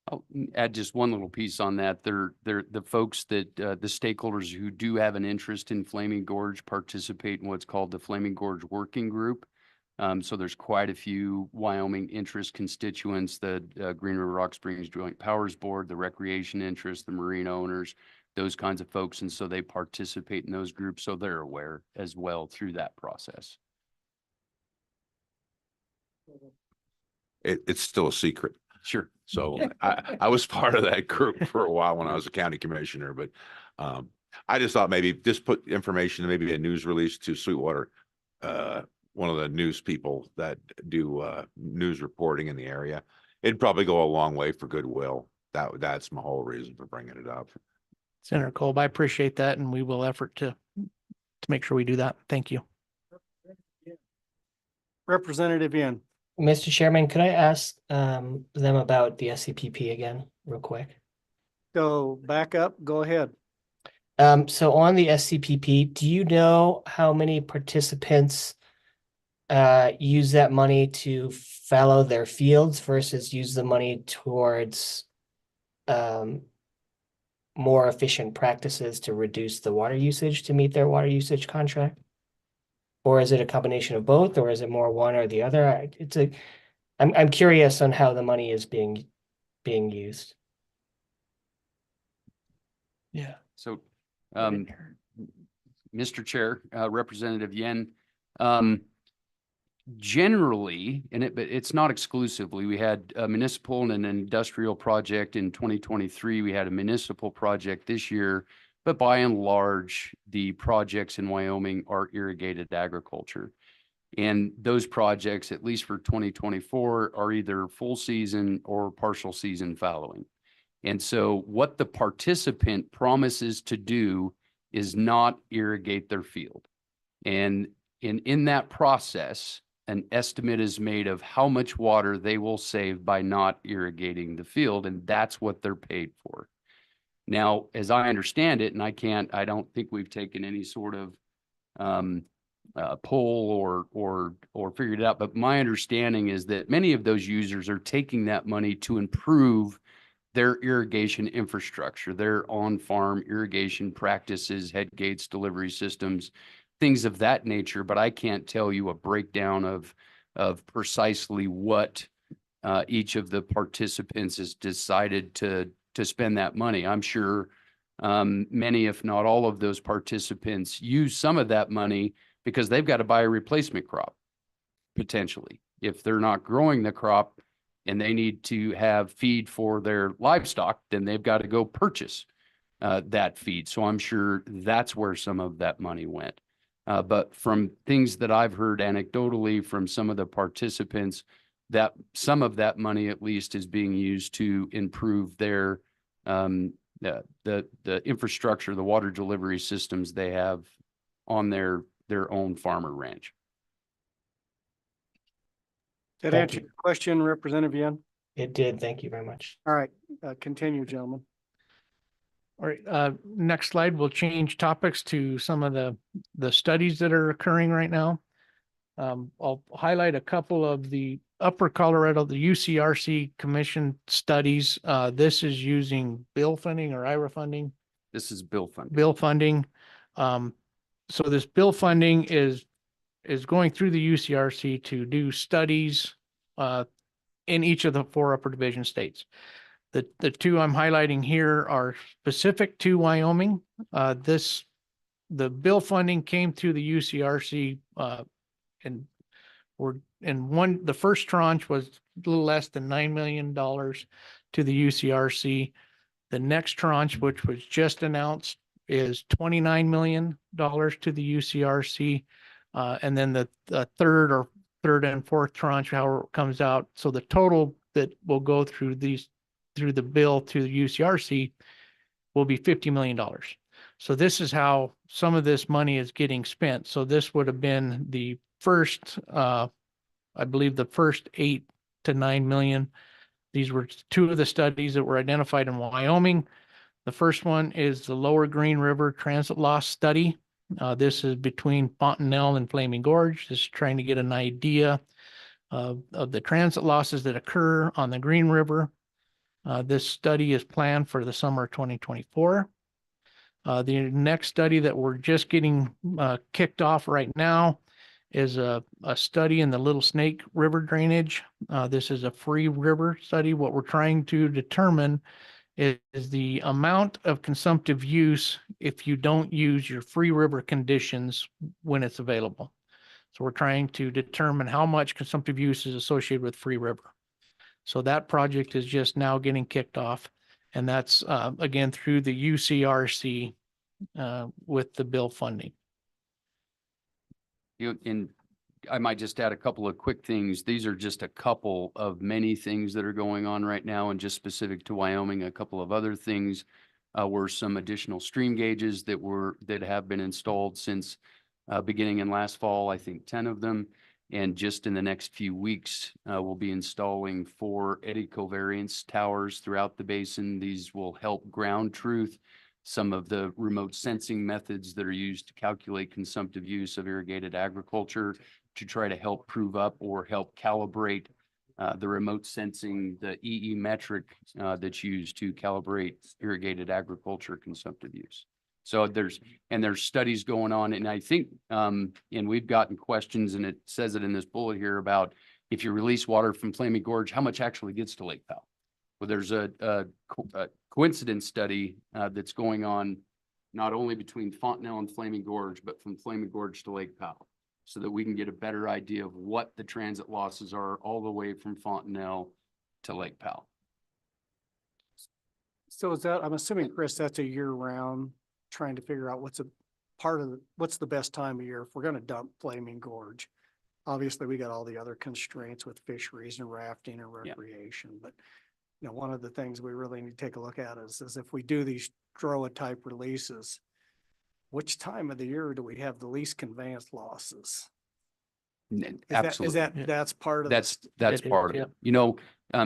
I'll add just one little piece on that. They're the folks that the stakeholders who do have an interest in Flaming Gorge participate in what's called the Flaming Gorge Working Group. So there's quite a few Wyoming interest constituents, the Green River Rock Springs Joint Powers Board, the recreation interest, the marine owners, those kinds of folks. And so they participate in those groups. So they're aware as well through that process. It's still a secret. Sure. So I was part of that group for a while when I was a county commissioner, but I just thought maybe just put information, maybe a news release to Sweetwater, one of the news people that do news reporting in the area. It'd probably go a long way for goodwill. That's my whole reason for bringing it up. Senator Kolb, I appreciate that, and we will effort to make sure we do that. Thank you. Representative Yen. Mr. Chairman, could I ask them about the SCPP again, real quick? So back up, go ahead. So on the SCPP, do you know how many participants use that money to fallow their fields versus use the money towards more efficient practices to reduce the water usage to meet their water usage contract? Or is it a combination of both, or is it more one or the other? I'm curious on how the money is being used. Yeah. So, Mr. Chair, Representative Yen, generally, but it's not exclusively, we had a municipal and an industrial project in 2023. We had a municipal project this year, but by and large, the projects in Wyoming are irrigated agriculture. And those projects, at least for 2024, are either full season or partial season fallowing. And so what the participant promises to do is not irrigate their field. And in that process, an estimate is made of how much water they will save by not irrigating the field, and that's what they're paid for. Now, as I understand it, and I don't think we've taken any sort of poll or figured it out. But my understanding is that many of those users are taking that money to improve their irrigation infrastructure, their on-farm irrigation practices, head gates, delivery systems, things of that nature. But I can't tell you a breakdown of precisely what each of the participants has decided to spend that money. I'm sure many, if not all of those participants use some of that money because they've got to buy a replacement crop, potentially. If they're not growing the crop and they need to have feed for their livestock, then they've got to go purchase that feed. So I'm sure that's where some of that money went. But from things that I've heard anecdotally from some of the participants, that some of that money at least is being used to improve their the infrastructure, the water delivery systems they have on their own farmer ranch. Did that Thank answer you. your question, Representative Yan? It did. Thank you very much. All right, continue, gentlemen. All right, next slide, we'll change topics to some of the studies that are occurring right now. I'll highlight a couple of the Upper Colorado, the UCRC Commission studies. This is using bill funding or IRA funding. This is bill funding. Bill funding. So this bill funding is going through the UCRC to do studies in each of the 4 upper division states. The 2 I'm highlighting here are specific to Wyoming. The bill funding came through the UCRC and the first tranche was a little less than $9 million to the UCRC. The next tranche, which was just announced, is $29 million to the UCRC. And then the third and fourth tranche, however it comes out. So the total that will go through the bill to the UCRC will be $50 million. So this is how some of this money is getting spent. So this would have been the first, I believe the first 8 to 9 million. These were 2 of the studies that were identified in Wyoming. The first one is the Lower Green River Transit Loss Study. This is between Fontenelle and Flaming Gorge. This is trying to get an idea of the transit losses that occur on the Green River. This study is planned for the summer of 2024. The next study that we're just getting kicked off right now is a study in the Little Snake River drainage. This is a free river study. What we're trying to determine is the amount of consumptive use if you don't use your free river conditions when it's available. So we're trying to determine how much consumptive use is associated with free river. So that project is just now getting kicked off. And that's, again, through the UCRC with the bill funding. And I might just add a couple of quick things. These are just a couple of many things that are going on right now, and just specific to Wyoming. A couple of other things were some additional stream gauges that have been installed since beginning in last fall. I think 10 of them. And just in the next few weeks, we'll be installing 4 eddy covariance towers throughout the basin. These will help ground truth some of the remote sensing methods that are used to calculate consumptive use of irrigated agriculture, to try to help prove up or help calibrate the remote sensing, the EE metric that's used to calibrate irrigated agriculture consumptive use. So there's studies going on, and I think, and we've gotten questions, and it says it in this bullet here about if you release water from Flaming Gorge, how much actually gets to Lake Powell? Well, there's a coincidence study that's going on not only between Fontenelle and Flaming Gorge, but from Flaming Gorge to Lake Powell, so that we can get a better idea of what the transit losses are all the way from Fontenelle to Lake Powell. So is that, I'm assuming, Chris, that's a year round, trying to figure out what's the best time of year if we're gonna dump Flaming Gorge. Obviously, we got all the other constraints with fisheries and rafting and recreation, but you know, one of the things we really need to take a look at is if we do these DROA type releases, which time of the year do we have the least conveyance losses? Absolutely. That's part of That's part of it. You know,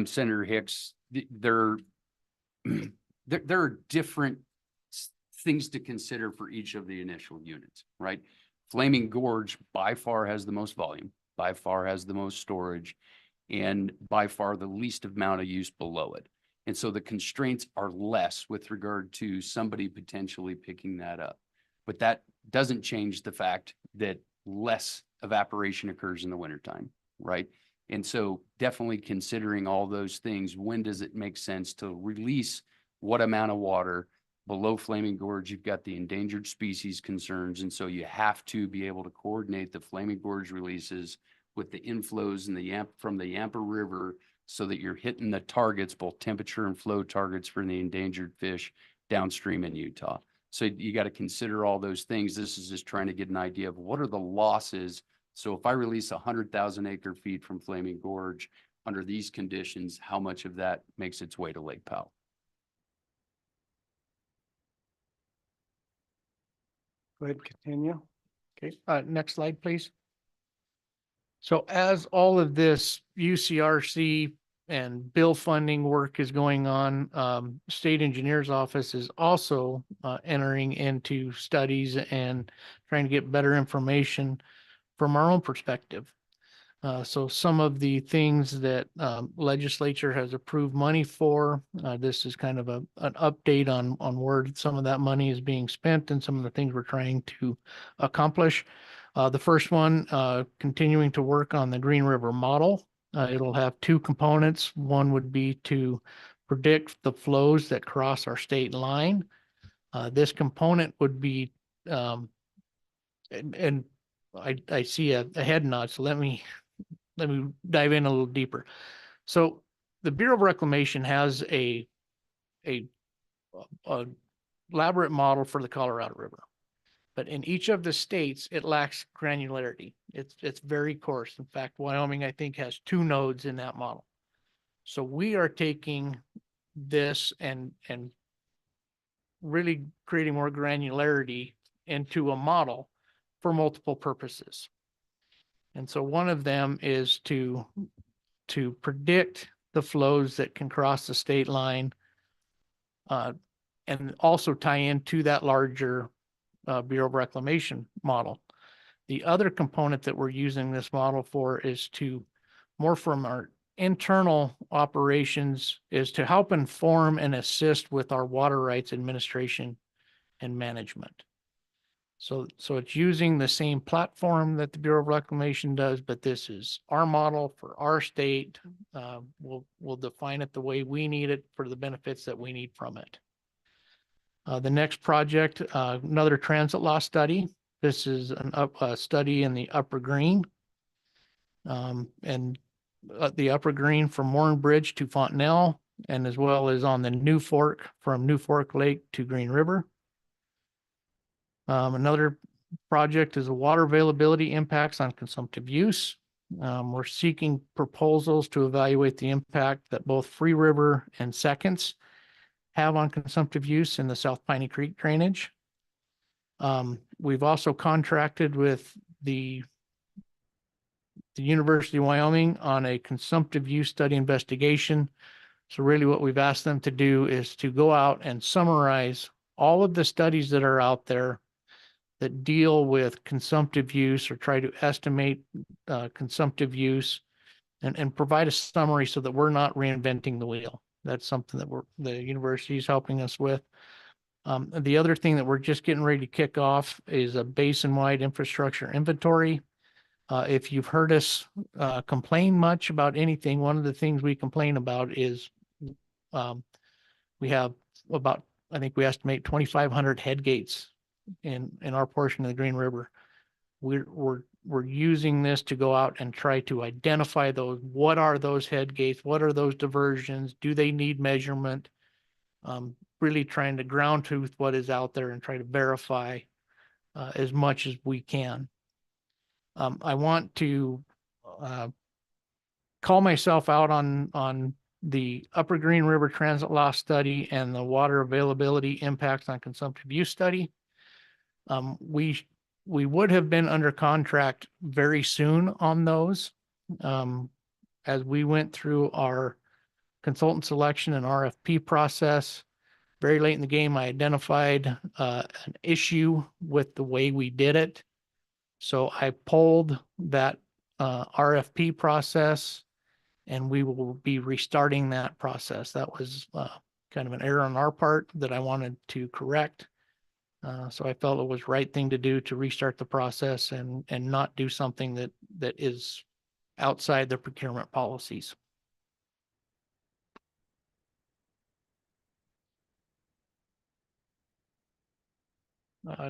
Senator Hicks, there are different things to consider for each of the initial units, right? Flaming Gorge by far has the most volume, by far has the most storage, and by far the least amount of use below it. And so the constraints are less with regard to somebody potentially picking that up. But that doesn't change the fact that less evaporation occurs in the wintertime, right? And so definitely considering all those things, when does it make sense to release what amount of water? Below Flaming Gorge, you've got the endangered species concerns, and so you have to be able to coordinate the Flaming Gorge releases with the inflows and from the Yampa River so that you're hitting the targets, both temperature and flow targets for the endangered fish downstream in Utah. So you got to consider all those things. This is just trying to get an idea of what are the losses. So if I release 100,000 acre feet from Flaming Gorge under these conditions, how much of that makes its way to Lake Powell? Go ahead, continue. Okay, next slide, please. So as all of this UCRC and bill funding work is going on, State Engineer's Office is also entering into studies and trying to get better information from our own perspective. So some of the things that legislature has approved money for, this is kind of an update on where some of that money is being spent and some of the things we're trying to accomplish. The first one, continuing to work on the Green River model. It'll have two components. One would be to predict the flows that cross our state line. This component would be, and I see a head nod, so let me dive in a little deeper. So the Bureau of Reclamation has a elaborate model for the Colorado River, but in each of the states, it lacks granularity. It's very coarse. In fact, Wyoming, I think, has 2 nodes in that model. So we are taking this and really creating more granularity into a model for multiple purposes. And so one of them is to predict the flows that can cross the state line, and also tie into that larger Bureau of Reclamation model. The other component that we're using this model for is to more from our internal operations is to help inform and assist with our water rights administration and management. So it's using the same platform that the Bureau of Reclamation does, but this is our model for our state. We'll define it the way we need it for the benefits that we need from it. The next project, another transit law study. This is a study in the Upper Green. And the Upper Green from Warren Bridge to Fontenelle, and as well as on the New Fork from New Fork Lake to Green River. Another project is the water availability impacts on consumptive use. We're seeking proposals to evaluate the impact that both Free River and Seconds have on consumptive use in the South Piney Creek drainage. We've also contracted with the University of Wyoming on a consumptive use study investigation. So really what we've asked them to do is to go out and summarize all of the studies that are out there that deal with consumptive use or try to estimate consumptive use and provide a summary so that we're not reinventing the wheel. That's something that the university is helping us with. The other thing that we're just getting ready to kick off is a basin-wide infrastructure inventory. If you've heard us complain much about anything, one of the things we complain about is we have about, I think we estimate 2,500 head gates in our portion of the Green River. We're using this to go out and try to identify those. What are those head gates? What are those diversions? Do they need measurement? Really trying to ground truth what is out there and try to verify as much as we can. I want to call myself out on the Upper Green River Transit Law Study and the water availability impacts on consumptive use study. We would have been under contract very soon on those. As we went through our consultant selection and RFP process, very late in the game, I identified an issue with the way we did it. So I pulled that RFP process, and we will be restarting that process. That was kind of an error on our part that I wanted to correct. So I felt it was right thing to do to restart the process and not do something that is outside the procurement policies.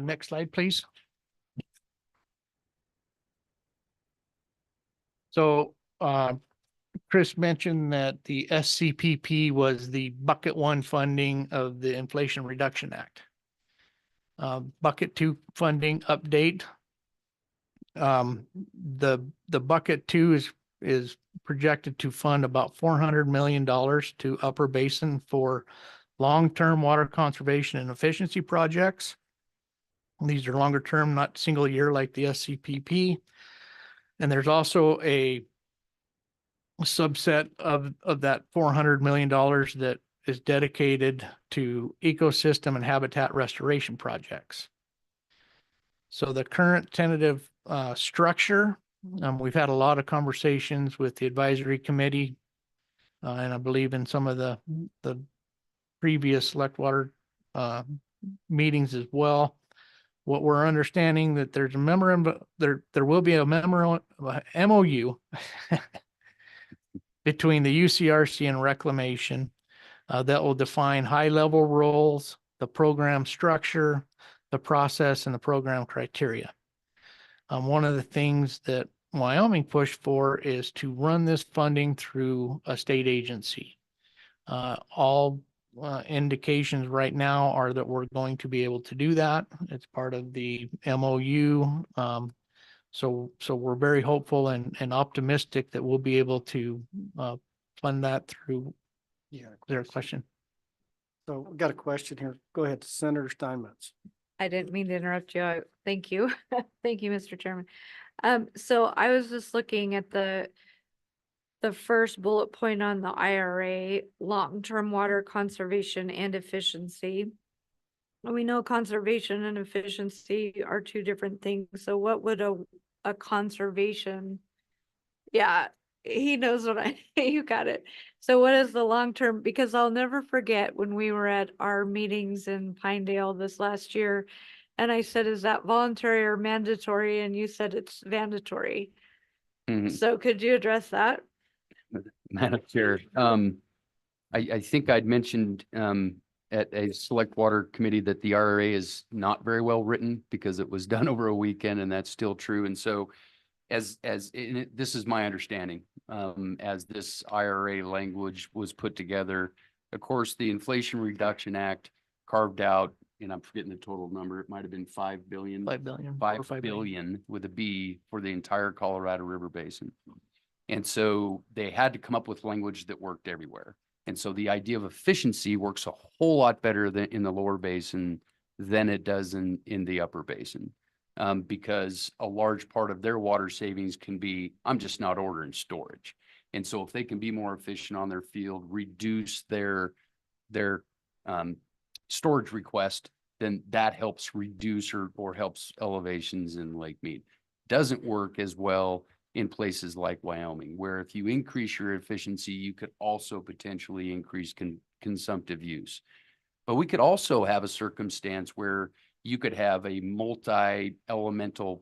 Next slide, please. So Chris mentioned that the SCPP was the bucket one funding of the Inflation Reduction Act. Bucket two funding update. The bucket two is projected to fund about $400 million to Upper Basin for long-term water conservation and efficiency projects. These are longer term, not single year like the SCPP. And there's also a subset of that $400 million that is dedicated to ecosystem and habitat restoration projects. So the current tentative structure, we've had a lot of conversations with the advisory committee, and I believe in some of the previous select water meetings as well. What we're understanding that there's a memorandum, there will be a memorandum, MOU between the UCRC and Reclamation that will define high-level roles, the program structure, the process, and the program criteria. One of the things that Wyoming pushed for is to run this funding through a state agency. All indications right now are that we're going to be able to do that. It's part of the MOU. So we're very hopeful and optimistic that we'll be able to fund that through. Yeah. Is there a question? So we got a question here. Go ahead, Senator Steinmetz. I didn't mean to interrupt you. Thank you. Thank you, Mr. Chairman. So I was just looking at the first bullet point on the IRA, long-term water conservation and efficiency. And we know conservation and efficiency are two different things. So what would a conservation? Yeah, he knows what you got it. So what is the long-term? Because I'll never forget when we were at our meetings in Pinedale this last year, and I said, is that voluntary or mandatory? And you said it's mandatory. So could you address that? Madam Chair, I think I'd mentioned at a select water committee that the RRA is not very well written because it was done over a weekend, and that's still true. And so this is my understanding, as this IRA language was put together, of course, the Inflation Reduction Act carved out, and I'm forgetting the total number, it might have been 5 billion. 5 billion. 5 billion with a B for the entire Colorado River Basin. And so they had to come up with language that worked everywhere. And so the idea of efficiency works a whole lot better than in the lower basin than it does in the upper basin. Because a large part of their water savings can be, I'm just not ordering storage. And so if they can be more efficient on their field, reduce their storage request, then that helps reduce or helps elevations in Lake Mead. Doesn't work as well in places like Wyoming, where if you increase your efficiency, you could also potentially increase consumptive use. But we could also have a circumstance where you could have a multi-elemental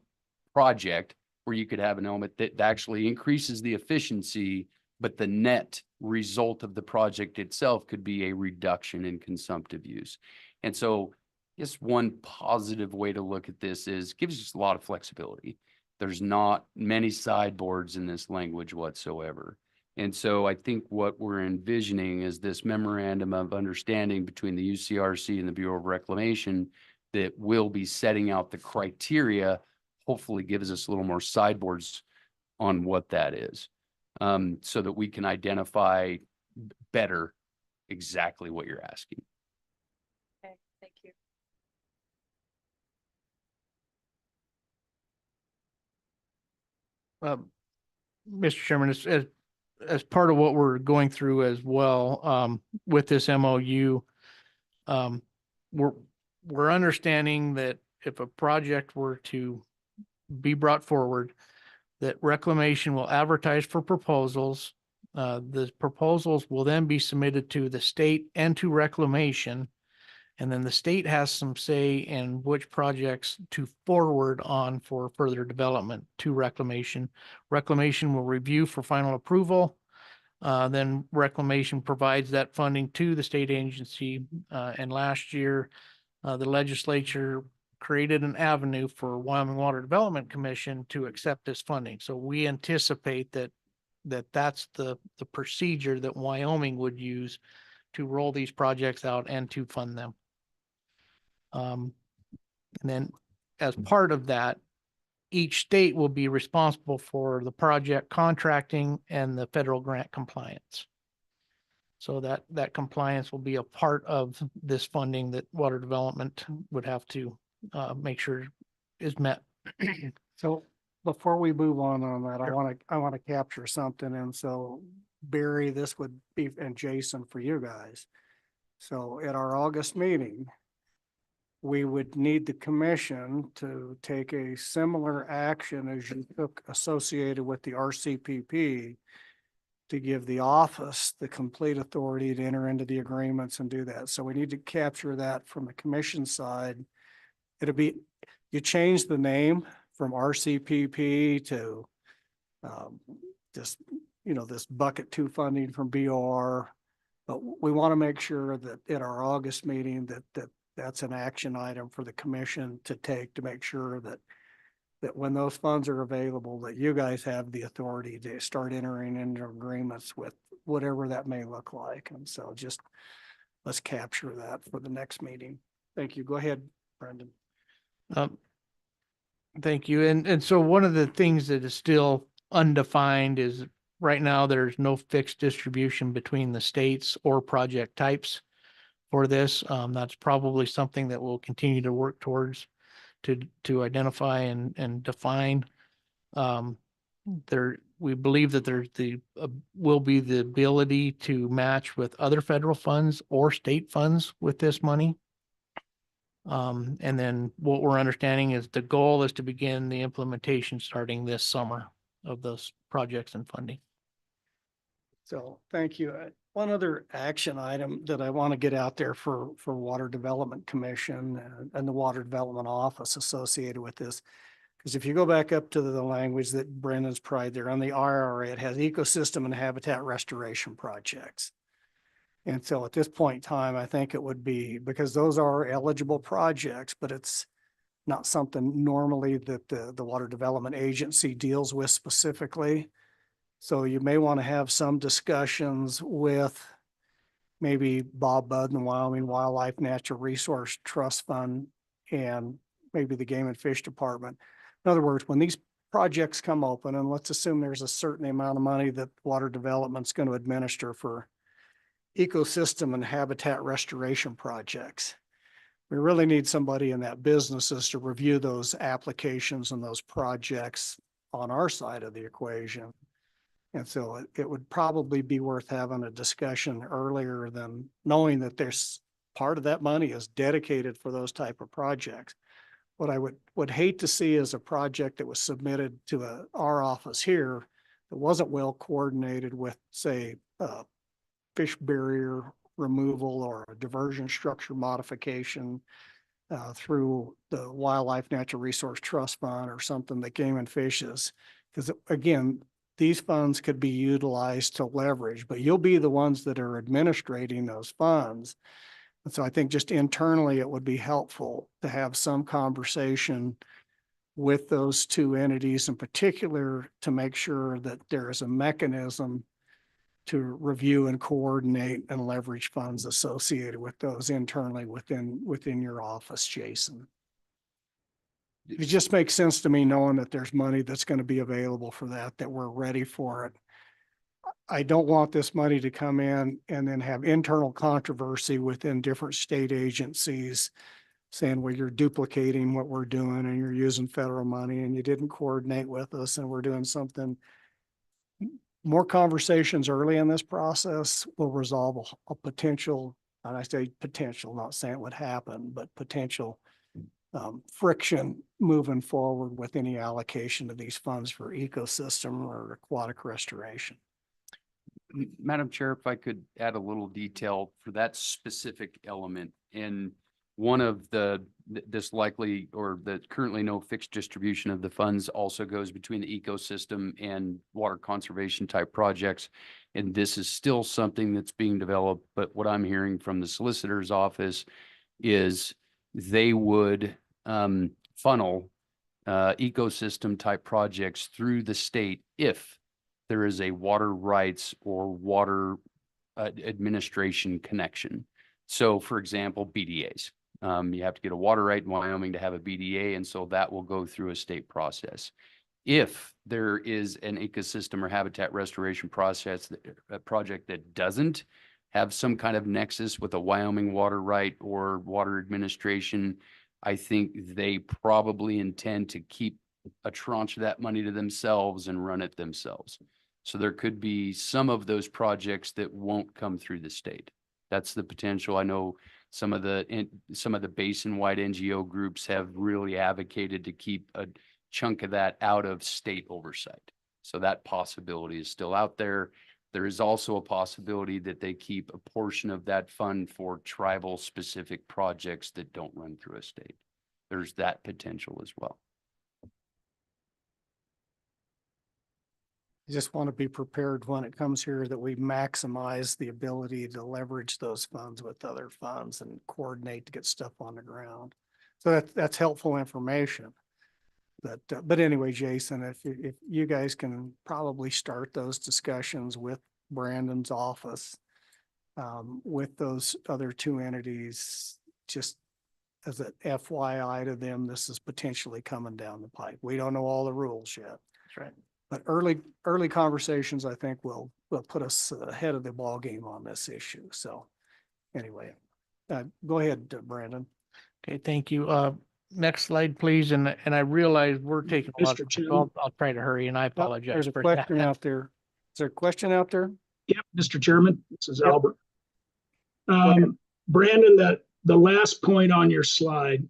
project where you could have an element that actually increases the efficiency, but the net result of the project itself could be a reduction in consumptive use. And so just one positive way to look at this is gives us a lot of flexibility. There's not many sideboards in this language whatsoever. And so I think what we're envisioning is this memorandum of understanding between the UCRC and the Bureau of Reclamation that will be setting out the criteria, hopefully gives us a little more sideboards on what that is, so that we can identify better exactly what you're asking. Okay, thank you. Mr. Chairman, as part of what we're going through as well, with this MOU, we're understanding that if a project were to be brought forward, that Reclamation will advertise for proposals. The proposals will then be submitted to the state and to Reclamation. And then the state has some say in which projects to forward on for further development to Reclamation. Reclamation will review for final approval. Then Reclamation provides that funding to the state agency. And last year, the legislature created an avenue for Wyoming Water Development Commission to accept this funding. So we anticipate that's the procedure that Wyoming would use to roll these projects out and to fund them. And then as part of that, each state will be responsible for the project contracting and the federal grant compliance. So that compliance will be a part of this funding that water development would have to make sure is met. So before we move on that, I want to capture something. And so Barry, this would be, and Jason, for you guys. So at our August meeting, we would need the commission to take a similar action as you took associated with the RCPP to give the office the complete authority to enter into the agreements and do that. So we need to capture that from the commission side. It'll be, you change the name from RCPP to this bucket 2 funding from BOR. But we want to make sure that at our August meeting that's an action item for the commission to take to make sure that when those funds are available, that you guys have the authority to start entering into agreements with whatever that may look like. And so just let's capture that for the next meeting. Thank you. Go ahead, Brendan. Thank you. And so one of the things that is still undefined is right now there's no fixed distribution between the states or project types for this. That's probably something that we'll continue to work towards to identify and define. We believe that there's will be the ability to match with other federal funds or state funds with this money. And then what we're understanding is the goal is to begin the implementation starting this summer of those projects and funding. So thank you. One other action item that I want to get out there for Water Development Commission and the Water Development Office associated with this. Because if you go back up to the language that Brendan's probably there on the IRA, it has ecosystem and habitat restoration projects. And so at this point in time, I think it would be, because those are eligible projects, but it's not something normally that the Water Development Agency deals with specifically. So you may want to have some discussions with maybe Bob Budd and the Wyoming Wildlife Natural Resource Trust Fund and maybe the Game and Fish Department. In other words, when these projects come open, and let's assume there's a certain amount of money that water development's going to administer for ecosystem and habitat restoration projects, we really need somebody in that business to review those applications and those projects on our side of the equation. And so it would probably be worth having a discussion earlier than knowing that there's part of that money is dedicated for those type of projects. What I would hate to see is a project that was submitted to our office here that wasn't well coordinated with, say, fish barrier removal or a diversion structure modification through the Wildlife Natural Resource Trust Fund or something that Game and Fish is. Because again, these funds could be utilized to leverage, but you'll be the ones that are administrating those funds. And so I think just internally, it would be helpful to have some conversation with those two entities in particular to make sure that there is a mechanism to review and coordinate and leverage funds associated with those internally within your office, Jason. It just makes sense to me knowing that there's money that's going to be available for that we're ready for it. I don't want this money to come in and then have internal controversy within different state agencies saying, well, you're duplicating what we're doing and you're using federal money and you didn't coordinate with us and we're doing something. More conversations early in this process will resolve a potential, and I say potential, not saying it would happen, but potential friction moving forward with any allocation of these funds for ecosystem or aquatic restoration. Madam Chair, if I could add a little detail for that specific element. And one of this likely, or the currently no fixed distribution of the funds also goes between the ecosystem and water conservation type projects. And this is still something that's being developed, but what I'm hearing from the solicitor's office is they would funnel ecosystem type projects through the state if there is a water rights or water administration connection. So for example, BDAs. You have to get a water right in Wyoming to have a BDA, and so that will go through a state process. If there is an ecosystem or habitat restoration process, a project that doesn't have some kind of nexus with a Wyoming water right or water administration, I think they probably intend to keep a tranche of that money to themselves and run it themselves. So there could be some of those projects that won't come through the state. That's the potential. I know some of the basin-wide NGO groups have really advocated to keep a chunk of that out of state oversight. So that possibility is still out there. There is also a possibility that they keep a portion of that fund for tribal specific projects that don't run through a state. There's that potential as well. I just want to be prepared when it comes here that we maximize the ability to leverage those funds with other funds and coordinate to get stuff on the ground. So that's helpful information. But anyway, Jason, if you guys can probably start those discussions with Brandon's office, with those other two entities, just as an FYI to them, this is potentially coming down the pipe. We don't know all the rules yet. That's right. But early conversations, I think, will put us ahead of the ball game on this issue. So anyway, go ahead, Brandon. Okay, thank you. Next slide, please. And I realize we're taking a lot Mr. of, Chairman. I'll try to hurry, and I apologize. There's a for question that. out there. Is there a question out there? Yep, Mr. Chairman, this is Yep. Albert. ahead. Brandon, the last point on your slide,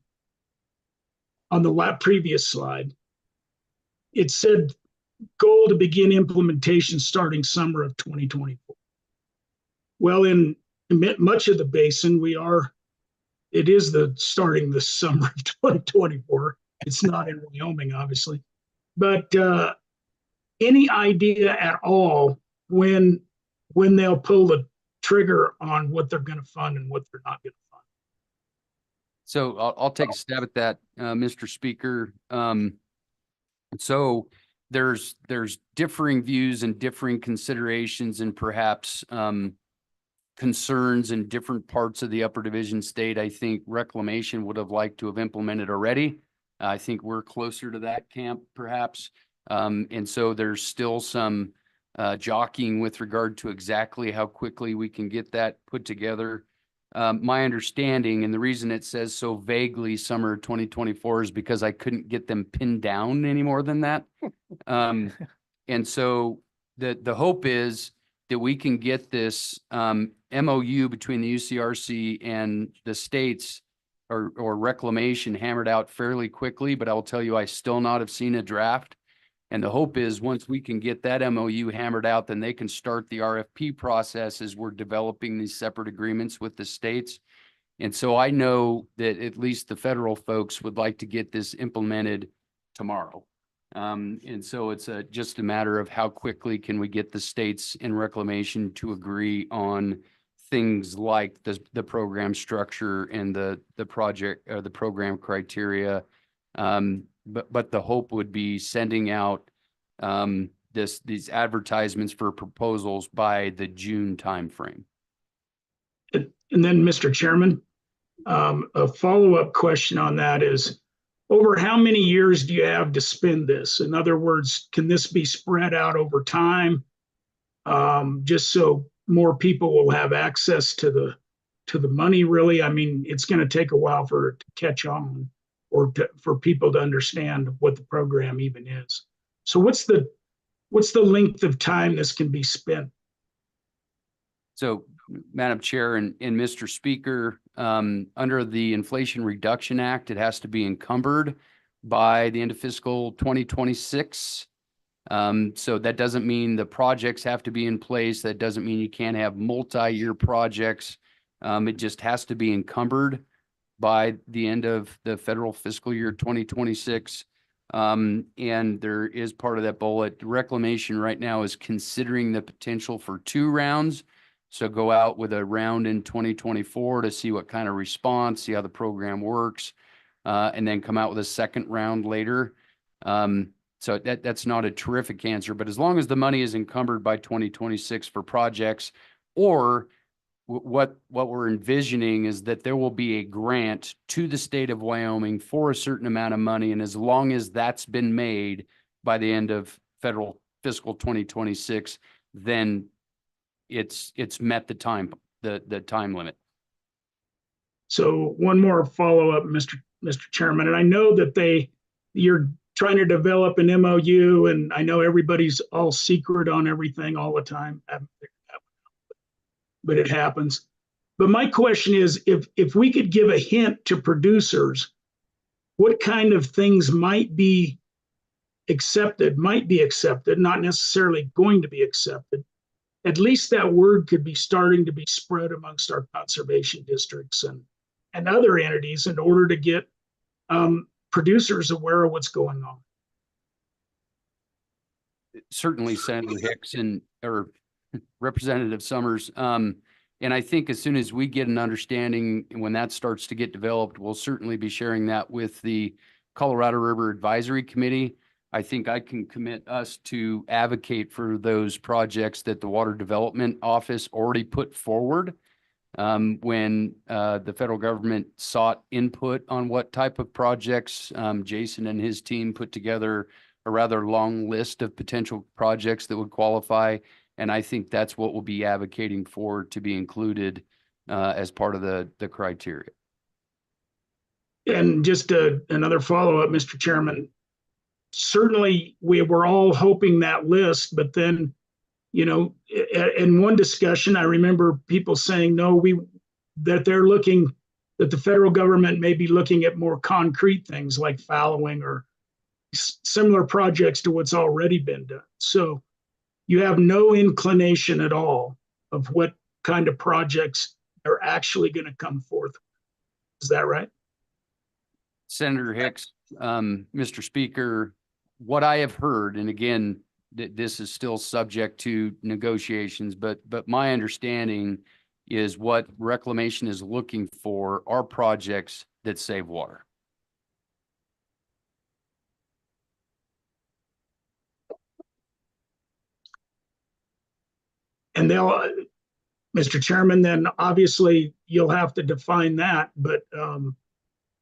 on the previous slide, it said goal to begin implementation starting summer of 2024. Well, in much of the basin, it is starting the summer of 2024. It's not in Wyoming, obviously. But any idea at all when they'll pull the trigger on what they're going to fund and what they're not going to fund? So I'll take a stab at that, Mr. Speaker. So there's differing views and differing considerations and perhaps concerns in different parts of the upper division state. I think reclamation would have liked to have implemented already. I think we're closer to that camp perhaps. And so there's still some jockeying with regard to exactly how quickly we can get that put together. My understanding, and the reason it says so vaguely summer 2024 is because I couldn't get them pinned down any more than that. And so the hope is that we can get this MOU between the UCRC and the states or reclamation hammered out fairly quickly, but I will tell you, I still not have seen a draft. And the hope is once we can get that MOU hammered out, then they can start the RFP process as we're developing these separate agreements with the states. And so I know that at least the federal folks would like to get this implemented tomorrow. And so it's just a matter of how quickly can we get the states in reclamation to agree on things like the program structure and the project or the program criteria. But the hope would be sending out these advertisements for proposals by the June timeframe. And then, Mr. Chairman, a follow-up question on that is, over how many years do you have to spend this? In other words, can this be spread out over time? Just so more people will have access to the money, really? I mean, it's going to take a while for it to catch on, or for people to understand what the program even is. So what's the length of time this can be spent? So, Madam Chair and Mr. Speaker, under the Inflation Reduction Act, it has to be encumbered by the end of fiscal 2026. So that doesn't mean the projects have to be in place. That doesn't mean you can't have multi-year projects. It just has to be encumbered by the end of the federal fiscal year 2026. And there is part of that bullet. Reclamation right now is considering the potential for 2 rounds. So go out with a round in 2024 to see what kind of response, see how the program works, and then come out with a second round later. So that's not a terrific answer, but as long as the money is encumbered by 2026 for projects, or what we're envisioning is that there will be a grant to the state of Wyoming for a certain amount of money. And as long as that's been made by the end of federal fiscal 2026, then it's met the time limit. So one more follow-up, Mr. Chairman, and I know that you're trying to develop an MOU, and I know everybody's all secret on everything all the time. But it happens. But my question is, if we could give a hint to producers, what kind of things might be accepted, not necessarily going to be accepted, at least that word could be starting to be spread amongst our conservation districts and other entities in order to get producers aware of what's going on. Certainly, Senator Hicks or Representative Summers. And I think as soon as we get an understanding, and when that starts to get developed, we'll certainly be sharing that with the Colorado River Advisory Committee. I think I can commit us to advocate for those projects that the Water Development Office already put forward when the federal government sought input on what type of projects. Jason and his team put together a rather long list of potential projects that would qualify. And I think that's what we'll be advocating for to be included as part of the criteria. And just another follow-up, Mr. Chairman. Certainly, we were all hoping that list, but then, in one discussion, I remember people saying, no, that the federal government may be looking at more concrete things like fallowing or similar projects to what's already been done. So you have no inclination at all of what kind of projects are actually going to come forth. Is that right? Senator Hicks, Mr. Speaker, what I have heard, and again, this is still subject to negotiations, but my understanding is what Reclamation is looking for are projects that save water. And Mr. Chairman, then obviously you'll have to define that, but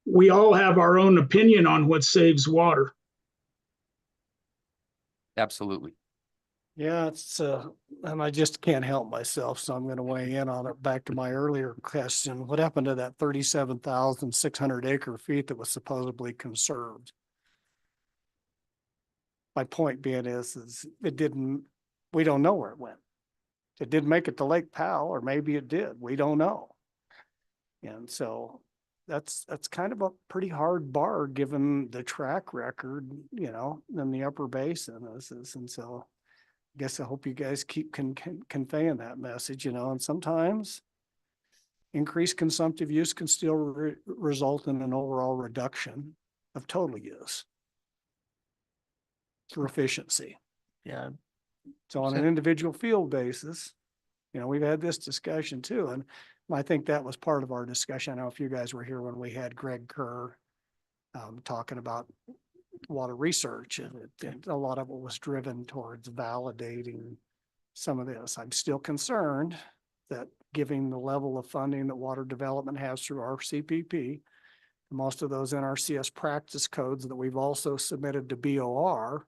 we all have our own opinion on what saves water. Absolutely. Yeah, and I just can't help myself, so I'm going to weigh in on it. Back to my earlier question, what happened to that 37,600 acre feet that was supposedly conserved? My point being is we don't know where it went. It didn't make it to Lake Powell, or maybe it did. We don't know. And so that's kind of a pretty hard bar given the track record, in the upper basin. And so I guess I hope you guys keep conveying that message, and sometimes increased consumptive use can still result in an overall reduction of total use through efficiency. Yeah. So on an individual field basis, we've had this discussion too. And I think that was part of our discussion. I don't know if you guys were here when we had Greg Kerr talking about water research, and a lot of it was driven towards validating some of this. I'm still concerned that given the level of funding that water development has through our CPP, most of those NRCS practice codes that we've also submitted to BOR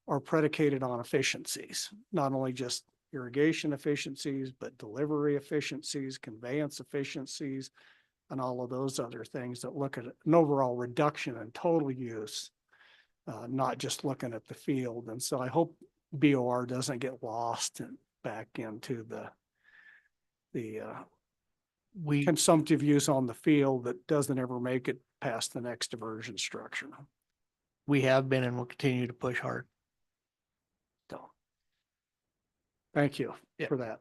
are predicated on efficiencies, not only just irrigation efficiencies, but delivery efficiencies, conveyance efficiencies, and all of those other things that look at an overall reduction in total use, not just looking at the field. And so I hope BOR doesn't get lost back into the we, consumptive use on the field that doesn't ever make it past the next diversion structure. we have been and will continue to push hard. So. Thank you Yeah. for that.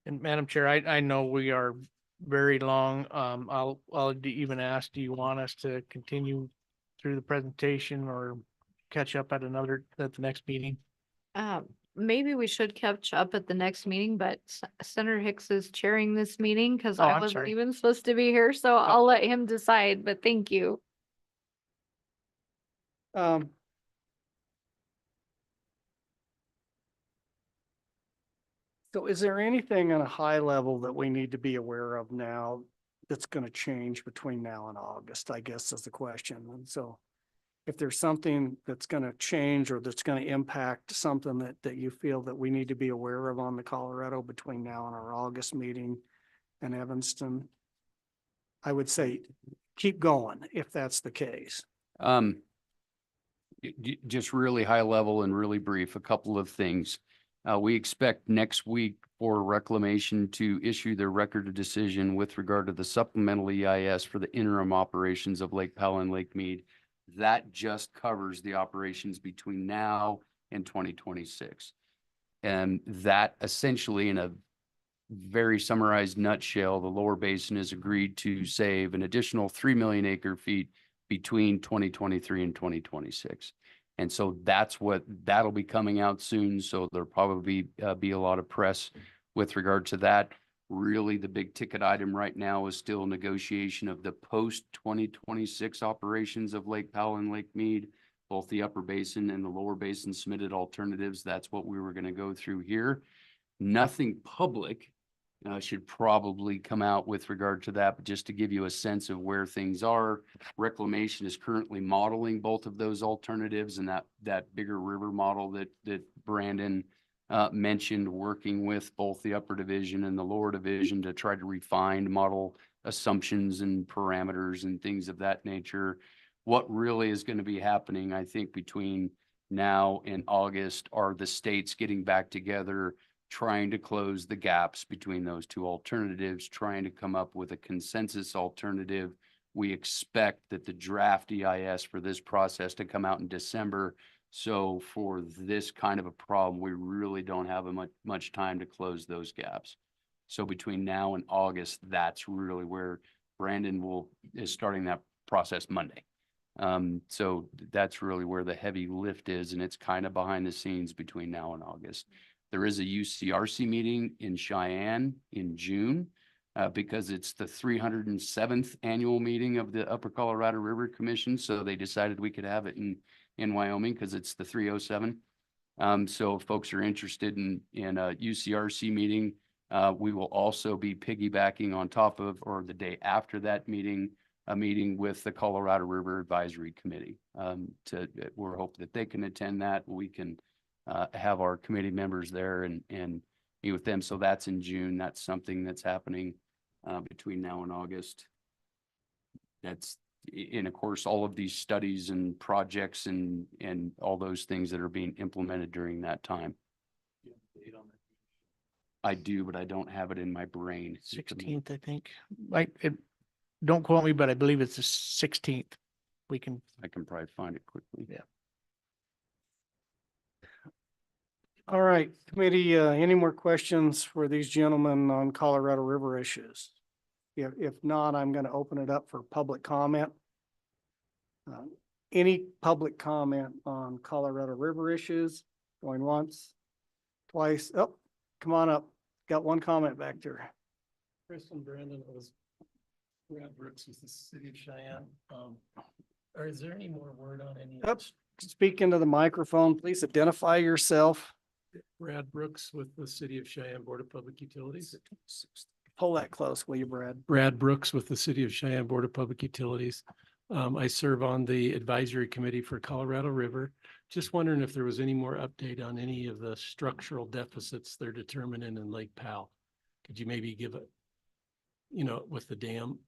And Madam Chair, I know we are very long. I'll even ask, do you want us to continue through the presentation or catch up at the next meeting? Maybe we should catch up at the next meeting, but Senator Hicks is chairing this meeting because Oh, I I'm wasn't sorry. even supposed to be here, so I'll let him decide, but thank you. So is there anything on a high level that we need to be aware of now that's going to change between now and August, I guess is the question. And so if there's something that's going to change or that's going to impact something that you feel that we need to be aware of on the Colorado between now and our August meeting in Evanston, I would say keep going if that's the case. Just really high level and really brief, a couple of things. We expect next week for Reclamation to issue their record of decision with regard to the supplemental EIS for the interim operations of Lake Powell and Lake Mead. That just covers the operations between now and 2026. And that essentially, in a very summarized nutshell, the lower basin has agreed to save an additional 3 million acre feet between 2023 and 2026. And so that'll be coming out soon. So there'll probably be a lot of press with regard to that. Really, the big ticket item right now is still negotiation of the post 2026 operations of Lake Powell and Lake Mead. Both the upper basin and the lower basin submitted alternatives. That's what we were going to go through here. Nothing public should probably come out with regard to that, but just to give you a sense of where things are, Reclamation is currently modeling both of those alternatives, and that bigger river model that Brandon mentioned, working with both the upper division and the lower division to try to refine model assumptions and parameters and things of that nature. What really is going to be happening, I think, between now and August are the states getting back together, trying to close the gaps between those two alternatives, trying to come up with a consensus alternative. We expect that the draft EIS for this process to come out in December. So for this kind of a problem, we really don't have much time to close those gaps. So between now and August, that's really where Brandon is starting that process Monday. So that's really where the heavy lift is, and it's kind of behind the scenes between now and August. There is a UCRC meeting in Cheyenne in June because it's the 307th annual meeting of the Upper Colorado River Commission. So they decided we could have it in Wyoming because it's the 307. So if folks are interested in a UCRC meeting, we will also be piggybacking on top of, or the day after that meeting, a meeting with the Colorado River Advisory Committee. We're hoping that they can attend that. We can have our committee members there and meet with them. So that's in June. That's something that's happening between now and August. And of course, all of these studies and projects and all those things that are being implemented during that time. I do, but I don't have it in my brain. 16th, I think. Don't quote me, but I believe it's the 16th. I can probably find it quickly. Yeah. All right, committee, any more questions for these gentlemen on Colorado River issues? If not, I'm going to open it up for public comment. Any public comment on Colorado River issues? Going once, twice. Oh, come on up. Got one comment back there. Chris and Brandon, it was Brad Brooks with the city of Cheyenne. Or is there any more word on any? Speak into the microphone, please identify yourself. Brad Brooks with the city of Cheyenne Board of Public Utilities. Pull that close, will you, Brad? Brad Brooks with the city of Cheyenne Board of Public Utilities. I serve on the advisory committee for Colorado River. Just wondering if there was any more update on any of the structural deficits they're determining in Lake Powell. Could you maybe give with the dam?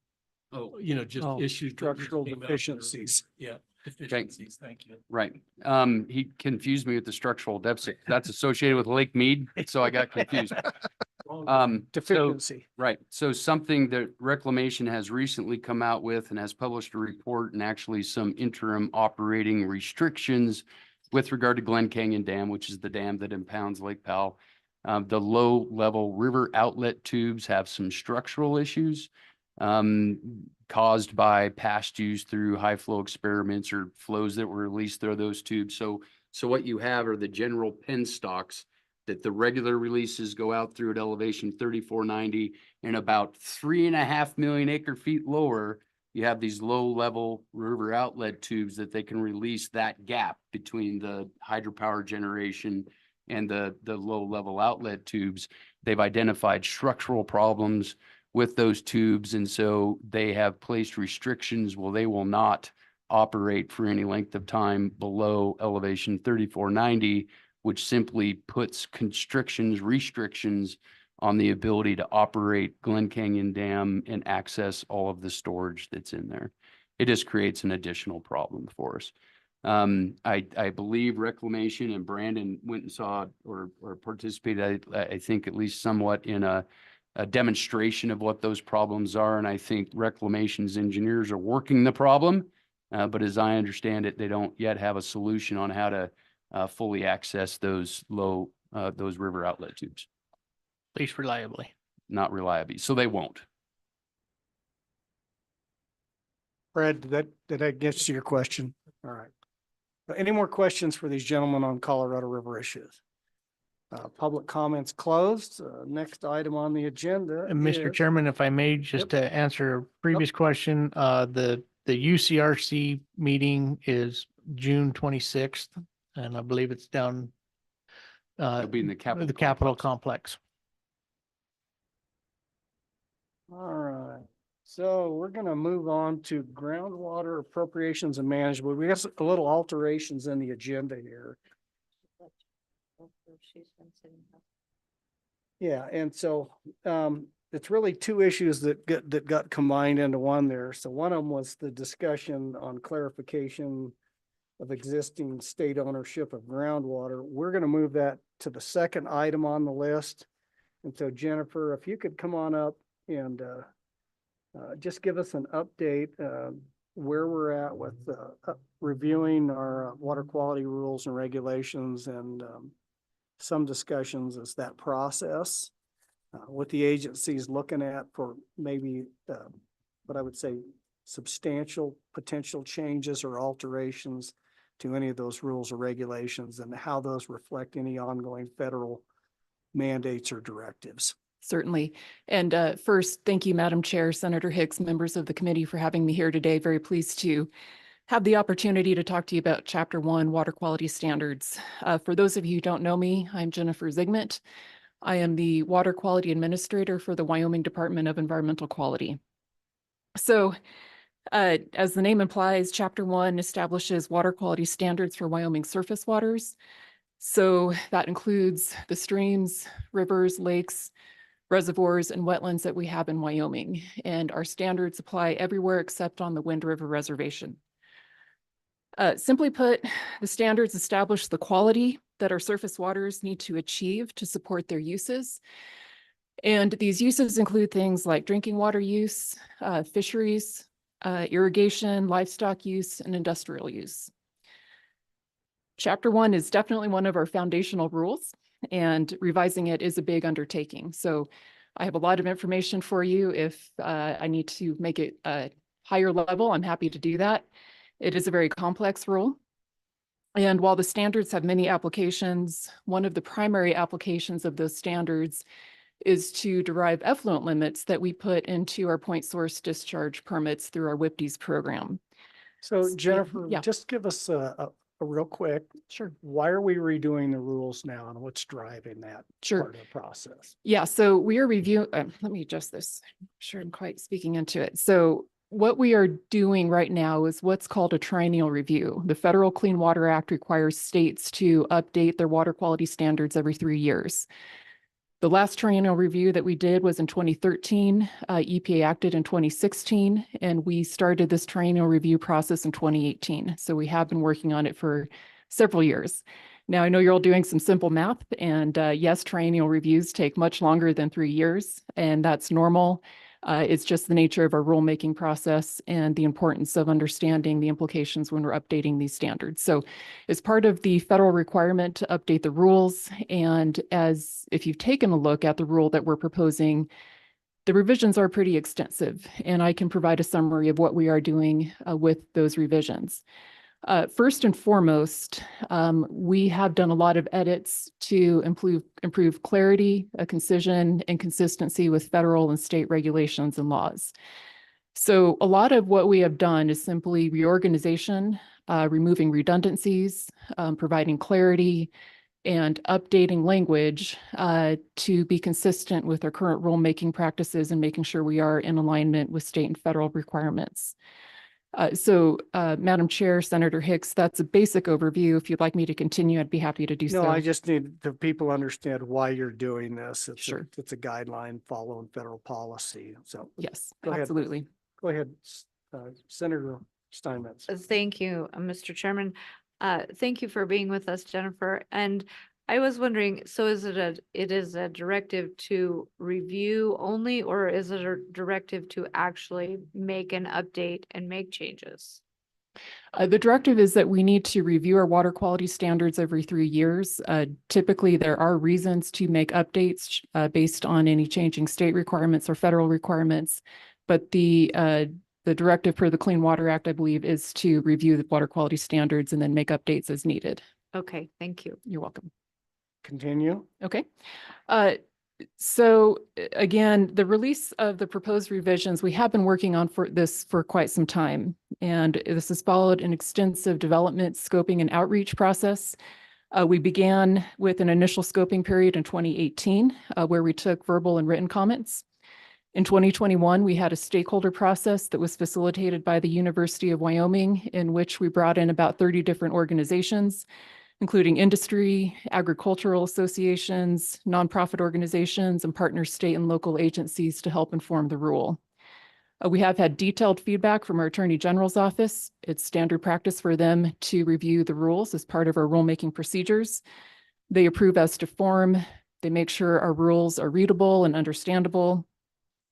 Just issues. Structural deficiencies. Yeah, deficiencies. Thank you. Right. He confused me with the structural deficit. That's associated with Lake Mead, so I got confused. So, deficiency. right, so something that Reclamation has recently come out with and has published a report and actually some interim operating restrictions with regard to Glen Canyon Dam, which is the dam that impounds Lake Powell. The low-level river outlet tubes have some structural issues caused by past use through high flow experiments or flows that were released through those tubes. So what you have are the general penstocks that the regular releases go out through at elevation 3490 and about 3.5 million acre feet lower. You have these low level river outlet tubes that they can release that gap between the hydropower generation and the low level outlet tubes. They've identified structural problems with those tubes. And so they have placed restrictions. Well, they will not operate for any length of time below elevation 3490, which simply puts restrictions on the ability to operate Glen Canyon Dam and access all of the storage that's in there. It just creates an additional problem for us. I believe Reclamation and Brandon went and saw or participated, I think at least somewhat in a demonstration of what those problems are. And I think Reclamation's engineers are working the problem. But as I understand it, they don't yet have a solution on how to fully access those those river outlet tubes. At least reliably. Not reliably, so they won't. Brad, did that get to your question? All right. Any more questions for these gentlemen on Colorado River issues? Public comments closed. Next item on the agenda. And Mr. is- Chairman, if I may, just to answer a previous question, the UCRC meeting is June 26th, and I believe it's down It'll be in the Capitol. the Capitol Complex. All right. So we're going to move on to groundwater appropriations and management. We got a little alterations in the agenda here. Yeah, and so it's really two issues that got combined into one there. So one of them was the discussion on clarification of existing state ownership of groundwater. We're going to move that to the second item on the list. And so Jennifer, if you could come on up and just give us an update where we're at with reviewing our water quality rules and regulations and some discussions as that process, what the agency is looking at for maybe what I would say substantial potential changes or alterations to any of those rules or regulations and how those reflect any ongoing federal mandates or directives. Certainly. And first, thank you, Madam Chair, Senator Hicks, members of the committee for having me here today. Very pleased to have the opportunity to talk to you about Chapter 1 Water Quality Standards. For those of you who don't know me, I'm Jennifer Zigmund. I am the Water Quality Administrator for the Wyoming Department of Environmental Quality. So as the name implies, Chapter 1 establishes water quality standards for Wyoming surface waters. So that includes the streams, rivers, lakes, reservoirs, and wetlands that we have in Wyoming. And our standards apply everywhere except on the Wind River Reservation. Simply put, the standards establish the quality that our surface waters need to achieve to support their uses. And these uses include things like drinking water use, fisheries, irrigation, livestock use, and industrial use. Chapter 1 is definitely one of our foundational rules, and revising it is a big undertaking. So I have a lot of information for you. If I need to make it a higher level, I'm happy to do that. It is a very complex rule. And while the standards have many applications, one of the primary applications of those standards is to derive effluent limits that we put into our point source discharge permits through our WIPDES program. So Jennifer, yeah. just give us a real quick. Sure. Why are we redoing the rules now and what's driving that Sure. part of the process? Yeah, so we are reviewing, let me adjust this. I'm sure I'm quite speaking into it. So what we are doing right now is what's called a triennial review. The Federal Clean Water Act requires states to update their water quality standards every 3 years. The last triennial review that we did was in 2013. EPA acted in 2016, and we started this triennial review process in 2018. So we have been working on it for several years. Now, I know you're all doing some simple math, and yes, triennial reviews take much longer than 3 years, and that's normal. It's just the nature of our rulemaking process and the importance of understanding the implications when we're updating these standards. So as part of the federal requirement to update the rules, and as if you've taken a look at the rule that we're proposing, the revisions are pretty extensive, and I can provide a summary of what we are doing with those revisions. First and foremost, we have done a lot of edits to improve clarity, concision, and consistency with federal and state regulations and laws. So a lot of what we have done is simply reorganization, removing redundancies, providing clarity, and updating language to be consistent with our current rulemaking practices and making sure we are in alignment with state and federal requirements. Madam Chair, Senator Hicks, that's a basic overview. If you'd like me to continue, I'd be happy to do so. No, I just need the people understand why you're doing this. Sure. It's a guideline following federal policy. So Yes, Go ahead. absolutely. go ahead, Senator Steinmetz. Thank you, Mr. Chairman. Thank you for being with us, Jennifer. And I was wondering, so is it is a directive to review only, or is it a directive to actually make an update and make changes? The directive is that we need to review our water quality standards every 3 years. Typically, there are reasons to make updates based on any changing state requirements or federal requirements. But the directive per the Clean Water Act, I believe, is to review the water quality standards and then make updates as needed. Okay, thank you. You're welcome. Continue. Okay. So again, the release of the proposed revisions, we have been working on for quite some time. And this has followed an extensive development, scoping, and outreach process. We began with an initial scoping period in 2018, where we took verbal and written comments. In 2021, we had a stakeholder process that was facilitated by the University of Wyoming, in which we brought in about 30 different organizations, including industry, agricultural associations, nonprofit organizations, and partner state and local agencies to help inform the rule. We have had detailed feedback from our Attorney General's office. It's standard practice for them to review the rules as part of our rulemaking procedures. They approve as to form. They make sure our rules are readable and understandable.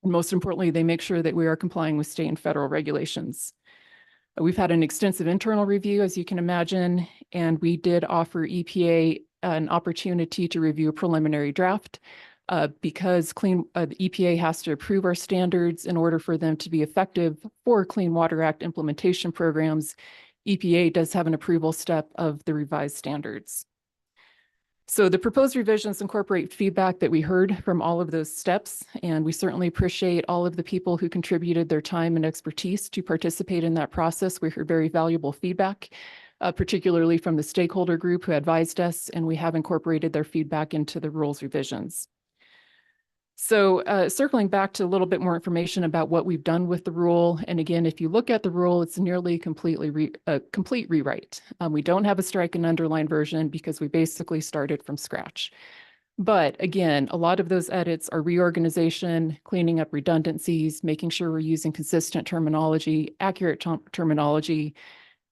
And most importantly, they make sure that we are complying with state and federal regulations. We've had an extensive internal review, as you can imagine, and we did offer EPA an opportunity to review a preliminary draft because the EPA has to approve our standards in order for them to be effective for Clean Water Act implementation programs. EPA does have an approval step of the revised standards. So the proposed revisions incorporate feedback that we heard from all of those steps, and we certainly appreciate all of the people who contributed their time and expertise to participate in that process. We heard very valuable feedback, particularly from the stakeholder group who advised us, and we have incorporated their feedback into the rules revisions. So circling back to a little bit more information about what we've done with the rule. And again, if you look at the rule, it's nearly a complete rewrite. We don't have a strike and underline version because we basically started from scratch. But again, a lot of those edits are reorganization, cleaning up redundancies, making sure we're using consistent terminology, accurate terminology,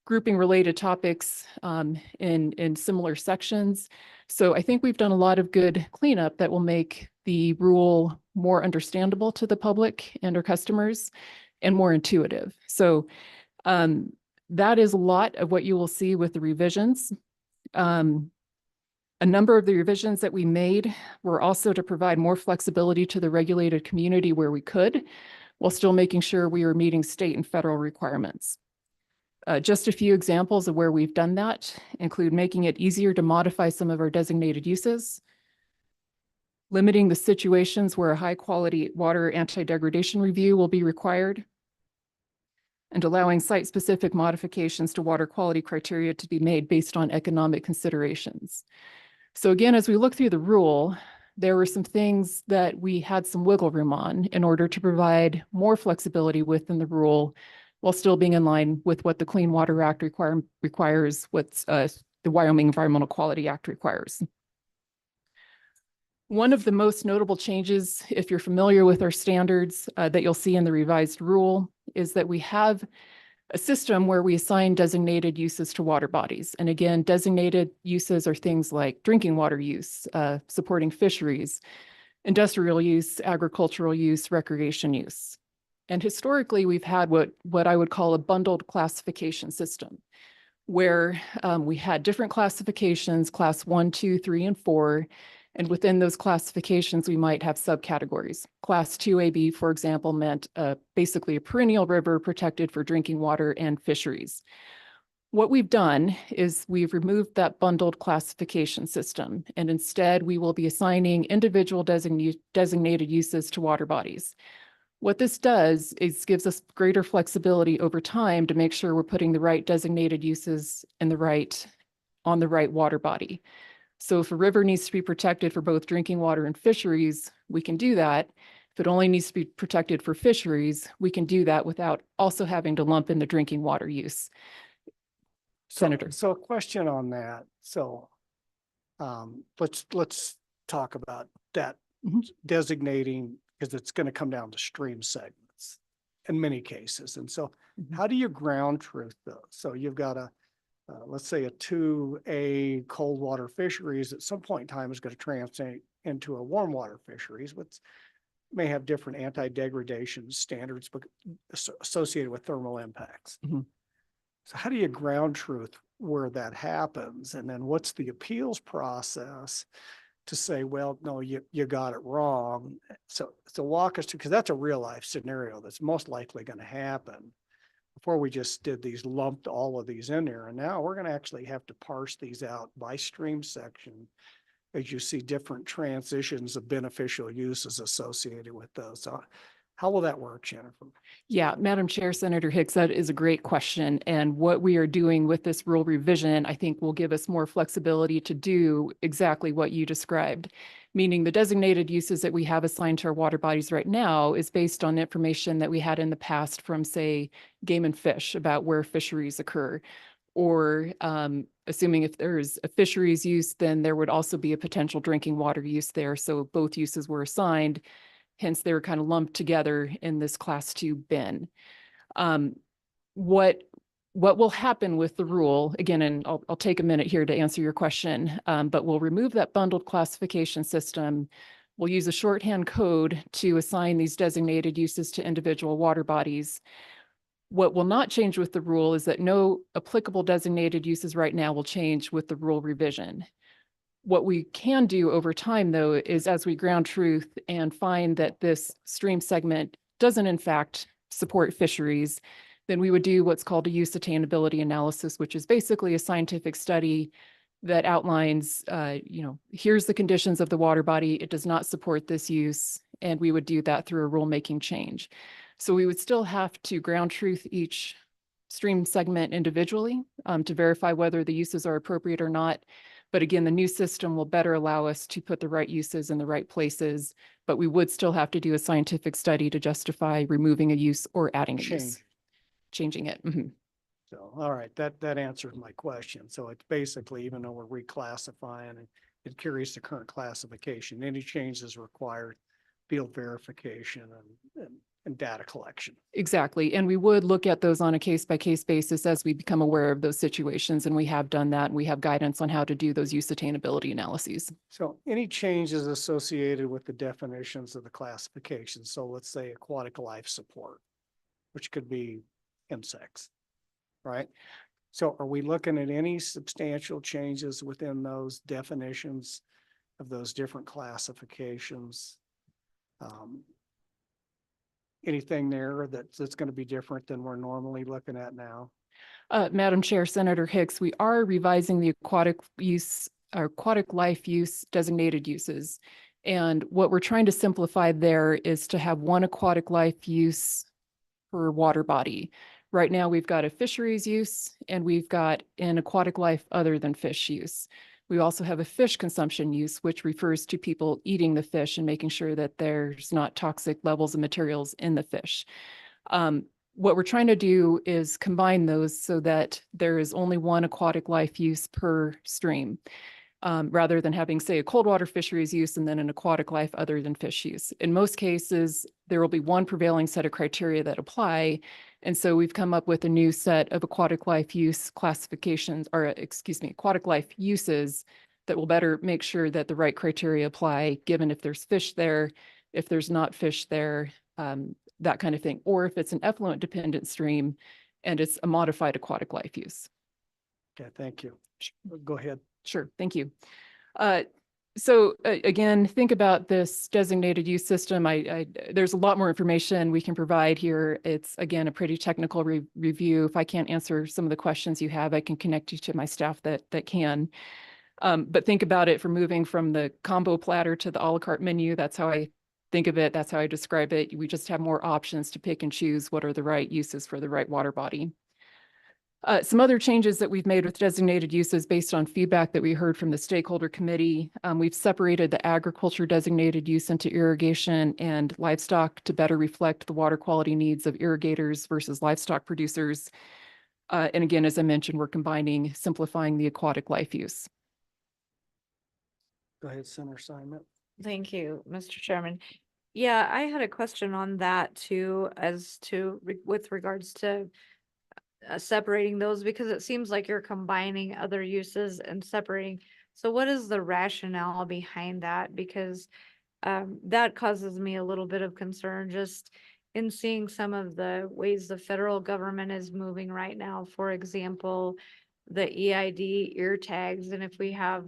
grouping related topics in similar sections. So I think we've done a lot of good cleanup that will make the rule more understandable to the public and our customers and more intuitive. So that is a lot of what you will see with the revisions. A number of the revisions that we made were also to provide more flexibility to the regulated community where we could, while still making sure we are meeting state and federal requirements. Just a few examples of where we've done that include making it easier to modify some of our designated uses, limiting the situations where a high-quality water anti-degradation review will be required, and allowing site-specific modifications to water quality criteria to be made based on economic considerations. So again, as we look through the rule, there were some things that we had some wiggle room on in order to provide more flexibility within the rule while still being in line with what the Clean Water Act requires, what the Wyoming Environmental Quality Act requires. One of the most notable changes, if you're familiar with our standards that you'll see in the revised rule, is that we have a system where we assign designated uses to water bodies. And again, designated uses are things like drinking water use, supporting fisheries, industrial use, agricultural use, recreation use. And historically, we've had what I would call a bundled classification system, where we had different classifications, class 1, 2, 3, and 4. And within those classifications, we might have subcategories. Class 2AB, for example, meant basically a perennial river protected for drinking water and fisheries. What we've done is we've removed that bundled classification system, and instead we will be assigning individual designated uses to water bodies. What this does is gives us greater flexibility over time to make sure we're putting the right designated uses on the right water body. So if a river needs to be protected for both drinking water and fisheries, we can do that. If it only needs to be protected for fisheries, we can do that without also having to lump in the drinking water use. Senator. So a question on that. So let's talk about that designating, because it's going to come down to stream segments in many cases. And so how do you ground truth those? So you've got let's say a 2A cold water fisheries at some point in time is going to translate into a warm water fisheries, which may have different anti-degradation standards associated with thermal impacts. So how do you ground truth where that happens? And then what's the appeals process to say, well, no, you got it wrong. So walk us through, because that's a real life scenario that's most likely going to happen. Before we just did these, lumped all of these in there. And now we're going to actually have to parse these out by stream section as you see different transitions of beneficial uses associated with those. So how will that work, Jennifer? Yeah, Madam Chair, Senator Hicks, that is a great question. And what we are doing with this rule revision, I think will give us more flexibility to do exactly what you described. Meaning the designated uses that we have assigned to our water bodies right now is based on information that we had in the past from, say, Game and Fish about where fisheries occur. Or assuming if there's a fisheries use, then there would also be a potential drinking water use there. So both uses were assigned. Hence, they were kind of lumped together in this class 2 bin. What will happen with the rule, again, and I'll take a minute here to answer your question, but we'll remove that bundled classification system. We'll use a shorthand code to assign these designated uses to individual water bodies. What will not change with the rule is that no applicable designated uses right now will change with the rule revision. What we can do over time, though, is as we ground truth and find that this stream segment doesn't in fact support fisheries, then we would do what's called a use attainability analysis, which is basically a scientific study that outlines, here's the conditions of the water body. It does not support this use. And we would do that through a rulemaking change. So we would still have to ground truth each stream segment individually to verify whether the uses are appropriate or not. But again, the new system will better allow us to put the right uses in the right places, but we would still have to do a scientific study to justify removing a use or adding a use. Changing it. So, all right, that answers my question. So it's basically, even though we're reclassifying and it carries the current classification, any changes required field verification and data collection. Exactly. And we would look at those on a case-by-case basis as we become aware of those situations. And we have done that. And we have guidance on how to do those use attainability analyses. So any changes associated with the definitions of the classification? So let's say aquatic life support, which could be insects, right? So are we looking at any substantial changes within those definitions of those different classifications? Anything there that's going to be different than we're normally looking at now? Madam Chair, Senator Hicks, we are revising the aquatic life use designated uses. And what we're trying to simplify there is to have one aquatic life use per water body. Right now, we've got a fisheries use and we've got an aquatic life other than fish use. We also have a fish consumption use, which refers to people eating the fish and making sure that there's not toxic levels of materials in the fish. What we're trying to do is combine those so that there is only one aquatic life use per stream. rather than having, say, a cold water fisheries use and then an aquatic life other than fish use. In most cases, there will be one prevailing set of criteria that apply. And so we've come up with a new set of aquatic life use classifications, or excuse me, aquatic life uses that will better make sure that the right criteria apply, given if there's fish there, if there's not fish there, that kind of thing, or if it's an effluent dependent stream and it's a modified aquatic life use. Okay, thank you. Go ahead. Sure, thank you. So again, think about this designated use system. There's a lot more information we can provide here. It's, again, a pretty technical review. If I can't answer some of the questions you have, I can connect you to my staff that can. But think about it from moving from the combo platter to the a la carte menu. That's how I think of it. That's how I describe it. We just have more options to pick and choose what are the right uses for the right water body. Some other changes that we've made with designated uses based on feedback that we heard from the stakeholder committee. We've separated the agriculture designated use into irrigation and livestock to better reflect the water quality needs of irrigators versus livestock producers. And again, as I mentioned, we're simplifying the aquatic life use. Go ahead, Senator Simon. Thank you, Mr. Chairman. Yeah, I had a question on that too, with regards to separating those, because it seems like you're combining other uses and separating. So what is the rationale behind that? Because that causes me a little bit of concern just in seeing some of the ways the federal government is moving right now. For example, the EID ear tags, and if we have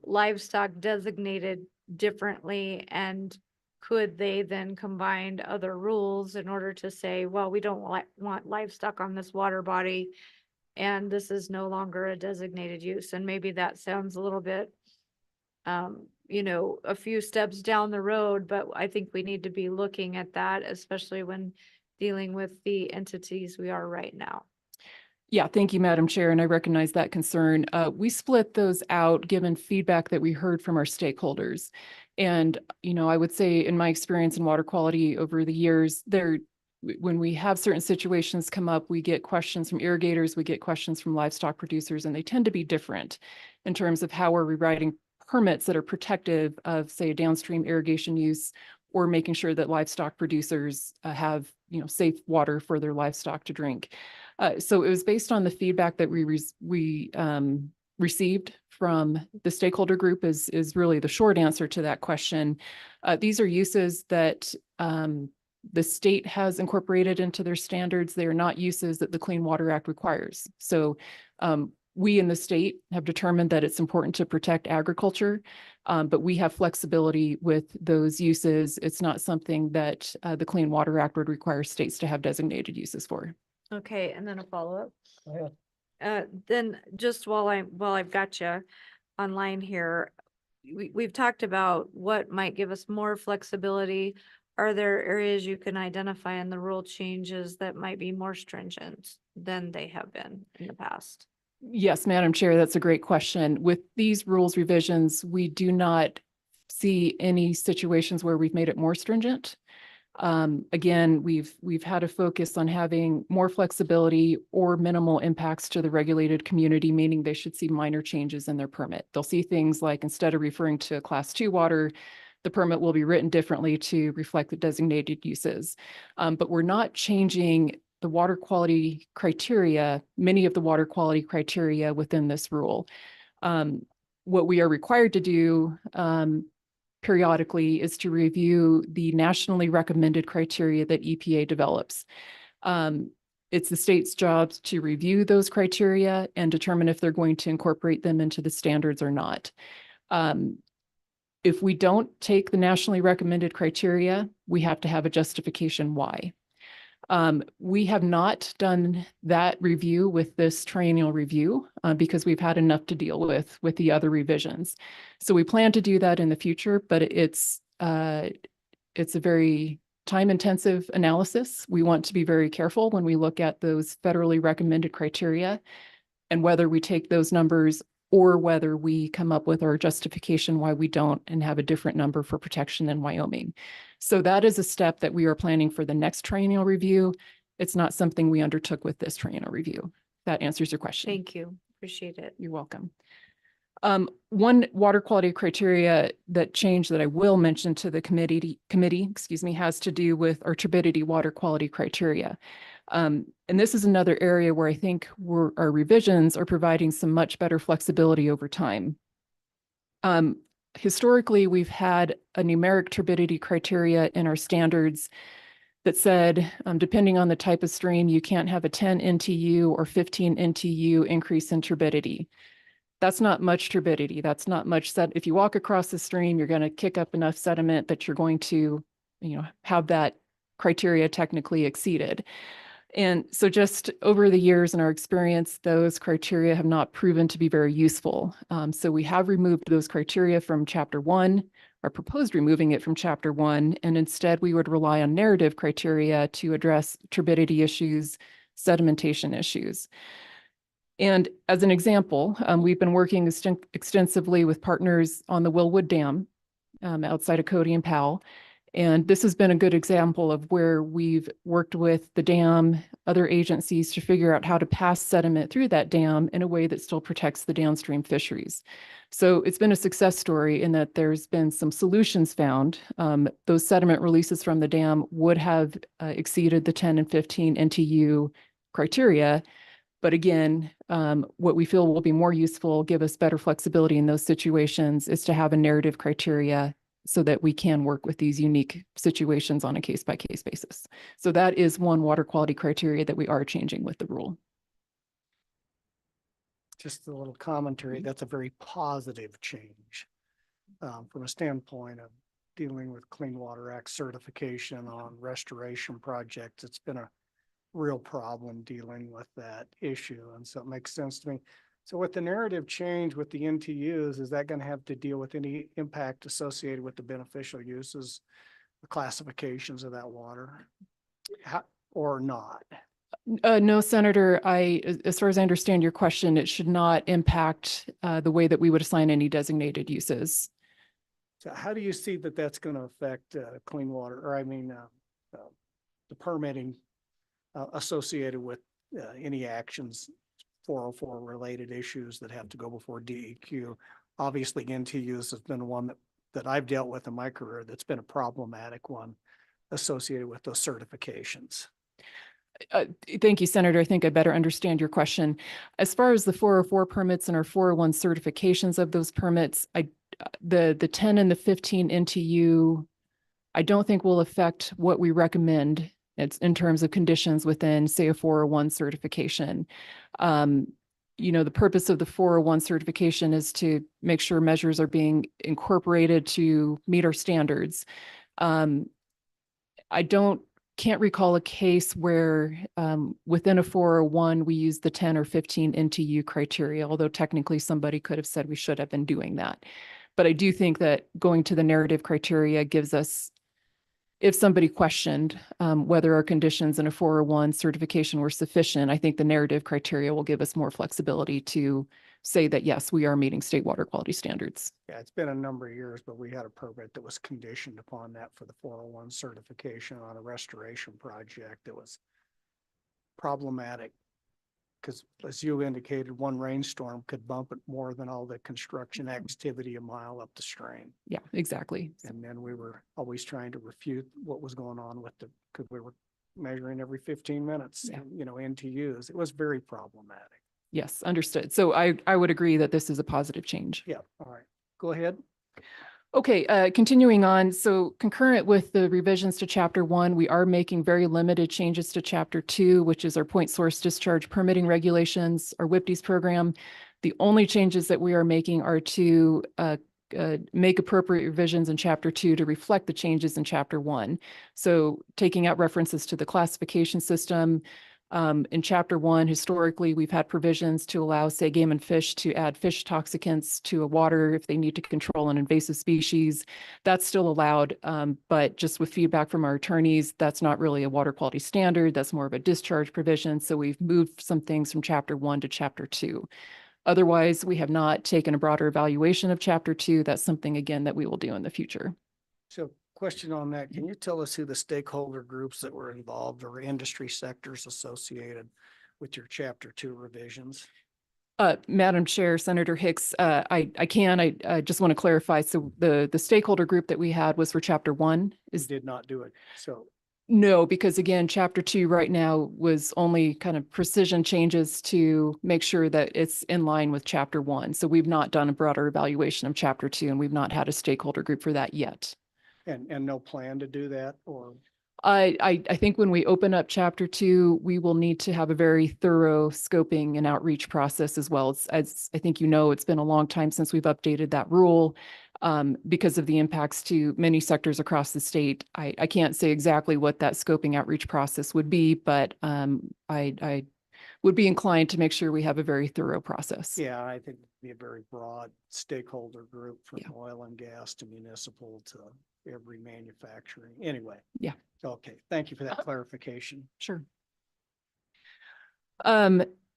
livestock designated differently, and could they then combine other rules in order to say, well, we don't want livestock on this water body, and this is no longer a designated use? And maybe that sounds a little bit, a few steps down the road, but I think we need to be looking at that, especially when dealing with the entities we are right now. Yeah, thank you, Madam Chair, and I recognize that concern. We split those out given feedback that we heard from our stakeholders. And, I would say in my experience in water quality over the years, when we have certain situations come up, we get questions from irrigators, we get questions from livestock producers, and they tend to be different in terms of how we're rewriting permits that are protective of, say, a downstream irrigation use, or making sure that livestock producers have, safe water for their livestock to drink. So it was based on the feedback that we received from the stakeholder group is really the short answer to that question. These are uses that the state has incorporated into their standards. They are not uses that the Clean Water Act requires. So we in the state have determined that it's important to protect agriculture, but we have flexibility with those uses. It's not something that the Clean Water Act would require states to have designated uses for. Okay, and then a follow-up. Go ahead. Then just while I've got you online here, we've talked about what might give us more flexibility. Are there areas you can identify in the rule changes that might be more stringent than they have been in the past? Yes, Madam Chair, that's a great question. With these rules revisions, we do not see any situations where we've made it more stringent. Again, we've had a focus on having more flexibility or minimal impacts to the regulated community, meaning they should see minor changes in their permit. They'll see things like, instead of referring to Class 2 water, the permit will be written differently to reflect the designated uses. But we're not changing the water quality criteria, many of the water quality criteria within this rule. What we are required to do periodically is to review the nationally recommended criteria that EPA develops. It's the state's job to review those criteria and determine if they're going to incorporate them into the standards or not. If we don't take the nationally recommended criteria, we have to have a justification why. We have not done that review with this triennial review because we've had enough to deal with the other revisions. So we plan to do that in the future, but it's a very time-intensive analysis. We want to be very careful when we look at those federally recommended criteria and whether we take those numbers or whether we come up with our justification why we don't and have a different number for protection in Wyoming. So that is a step that we are planning for the next triennial review. It's not something we undertook with this triennial review. That answers your question. Thank you. Appreciate it. You're welcome. One water quality criteria that changed that I will mention to the committee, has to do with our turbidity water quality criteria. And this is another area where I think our revisions are providing some much better flexibility over time. Historically, we've had a numeric turbidity criteria in our standards that said, depending on the type of stream, you can't have a 10 NTU or 15 NTU increase in turbidity. That's not much turbidity. That's not much if you walk across the stream, you're going to kick up enough sediment that you're going to, have that criteria technically exceeded. And so just over the years in our experience, those criteria have not proven to be very useful. So we have removed those criteria from Chapter 1, or proposed removing it from Chapter 1, and instead we would rely on narrative criteria to address turbidity issues, sedimentation issues. And as an example, we've been working extensively with partners on the Willwood Dam outside of Cody and Powell. And this has been a good example of where we've worked with the dam, other agencies to figure out how to pass sediment through that dam in a way that still protects the downstream fisheries. So it's been a success story in that there's been some solutions found. Those sediment releases from the dam would have exceeded the 10 and 15 NTU criteria. But again, what we feel will be more useful, give us better flexibility in those situations, is to have a narrative criteria so that we can work with these unique situations on a case-by-case basis. So that is one water quality criteria that we are changing with the rule. Just a little commentary, that's a very positive change from a standpoint of dealing with Clean Water Act certification on restoration projects. It's been a real problem dealing with that issue. And so it makes sense to me. So with the narrative change with the NTUs, is that going to have to deal with any impact associated with the beneficial uses, the classifications of that water, or not? No, Senator, as far as I understand your question, it should not impact the way that we would assign any designated uses. So how do you see that that's going to affect clean water, or the permitting associated with any actions, 404 related issues that have to go before DEQ? Obviously, NTUs has been one that I've dealt with in my career that's been a problematic one associated with those certifications. Thank you, Senator. I think I better understand your question. As far as the 404 permits and our 401 certifications of those permits, the 10 and the 15 NTU, I don't think will affect what we recommend. It's in terms of conditions within, say, a 401 certification. The purpose of the 401 certification is to make sure measures are being incorporated to meet our standards. Can't recall a case where within a 401 we use the 10 or 15 NTU criteria, although technically somebody could have said we should have been doing that. But I do think that going to the narrative criteria gives us, if somebody questioned whether our conditions in a 401 certification were sufficient, I think the narrative criteria will give us more flexibility to say that, yes, we are meeting state water quality standards. Yeah, it's been a number of years, but we had a permit that was conditioned upon that for the 401 certification on a restoration project that was problematic. Because as you indicated, one rainstorm could bump it more than all the construction activity a mile up the stream. Yeah, exactly. And then we were always trying to refute what was going on with because we were measuring every 15 minutes, Yeah. NTUs. It was very problematic. Yes, understood. So I would agree that this is a positive change. Yeah, all right. Go ahead. Okay, continuing on. So concurrent with the revisions to Chapter 1, we are making very limited changes to Chapter 2, which is our point source discharge permitting regulations, our WIPDES program. The only changes that we are making are to make appropriate revisions in Chapter 2 to reflect the changes in Chapter 1. So taking out references to the classification system. In Chapter 1, historically, we've had provisions to allow, say, game and fish to add fish toxicants to a water if they need to control an invasive species. That's still allowed, but just with feedback from our attorneys, that's not really a water quality standard. That's more of a discharge provision. So we've moved some things from Chapter 1 to Chapter 2. Otherwise, we have not taken a broader evaluation of Chapter 2. That's something, again, that we will do in the future. So question on that, can you tell us who the stakeholder groups that were involved or industry sectors associated with your Chapter 2 revisions? Madam Chair, Senator Hicks, I just want to clarify. So the stakeholder group that we had was for chapter 1 is Did not do it. So no, because again, chapter 2 right now was only kind of precision changes to make sure that it's in line with chapter 1. So we've not done a broader evaluation of chapter 2 and we've not had a stakeholder group for that yet. and no plan to do that, or? I think when we open up chapter 2, we will need to have a very thorough scoping and outreach process as well. As I think you know, it's been a long time since we've updated that rule because of the impacts to many sectors across the state. I can't say exactly what that scoping outreach process would be, but I would be inclined to make sure we have a very thorough process. Yeah, I think it'd be a very broad stakeholder group from Yeah. oil and gas to municipal to every manufacturing. Anyway. Yeah. Okay, thank you for that clarification. Sure.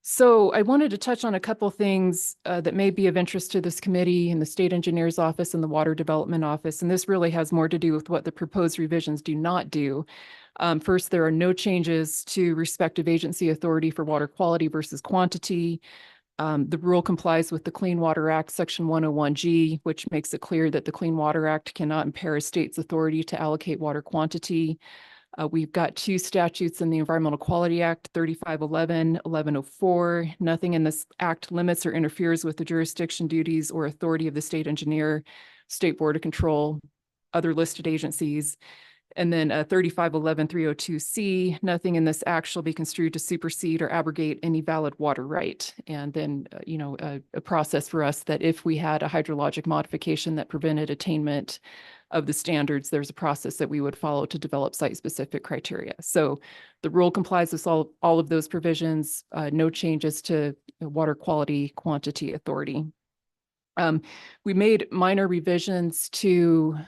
So I wanted to touch on a couple things that may be of interest to this committee and the state engineer's office and the water development office. And this really has more to do with what the proposed revisions do not do. First, there are no changes to respective agency authority for water quality versus quantity. The rule complies with the Clean Water Act, Section 101G, which makes it clear that the Clean Water Act cannot impair a state's authority to allocate water quantity. We've got 2 statutes in the Environmental Quality Act, 3511, 1104. Nothing in this act limits or interferes with the jurisdiction, duties, or authority of the state engineer, State Board of Control, other listed agencies. And then 3511, 302C, nothing in this act shall be construed to supersede or abrogate any valid water right. And then, a process for us that if we had a hydrologic modification that prevented attainment of the standards, there's a process that we would follow to develop site-specific criteria. So the rule complies with all of those provisions, no changes to water quality, quantity, authority. We made minor revisions to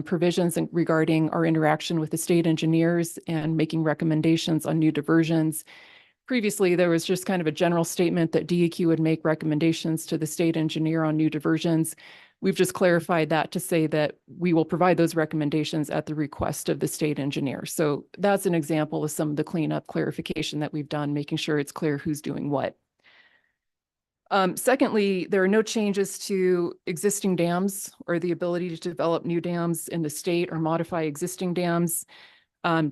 provisions regarding our interaction with the state engineers and making recommendations on new diversions. Previously, there was just kind of a general statement that DEQ would make recommendations to the state engineer on new diversions. We've just clarified that to say that we will provide those recommendations at the request of the state engineer. So that's an example of some of the cleanup clarification that we've done, making sure it's clear who's doing what. Secondly, there are no changes to existing dams or the ability to develop new dams in the state or modify existing dams.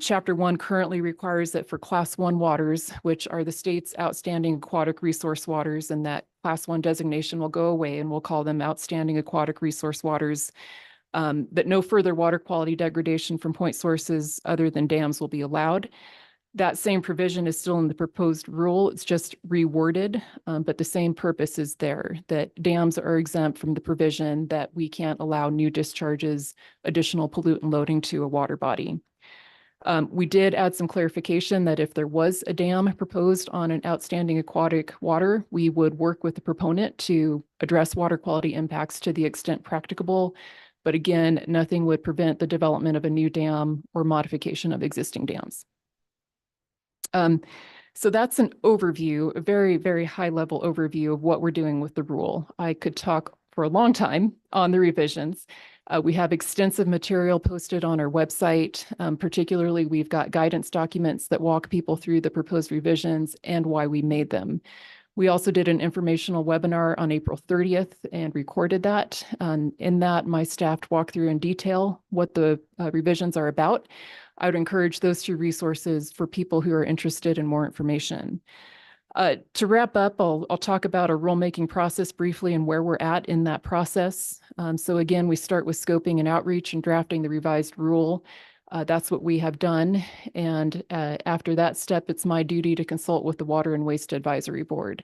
Chapter 1 currently requires that for Class 1 waters, which are the state's outstanding aquatic resource waters, and that Class 1 designation will go away and we'll call them outstanding aquatic resource waters, that no further water quality degradation from point sources other than dams will be allowed. That same provision is still in the proposed rule. It's just reworded, but the same purpose is there, that dams are exempt from the provision that we can't allow new discharges, additional pollutant loading to a water body. We did add some clarification that if there was a dam proposed on an outstanding aquatic water, we would work with the proponent to address water quality impacts to the extent practicable. But again, nothing would prevent the development of a new dam or modification of existing dams. So that's an overview, a very, very high level overview of what we're doing with the rule. I could talk for a long time on the revisions. We have extensive material posted on our website. Particularly, we've got guidance documents that walk people through the proposed revisions and why we made them. We also did an informational webinar on April 30th and recorded that. In that, my staff walked through in detail what the revisions are about. I would encourage those 2 resources for people who are interested in more information. To wrap up, I'll talk about our rulemaking process briefly and where we're at in that process. So again, we start with scoping and outreach and drafting the revised rule. That's what we have done. And after that step, it's my duty to consult with the Water and Waste Advisory Board.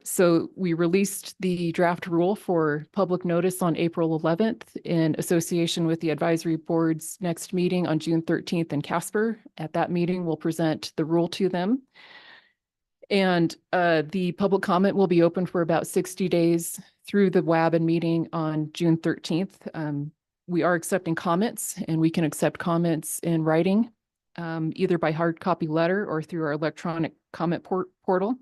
So we released the draft rule for public notice on April 11th in association with the advisory board's next meeting on June 13th in Casper. At that meeting, we'll present the rule to them. And the public comment will be open for about 60 days through the WABN meeting on June 13th. We are accepting comments, and we can accept comments in writing, either by hard copy letter or through our electronic comment portal.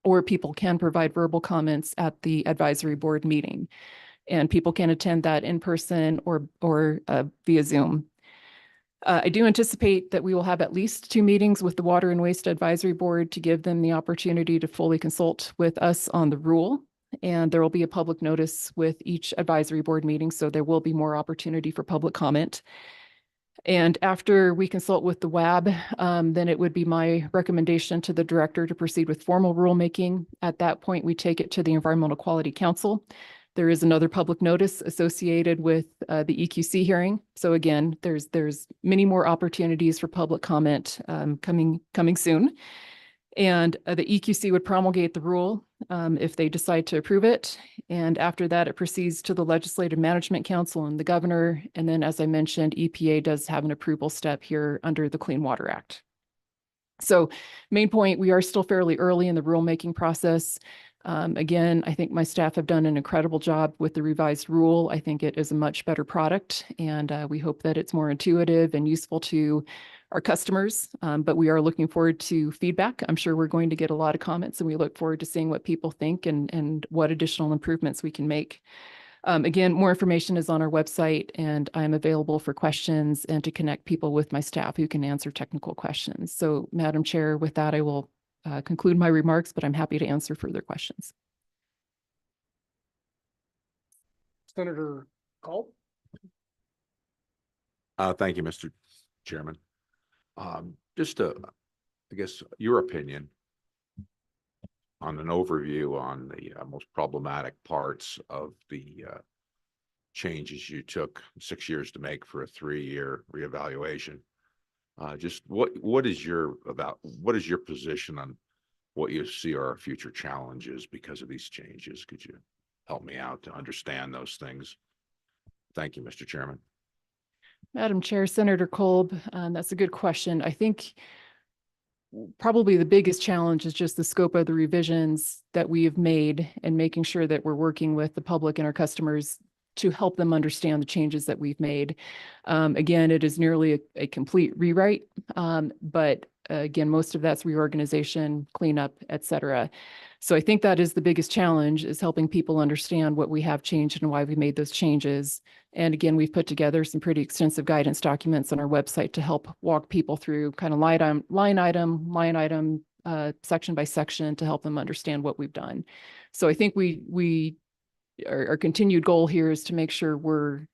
Or people can provide verbal comments at the advisory board meeting, and people can attend that in person or via Zoom. I do anticipate that we will have at least 2 meetings with the Water and Waste Advisory Board to give them the opportunity to fully consult with us on the rule. And there will be a public notice with each advisory board meeting, so there will be more opportunity for public comment. And after we consult with the WAB, then it would be my recommendation to the director to proceed with formal rulemaking. At that point, we take it to the Environmental Quality Council. There is another public notice associated with the EQC hearing. So again, there's many more opportunities for public comment coming soon. And the EQC would promulgate the rule if they decide to approve it. And after that, it proceeds to the Legislative Management Council and the governor. And then, as I mentioned, EPA does have an approval step here under the Clean Water Act. So main point, we are still fairly early in the rulemaking process. Again, I think my staff have done an incredible job with the revised rule. I think it is a much better product, and we hope that it's more intuitive and useful to our customers, but we are looking forward to feedback. I'm sure we're going to get a lot of comments, and we look forward to seeing what people think and what additional improvements we can make. Again, more information is on our website, and I'm available for questions and to connect people with my staff who can answer technical questions. So, Madam Chair, with that, I will conclude my remarks, but I'm happy to answer further questions. Senator Culp. Thank you, Mr. Chairman. Just I guess your opinion on an overview on the most problematic parts of the changes you took 6 years to make for a 3-year reevaluation. Just what is your position on what you see are our future challenges because of these changes? Could you help me out to understand those things? Thank you, Mr. Chairman. Madam Chair, Senator Kolb, that's a good question. I think probably the biggest challenge is just the scope of the revisions that we have made and making sure that we're working with the public and our customers to help them understand the changes that we've made. Again, it is nearly a complete rewrite, but again, most of that's reorganization, cleanup, et cetera. So I think that is the biggest challenge, is helping people understand what we have changed and why we made those changes. And again, we've put together some pretty extensive guidance documents on our website to help walk people through kind of line item, section by section to help them understand what we've done. So I think our continued goal here is to make sure we're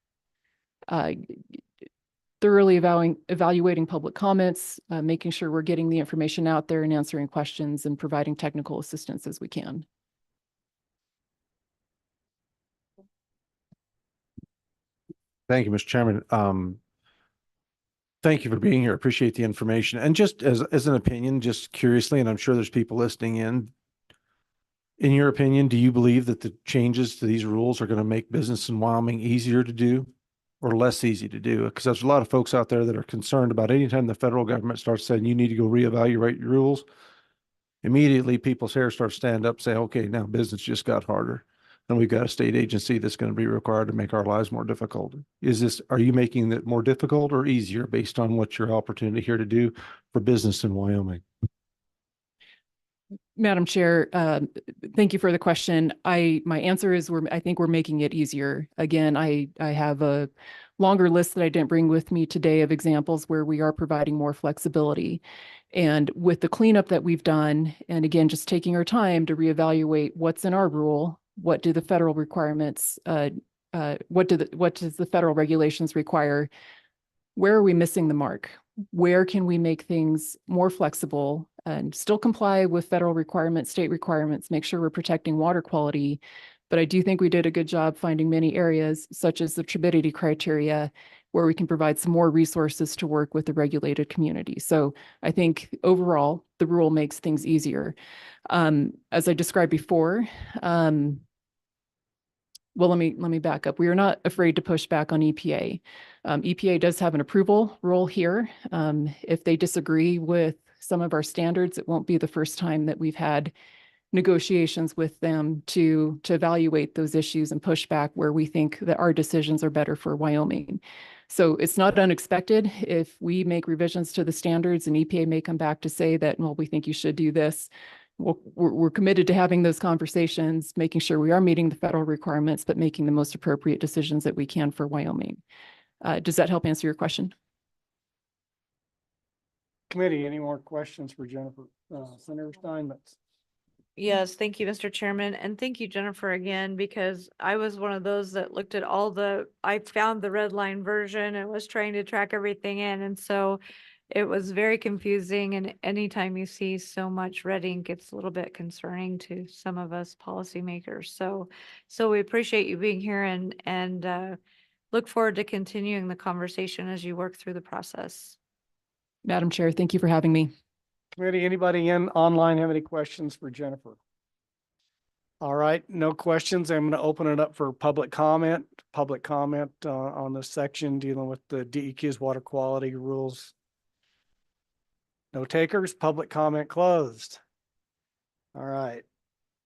thoroughly evaluating public comments, making sure we're getting the information out there and answering questions and providing technical assistance as we can. Thank you, Mr. Chairman. Thank you for being here. Appreciate the information. And just as an opinion, just curiously, and I'm sure there's people listening in your opinion, do you believe that the changes to these rules are going to make business in Wyoming easier to do or less easy to do? Because there's a lot of folks out there that are concerned about anytime the federal government starts saying you need to go reevaluate your rules, immediately people's hair starts to stand up, say, okay, now business just got harder. And we've got a state agency that's going to be required to make our lives more difficult. Are you making it more difficult or easier based on what your opportunity here to do for business in Wyoming? Madam Chair, thank you for the question. My answer is I think we're making it easier. Again, I have a longer list that I didn't bring with me today of examples where we are providing more flexibility. And with the cleanup that we've done, and again, just taking our time to reevaluate what's in our rule, what do the federal requirements, what does the federal regulations require? Where are we missing the mark? Where can we make things more flexible and still comply with federal requirements, state requirements, make sure we're protecting water quality? But I do think we did a good job finding many areas, such as the turbidity criteria, where we can provide some more resources to work with the regulated community. So I think overall, the rule makes things easier. As I described before, well, let me back up. We are not afraid to push back on EPA. EPA does have an approval role here. If they disagree with some of our standards, it won't be the first time that we've had negotiations with them to evaluate those issues and push back where we think that our decisions are better for Wyoming. So it's not unexpected if we make revisions to the standards and EPA may come back to say that, well, we think you should do this. We're committed to having those conversations, making sure we are meeting the federal requirements, but making the most appropriate decisions that we can for Wyoming. Does that help answer your question? committee, any more questions for Jennifer, Senator Steinmetz? Yes, thank you, Mr. Chairman, and thank you, Jennifer, again, because I was one of those that looked at I found the red line version and was trying to track everything in, and so it was very confusing, and anytime you see so much red ink, it's a little bit concerning to some of us policymakers. So we appreciate you being here and look forward to continuing the conversation as you work through the process. Madam Chair, thank you for having me. Committee, anybody in online have any questions for Jennifer? All right, no questions. I'm going to open it up for public comment. On this section dealing with the DEQ's water quality rules. No takers, public comment closed. All right.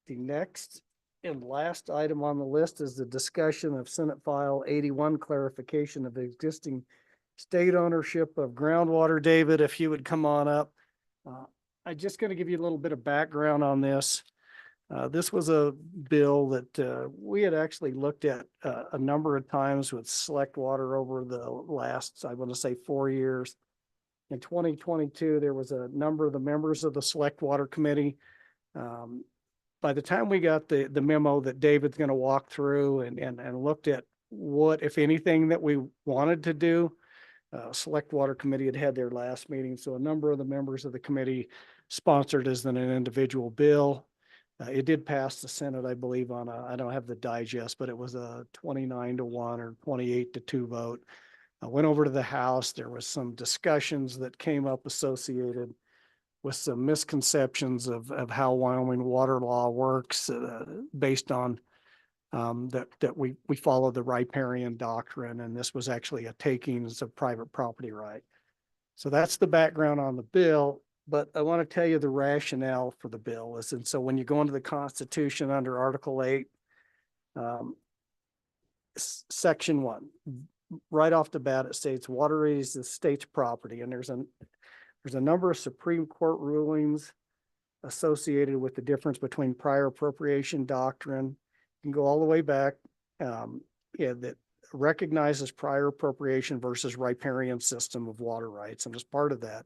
The next and last item on the list is the discussion of Senate File 81, clarification of existing state ownership of groundwater. David, if you would come on up. I'm just going to give you a little bit of background on this. This was a bill that we had actually looked at a number of times with Select Water over the last, I want to say, 4 years. In 2022, there was a number of the members of the Select Water Committee. By the time we got the memo that David's going to walk through and looked at what, if anything, that we wanted to do, Select Water Committee had their last meeting. So a number of the members of the committee sponsored as an individual bill. It did pass the Senate, I believe, on I don't have the digest, but it was a 29-1 or 28-2 vote. I went over to the House. There was some discussions that came up associated with some misconceptions of how Wyoming water law works, based on that we follow the riparian doctrine, and this was actually a takings of private property right. So that's the background on the bill, but I want to tell you the rationale for the bill is, and so when you go into the Constitution under Article 8, Section 1, right off the bat, it states water is the state's property, and there's a number of Supreme Court rulings associated with the difference between prior appropriation doctrine. You can go all the way back, that recognizes prior appropriation versus riparian system of water rights. And as part of that,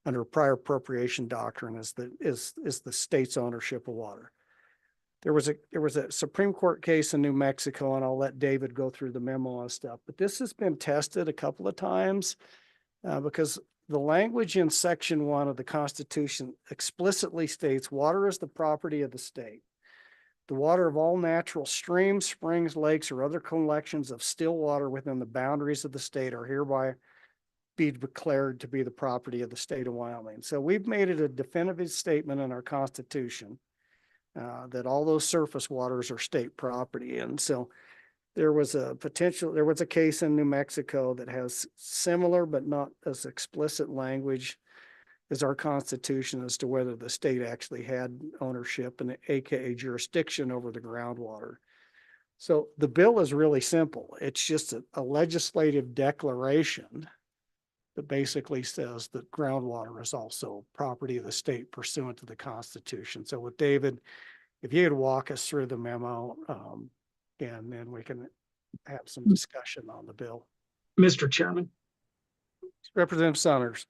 under prior appropriation doctrine is the state's ownership of water. There was a Supreme Court case in New Mexico, and I'll let David go through the memo and stuff, but this has been tested a couple of times because the language in Section 1 of the Constitution explicitly states water is the property of the state. The water of all natural streams, springs, lakes, or other collections of still water within the boundaries of the state are hereby be declared to be the property of the state of Wyoming. So we've made it a definitive statement in our Constitution that all those surface waters are state property. And so there was a case in New Mexico that has similar but not as explicit language as our Constitution as to whether the state actually had ownership and AKA jurisdiction over the groundwater. So the bill is really simple. It's just a legislative declaration that basically says that groundwater is also property of the state pursuant to the Constitution. So with David, if you could walk us through the memo, and then we can have some discussion on the bill. Mr. Chairman. Representative Saunders.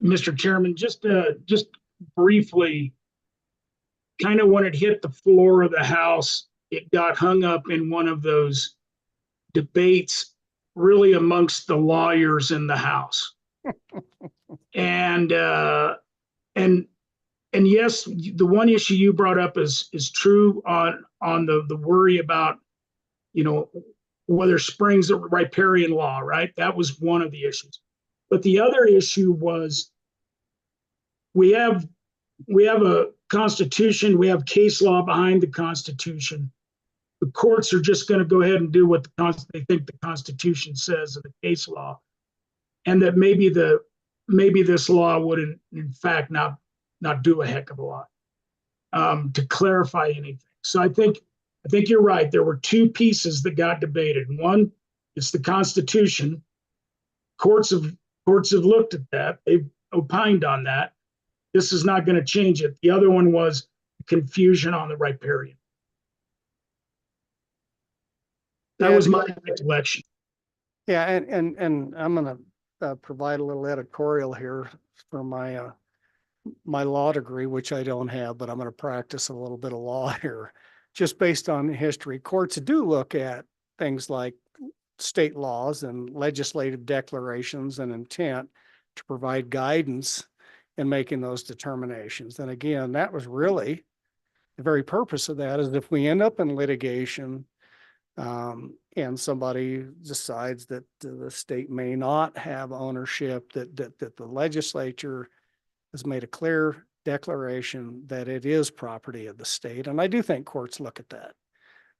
Mr. Chairman, just briefly, kind of when it hit the floor of the House, it got hung up in one of those debates really amongst the lawyers in the House. And yes, the one issue you brought up is true on the worry about, whether springs are riparian law, right? That was one of the issues. But the other issue was we have a Constitution, we have case law behind the Constitution. The courts are just going to go ahead and do what they think the Constitution says in the case law, and that maybe this law would in fact not do a heck of a lot to clarify anything. So I think you're right. There were two pieces that got debated. One, it's the Constitution. Courts have looked at that. They've opined on that. This is not going to change it. The other one was confusion on the riparian. That was my recollection. Yeah, and I'm going to provide a little editorial here for my my law degree, which I don't have, but I'm going to practice a little bit of law here. Just based on history, courts do look at things like state laws and legislative declarations and intent to provide guidance in making those determinations. And again, that was really the very purpose of that, is if we end up in litigation and somebody decides that the state may not have ownership, that the legislature has made a clear declaration that it is property of the state. And I do think courts look at that.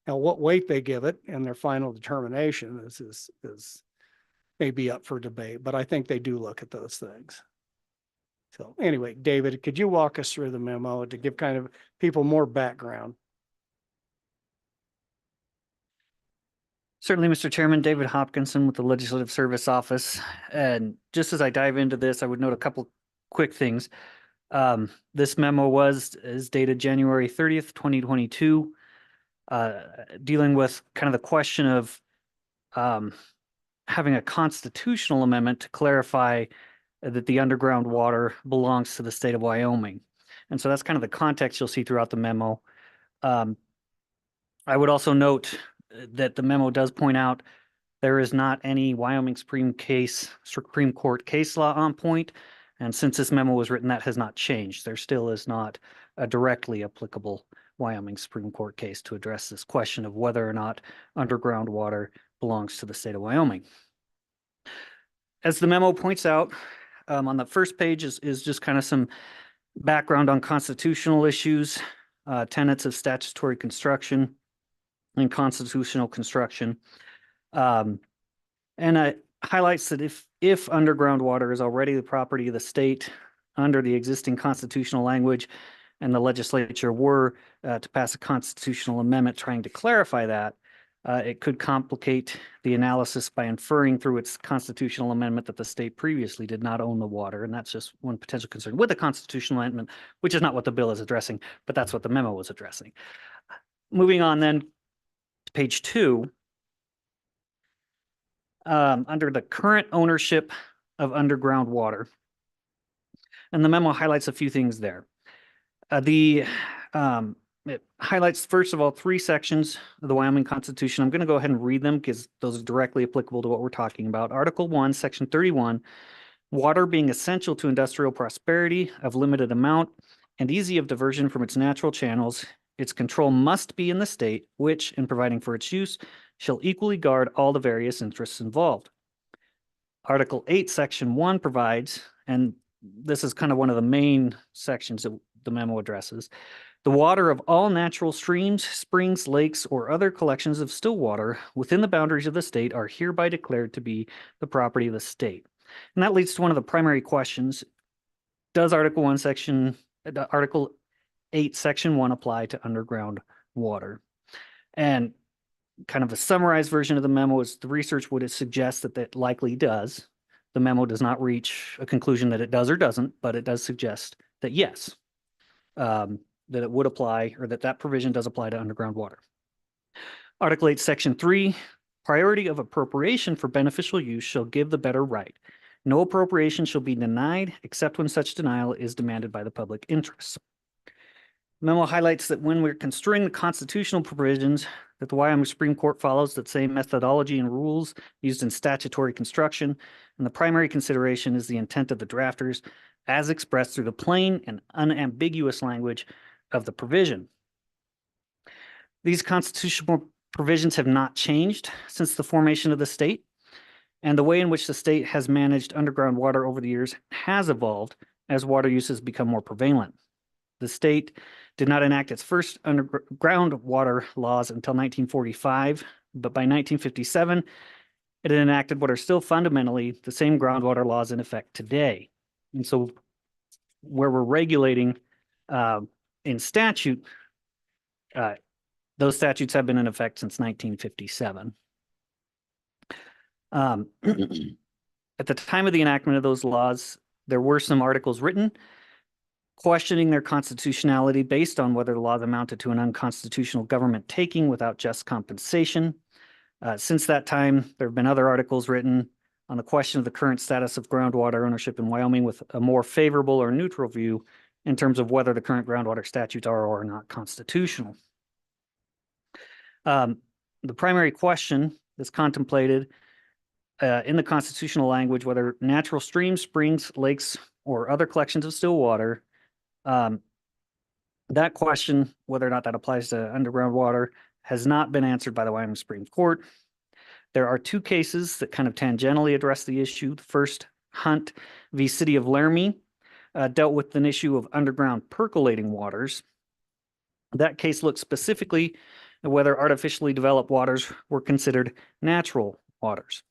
Now, what weight they give it in their final determination is may be up for debate, but I think they do look at those things. So anyway, David, could you walk us through the memo to give kind of people more background? Certainly, Mr. Chairman, David Hopkinson with the Legislative Service Office. And just as I dive into this, I would note a couple quick things. This memo is dated January 30th, 2022, dealing with kind of the question of having a constitutional amendment to clarify that the underground water belongs to the state of Wyoming. And so that's kind of the context you'll see throughout the memo. I would also note that the memo does point out there is not any Wyoming Supreme Court case law on point. And since this memo was written, that has not changed. There still is not a directly applicable Wyoming Supreme Court case to address this question of whether or not underground water belongs to the state of Wyoming. As the memo points out, on the first page is just kind of some background on constitutional issues, tenets of statutory construction and constitutional construction. And it highlights that if underground water is already the property of the state under the existing constitutional language, and the legislature were to pass a constitutional amendment trying to clarify that, it could complicate the analysis by inferring through its constitutional amendment that the state previously did not own the water. And that's just one potential concern with the constitutional amendment, which is not what the bill is addressing, but that's what the memo was addressing. Moving on then to page 2. Under the current ownership of underground water. And the memo highlights a few things there. It highlights, first of all, 3 sections of the Wyoming Constitution. I'm going to go ahead and read them because those are directly applicable to what we're talking about. Article 1, Section 31, water being essential to industrial prosperity of limited amount and easy of diversion from its natural channels, its control must be in the state, which, in providing for its use, shall equally guard all the various interests involved. Article 8, Section 1 provides, and this is kind of one of the main sections that the memo addresses, the water of all natural streams, springs, lakes, or other collections of still water within the boundaries of the state are hereby declared to be the property of the state. And that leads to one of the primary questions. Does Article 8, Section 1 apply to underground water? And kind of a summarized version of the memo is the research would suggest that that likely does. The memo does not reach a conclusion that it does or doesn't, but it does suggest that yes, that it would apply, or that provision does apply to underground water. Article 8, Section 3, priority of appropriation for beneficial use shall give the better right. No appropriation shall be denied except when such denial is demanded by the public interest. Memo highlights that when we're construing the constitutional provisions, that the Wyoming Supreme Court follows that same methodology and rules used in statutory construction, and the primary consideration is the intent of the drafters as expressed through the plain and unambiguous language of the provision. These constitutional provisions have not changed since the formation of the state, and the way in which the state has managed underground water over the years has evolved as water uses become more prevalent. The state did not enact its first underground water laws until 1945, but by 1957, it had enacted what are still fundamentally the same groundwater laws in effect today. And so where we're regulating in statute, those statutes have been in effect since 1957. At the time of the enactment of those laws, there were some articles written questioning their constitutionality based on whether the laws amounted to an unconstitutional government taking without just compensation. Since that time, there have been other articles written on the question of the current status of groundwater ownership in Wyoming with a more favorable or neutral view in terms of whether the current groundwater statutes are or are not constitutional. The primary question is contemplated in the constitutional language, whether natural streams, springs, lakes, or other collections of still water. That question, whether or not that applies to underground water, has not been answered by the Wyoming Supreme Court. There are two cases that kind of tangentially address the issue. The first, Hunt v. City of Laramie, dealt with an issue of underground percolating waters. That case looked specifically at whether artificially developed waters were considered natural waters.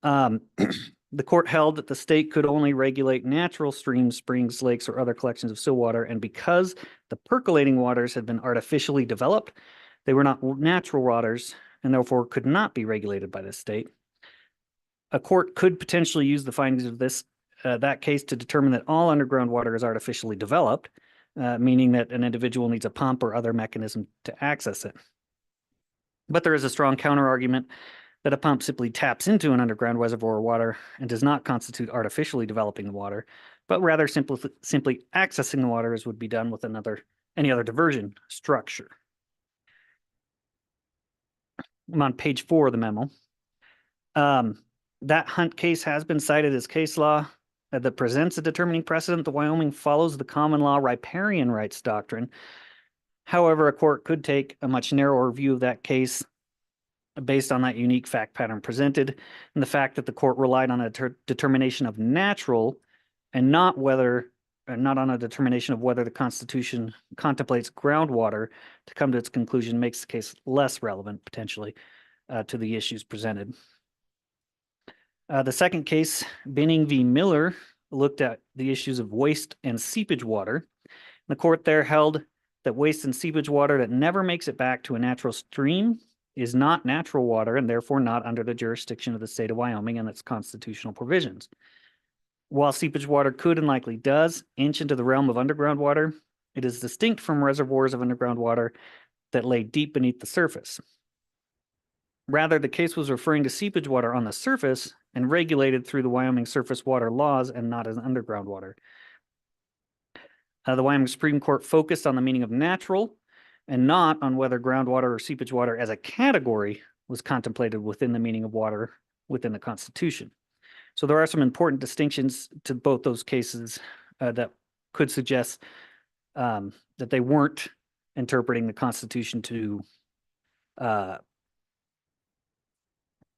The court held that the state could only regulate natural streams, springs, lakes, or other collections of still water, and because the percolating waters had been artificially developed, they were not natural waters and therefore could not be regulated by the state. A court could potentially use the findings of that case to determine that all underground water is artificially developed, meaning that an individual needs a pump or other mechanism to access it. But there is a strong counterargument that a pump simply taps into an underground reservoir of water and does not constitute artificially developing the water, but rather simply accessing the water as would be done with any other diversion structure. I'm on page 4 of the memo. That Hunt case has been cited as case law that presents a determining precedent that Wyoming follows the common law riparian rights doctrine. However, a court could take a much narrower view of that case based on that unique fact pattern presented and the fact that the court relied on a determination of natural and not on a determination of whether the Constitution contemplates groundwater to come to its conclusion makes the case less relevant potentially to the issues presented. The second case, Benning v. Miller, looked at the issues of waste and seepage water. The court there held that waste and seepage water that never makes it back to a natural stream is not natural water and therefore not under the jurisdiction of the state of Wyoming and its constitutional provisions. While seepage water could and likely does inch into the realm of underground water, it is distinct from reservoirs of underground water that lay deep beneath the surface. Rather, the case was referring to seepage water on the surface and regulated through the Wyoming surface water laws and not as underground water. The Wyoming Supreme Court focused on the meaning of natural and not on whether groundwater or seepage water as a category was contemplated within the meaning of water within the Constitution. So there are some important distinctions to both those cases that could suggest that they weren't interpreting the Constitution to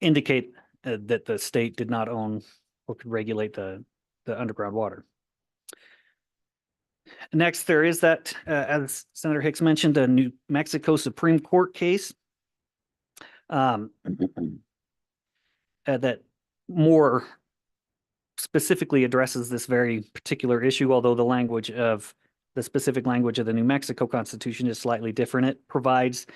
indicate that the state did not own or could regulate the underground water. Next, there is that, as Senator Hicks mentioned, a New Mexico Supreme Court case that more specifically addresses this very particular issue, although the specific language of the New Mexico Constitution is slightly different. It provides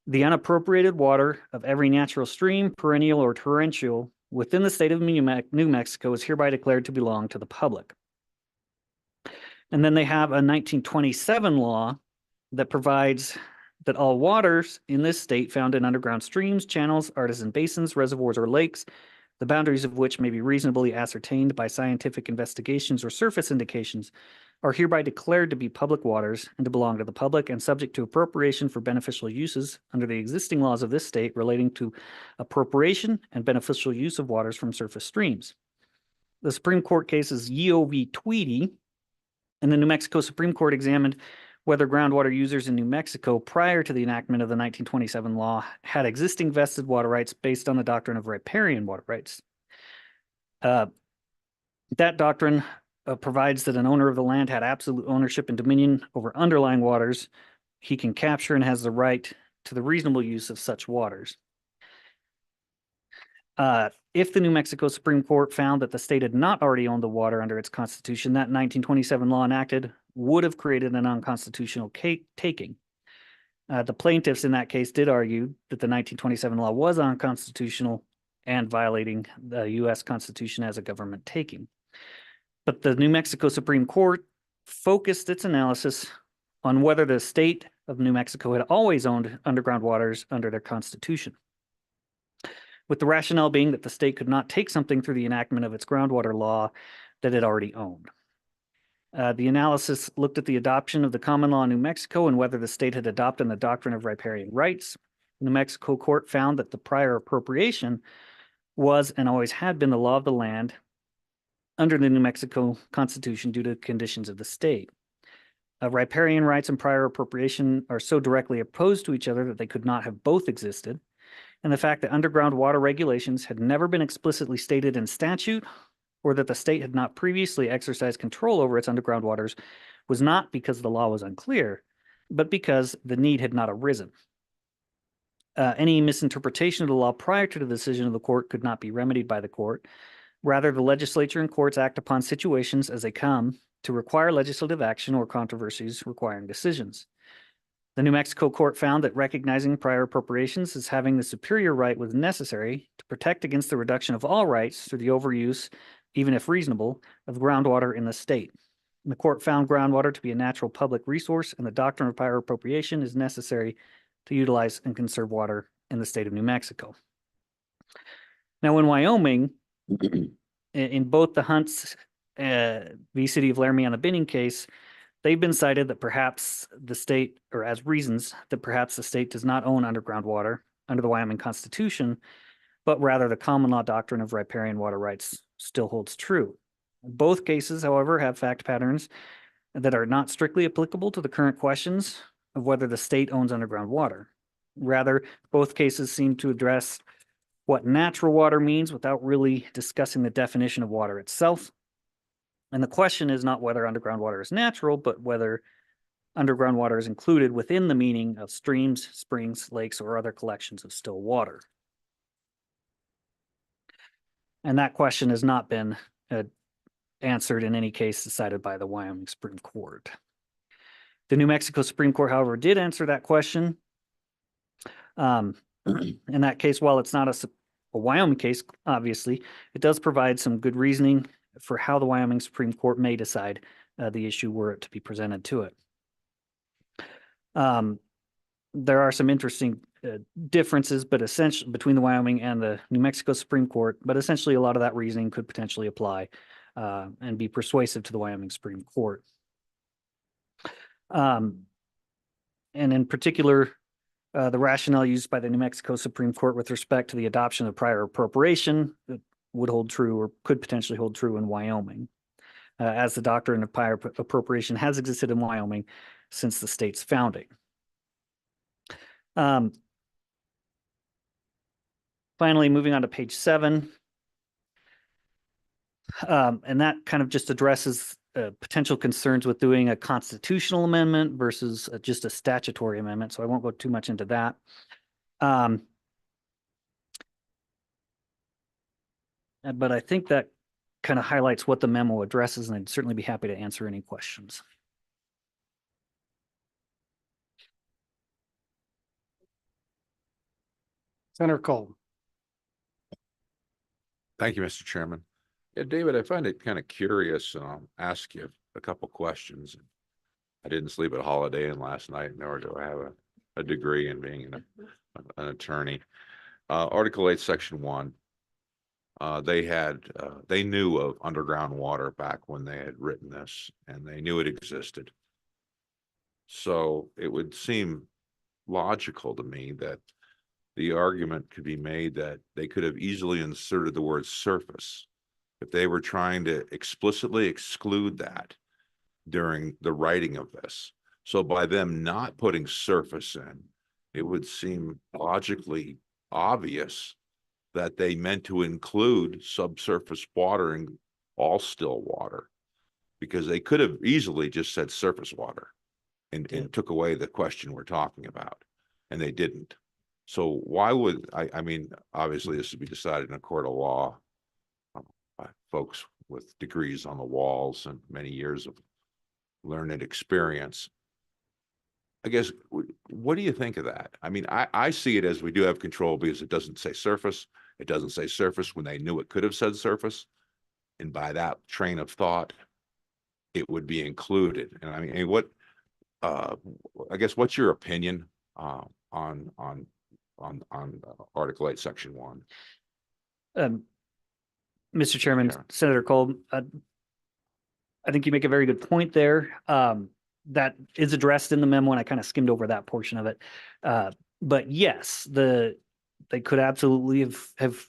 the unappropriated water of every natural stream, perennial or torrential within the state of New Mexico is hereby declared to belong to the public. And then they have a 1927 law that provides that all waters in this state found in underground streams, channels, artesian basins, reservoirs, or lakes, the boundaries of which may be reasonably ascertained by scientific investigations or surface indications, are hereby declared to be public waters and to belong to the public and subject to appropriation for beneficial uses under the existing laws of this state relating to appropriation and beneficial use of waters from surface streams. The Supreme Court case is Yeo v. Tweedy, and the New Mexico Supreme Court examined whether groundwater users in New Mexico prior to the enactment of the 1927 law had existing vested water rights based on the doctrine of riparian water rights. That doctrine provides that an owner of the land had absolute ownership and dominion over underlying waters. He can capture and has the right to the reasonable use of such waters. If the New Mexico Supreme Court found that the state had not already owned the water under its constitution, that 1927 law enacted would have created an unconstitutional taking. The plaintiffs in that case did argue that the 1927 law was unconstitutional and violating the U.S. Constitution as a government taking. But the New Mexico Supreme Court focused its analysis on whether the state of New Mexico had always owned underground waters under their constitution. with the rationale being that the state could not take something through the enactment of its groundwater law that it already owned. The analysis looked at the adoption of the common law in New Mexico and whether the state had adopted the doctrine of riparian rights. The New Mexico court found that the prior appropriation was and always had been the law of the land under the New Mexico Constitution due to conditions of the state. Riparian rights and prior appropriation are so directly opposed to each other that they could not have both existed. And the fact that underground water regulations had never been explicitly stated in statute, or that the state had not previously exercised control over its underground waters, was not because the law was unclear, but because the need had not arisen. Any misinterpretation of the law prior to the decision of the court could not be remedied by the court. Rather, the legislature and courts act upon situations as they come to require legislative action or controversies requiring decisions. The New Mexico court found that recognizing prior appropriations as having the superior right was necessary to protect against the reduction of all rights through the overuse, even if reasonable, of groundwater in the state. The court found groundwater to be a natural public resource, and the doctrine of prior appropriation is necessary to utilize and conserve water in the state of New Mexico. Now, in Wyoming, in both the Hunts v. City of Laramie on the Binning case, they've been cited that perhaps the state, or as reasons that perhaps the state does not own underground water under the Wyoming Constitution, but rather the common law doctrine of riparian water rights still holds true. Both cases, however, have fact patterns that are not strictly applicable to the current questions of whether the state owns underground water. Rather, both cases seem to address what natural water means without really discussing the definition of water itself. And the question is not whether underground water is natural, but whether underground water is included within the meaning of streams, springs, lakes, or other collections of still water. And that question has not been answered in any case decided by the Wyoming Supreme Court. The New Mexico Supreme Court, however, did answer that question. In that case, while it's not a Wyoming case, obviously, it does provide some good reasoning for how the Wyoming Supreme Court may decide the issue were it to be presented to it. There are some interesting differences, but essentially between the Wyoming and the New Mexico Supreme Court, but essentially a lot of that reasoning could potentially apply and be persuasive to the Wyoming Supreme Court. And in particular, the rationale used by the New Mexico Supreme Court with respect to the adoption of prior appropriation would hold true or could potentially hold true in Wyoming, as the doctrine of prior appropriation has existed in Wyoming since the state's founding. Finally, moving on to page 7, and that kind of just addresses potential concerns with doing a constitutional amendment versus just a statutory amendment, so I won't go too much into that. But I think that kind of highlights what the memo addresses, and I'd certainly be happy to answer any questions. Senator Cole. Thank you, Mr. Chairman. Yeah, David, I find it kind of curious, and I'll ask you a couple questions. I didn't sleep at Holiday Inn last night, nor do I have a degree in being an attorney. Article 8, Section 1. They knew of underground water back when they had written this, and they knew it existed. So it would seem logical to me that the argument could be made that they could have easily inserted the word surface if they were trying to explicitly exclude that during the writing of this. So by them not putting surface in, it would seem logically obvious that they meant to include subsurface water and all still water, because they could have easily just said surface water and took away the question we're talking about, and they didn't. So why would, I mean, obviously this would be decided in a court of law by folks with degrees on the walls and many years of learned experience. I guess, what do you think of that? I mean, I see it as we do have control because it doesn't say surface. It doesn't say surface when they knew it could have said surface. And by that train of thought, it would be included. And I mean, what, I guess, what's your opinion on Article 8, Section 1? Mr. Chairman, Chairman. Senator Cole, I think you make a very good point there. That is addressed in the memo, and I kind of skimmed over that portion of it. But yes, they could absolutely have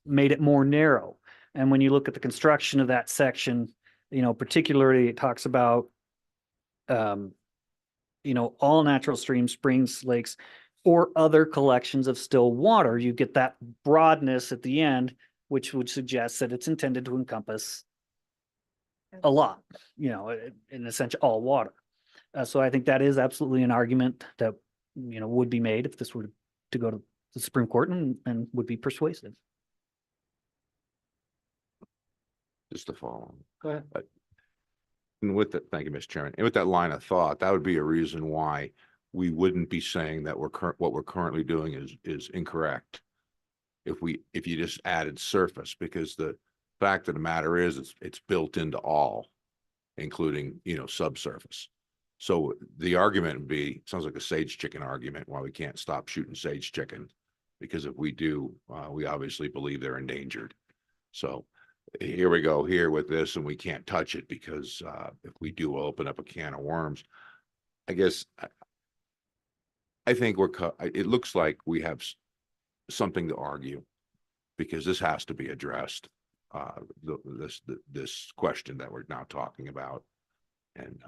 made it more narrow. And when you look at the construction of that section, particularly it talks about, all natural streams, springs, lakes, or other collections of still water. You get that broadness at the end, which would suggest that it's intended to encompass a lot, in a sense, all water. So I think that is absolutely an argument that, would be made if this were to go to the Supreme Court and would be persuasive. Just to follow. Go ahead. And with that, thank you, Mr. Chairman. And with that line of thought, that would be a reason why we wouldn't be saying that what we're currently doing is incorrect. If you just added surface, because the fact of the matter is it's built into all, including, subsurface. So the argument would be, sounds like a sage chicken argument, why we can't stop shooting sage chicken. Because if we do, we obviously believe they're endangered. So here we go here with this, and we can't touch it because if we do, we'll open up a can of worms. I guess I think it looks like we have something to argue, because this has to be addressed. This question that we're now talking about, and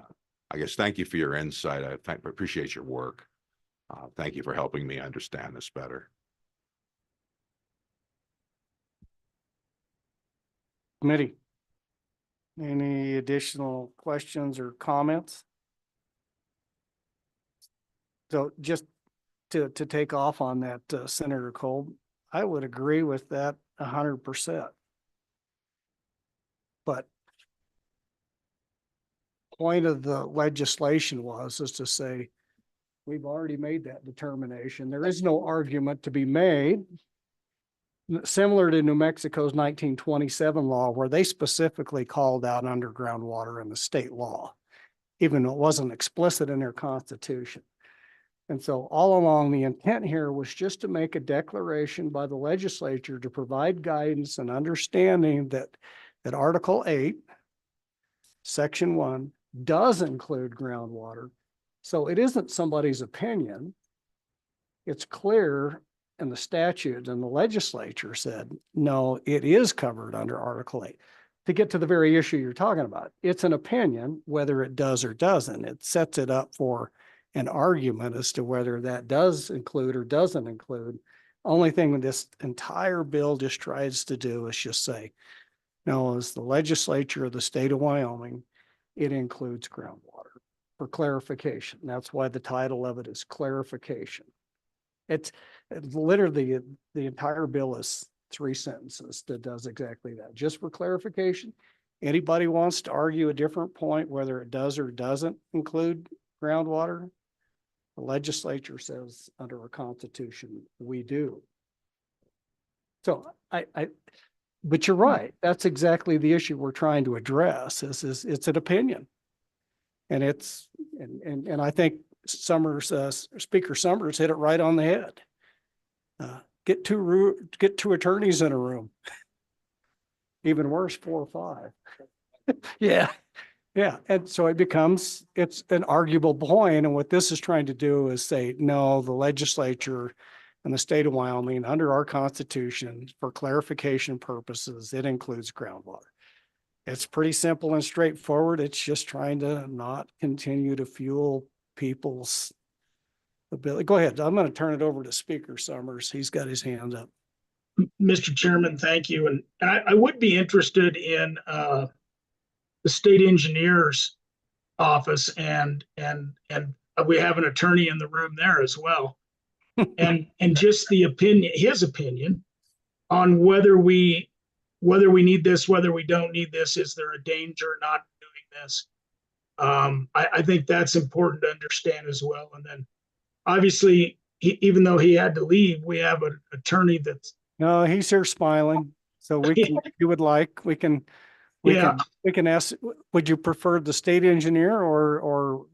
I guess thank you for your insight. I appreciate your work. Thank you for helping me understand this better. Committee, any additional questions or comments? So just to take off on that, Senator Cole, I would agree with that 100%. But point of the legislation is to say, we've already made that determination. There is no argument to be made. Similar to New Mexico's 1927 law, where they specifically called out underground water in the state law, even though it wasn't explicit in their constitution. And so all along, the intent here was just to make a declaration by the legislature to provide guidance and understanding that Article 8, Section 1 does include groundwater. So it isn't somebody's opinion. It's clear in the statute, and the legislature said, no, it is covered under Article 8. To get to the very issue you're talking about, it's an opinion whether it does or doesn't. It sets it up for an argument as to whether that does include or doesn't include. Only thing this entire bill just tries to do is just say, no, as the legislature of the state of Wyoming, it includes groundwater for clarification. That's why the title of it is clarification. It's literally the entire bill is 3 sentences that does exactly that, just for clarification. Anybody wants to argue a different point, whether it does or doesn't include groundwater, the legislature says under our constitution, we do. So but you're right. That's exactly the issue we're trying to address. Is it's an opinion, and and I think Speaker Summers hit it right on the head. Get two attorneys in a room. Even worse, 4 or 5. Yeah. And so it's an arguable point. And what this is trying to do is say, no, the legislature in the state of Wyoming, under our constitution, for clarification purposes, it includes groundwater. It's pretty simple and straightforward. It's just trying to not continue to fuel people's ability. Go ahead. I'm going to turn it over to Speaker Summers. He's got his hand up. Mr. Chairman, thank you. And I would be interested in the state engineer's office, and we have an attorney in the room there as well. and just his opinion on whether we need this, whether we don't need this, is there a danger not doing this? I think that's important to understand as well. And then obviously, even though he had to leave, we have an attorney that's. No, he's here smiling. So we can, if you would like, we can ask, would you prefer the state engineer or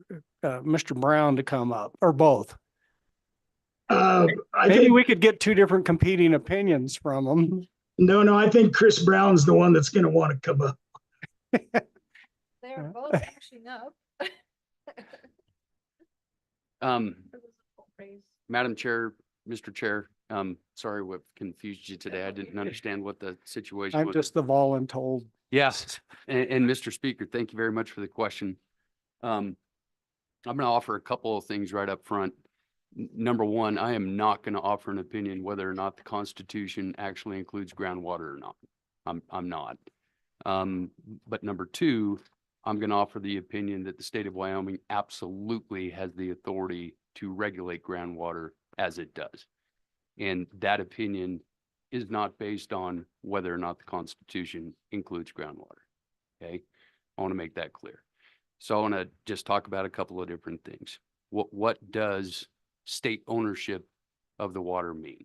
Mr. Brown to come up, or both? Maybe we could get 2 different competing opinions from them. No, I think Chris Brown's the one that's going to want to come up. They're both pushing up. Madam Chair, Mr. Chair, sorry what confused you today. I didn't understand what the situation I'm was. just the voluntold. Yes, and Mr. Speaker, thank you very much for the question. I'm going to offer a couple of things right up front. Number one, I am not going to offer an opinion whether or not the Constitution actually includes groundwater or not. I'm not. But number two, I'm going to offer the opinion that the state of Wyoming absolutely has the authority to regulate groundwater as it does. And that opinion is not based on whether or not the Constitution includes groundwater. Okay, I want to make that clear. So I want to just talk about a couple of different things. What does state ownership of the water mean?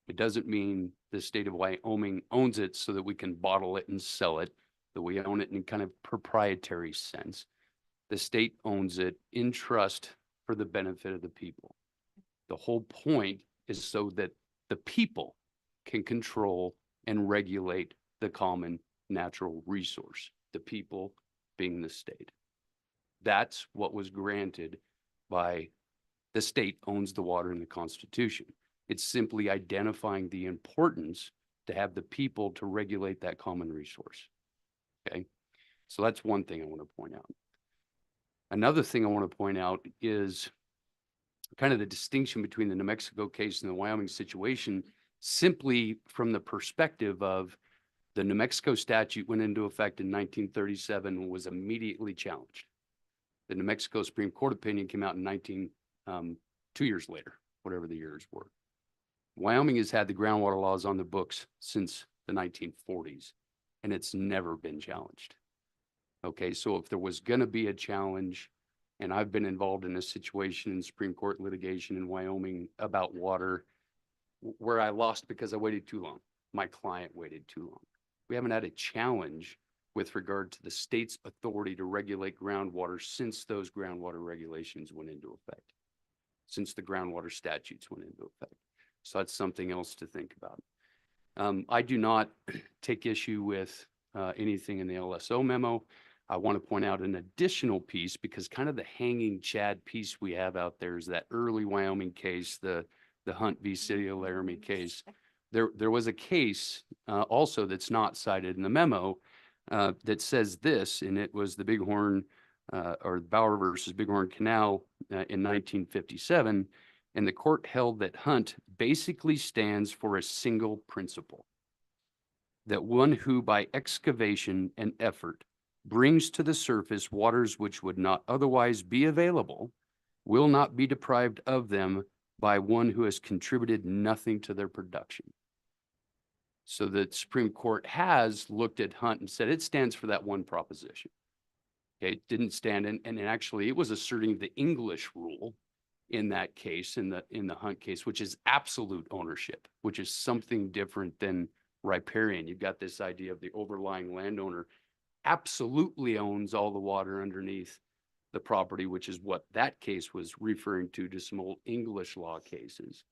It doesn't mean the state of Wyoming owns it so that we can bottle it and sell it, that we own it in kind of proprietary sense. The state owns it in trust for the benefit of the people. The whole point is so that the people can control and regulate the common natural resource, the people being the state. That's what was granted by the state owns the water in the Constitution. It's simply identifying the importance to have the people to regulate that common resource. Okay, so that's one thing I want to point out. Another thing I want to point out is kind of the distinction between the New Mexico case and the Wyoming situation, simply from the perspective of the New Mexico statute went into effect in 1937 and was immediately challenged. The New Mexico Supreme Court opinion came out in 2 years later, whatever the years were. Wyoming has had the groundwater laws on the books since the 1940s, and it's never been challenged. Okay, so if there was going to be a challenge, and I've been involved in a situation in Supreme Court litigation in Wyoming about water where I lost because I waited too long. My client waited too long. We haven't had a challenge with regard to the state's authority to regulate groundwater since those groundwater regulations went into effect, since the groundwater statutes went into effect. So that's something else to think about. I do not take issue with anything in the LSO memo. I want to point out an additional piece because kind of the hanging Chad piece we have out there is that early Wyoming case, the Hunt v. City of Laramie case. There was a case also that's not cited in the memo that says this, and it was the Bighorn or Bauer versus Bighorn Canal in 1957. And the court held that Hunt basically stands for a single principle, that one who by excavation and effort brings to the surface waters which would not otherwise be available will not be deprived of them by one who has contributed nothing to their production. So the Supreme Court has looked at Hunt and said it stands for that one proposition. Okay, it didn't stand in, and actually it was asserting the English rule in that case, in the Hunt case, which is absolute ownership, which is something different than riparian. You've got this idea of the overlying landowner absolutely owns all the water underneath the property, which is what that case was referring to some old English law cases.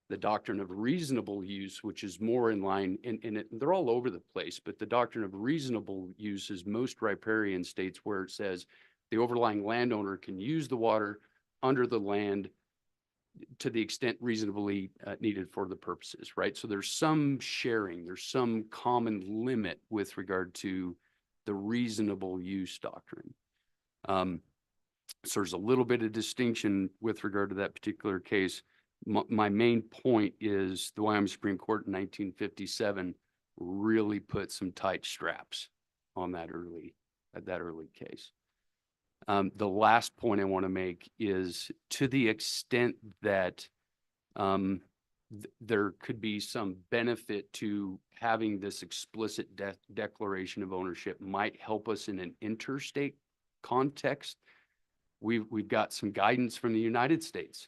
The doctrine of reasonable use, which is more in line, and they're all over the place, but the doctrine of reasonable use is most riparian states where it says the overlying landowner can use the water under the land to the extent reasonably needed for the purposes, right? So there's some sharing, there's some common limit with regard to the reasonable use doctrine. So there's a little bit of distinction with regard to that particular case. My main point is the Wyoming Supreme Court in 1957 really put some tight straps on that early case. The last point I want to make is to the extent that there could be some benefit to having this explicit declaration of ownership might help us in an interstate context. We've got some guidance from the United States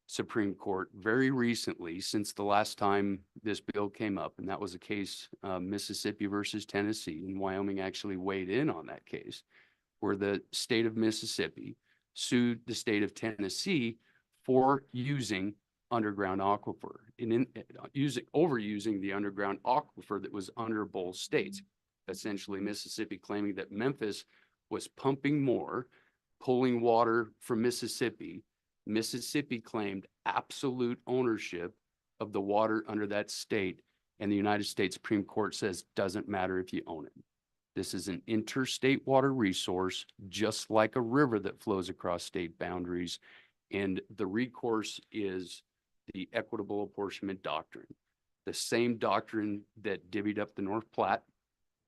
Supreme Court very recently since the last time this bill came up, and that was a case Mississippi versus Tennessee, and Wyoming actually weighed in on that case, where the state of Mississippi sued the state of Tennessee for using underground aquifer and overusing the underground aquifer that was under both states. Essentially Mississippi claiming that Memphis was pumping more, pulling water from Mississippi. Mississippi claimed absolute ownership of the water under that state, and the United States Supreme Court says doesn't matter if you own it. This is an interstate water resource, just like a river that flows across state boundaries, and the recourse is the equitable apportionment doctrine. The same doctrine that divvied up the North Platte,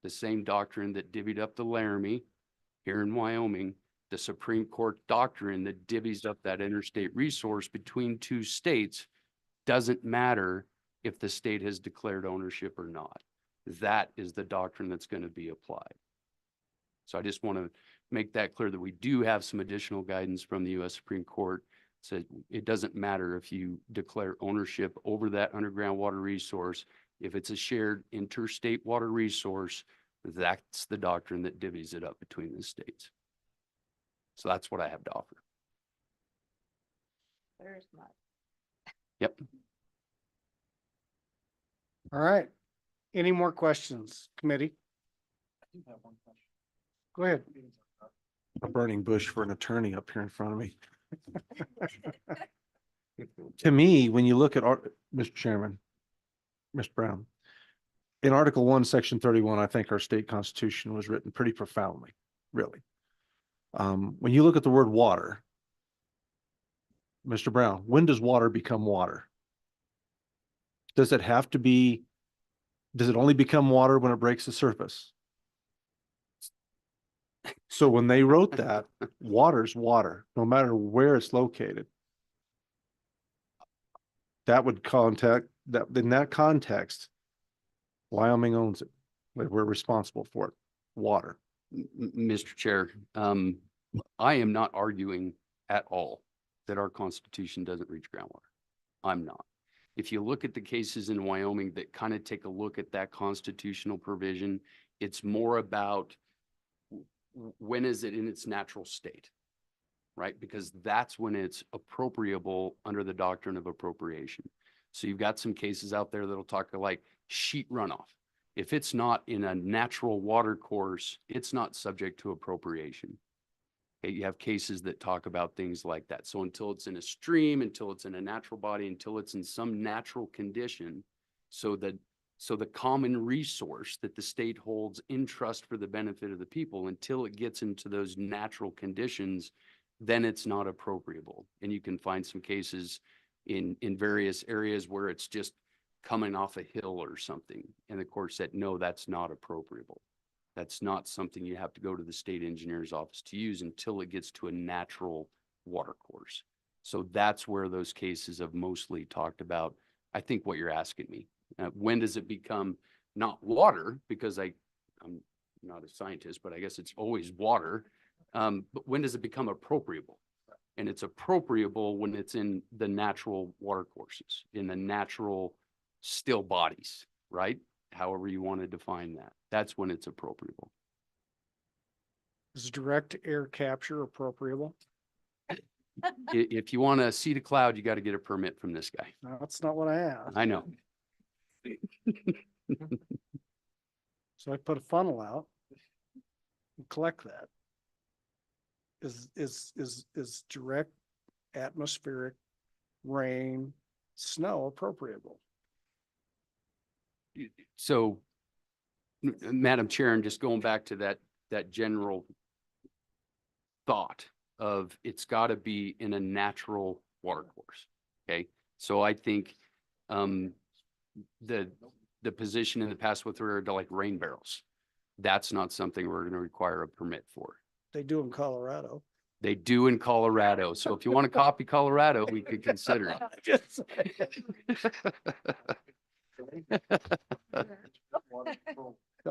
the same doctrine that divvied up the Laramie here in Wyoming, the Supreme Court doctrine that divvies up that interstate resource between two states. Doesn't matter if the state has declared ownership or not. That is the doctrine that's going to be applied. So I just want to make that clear that we do have some additional guidance from the U.S. Supreme Court. So it doesn't matter if you declare ownership over that underground water resource. If it's a shared interstate water resource, that's the doctrine that divvies it up between the states. So that's what I have to offer. There's my. Yep. All right. Any more questions, committee? Go ahead. A burning bush for an attorney up here in front of me. To me, when you look at Mr. Chairman, Mr. Brown, in Article 1, Section 31, I think our state constitution was written pretty profoundly, really. When you look at the word water, Mr. Brown, when does water become water? Does it have to be, does it only become water when it breaks the surface? So when they wrote that, water's water, no matter where it's located. That would contact that in that context, Wyoming owns it. We're responsible for it. Water. Mr. Chair, I am not arguing at all that our Constitution doesn't reach groundwater. I'm not. If you look at the cases in Wyoming that kind of take a look at that constitutional provision, it's more about when is it in its natural state, right? Because that's when it's appropriable under the doctrine of appropriation. So you've got some cases out there that'll talk like sheet runoff. If it's not in a natural water course, it's not subject to appropriation. Okay, you have cases that talk about things like that. So until it's in a stream, until it's in a natural body, until it's in some natural condition, so the common resource that the state holds in trust for the benefit of the people, until it gets into those natural conditions, then it's not appropriable. And you can find some cases in various areas where it's just coming off a hill or something. And the court said, no, that's not appropriable. That's not something you have to go to the state engineer's office to use until it gets to a natural water course. So that's where those cases have mostly talked about, I think, what you're asking me. When does it become not water? Because I'm not a scientist, but I guess it's always water. But when does it become appropriable? And it's appropriable when it's in the natural water courses, in the natural still bodies, right? However you want to define that. That's when it's appropriable. Is direct air capture appropriable? If you want to see the cloud, you got to get a permit from this guy. No, that's not what I asked. I know. So I put a funnel out and collect that. Is direct atmospheric rain, snow appropriable? So, Madam Chair, and just going back to that general thought of it's got to be in a natural water course. Okay, so I think the position in the past with regard to like rain barrels, that's not something we're going to require a permit for. They do in Colorado. They do in Colorado. So if you want to copy Colorado, we could consider it. Just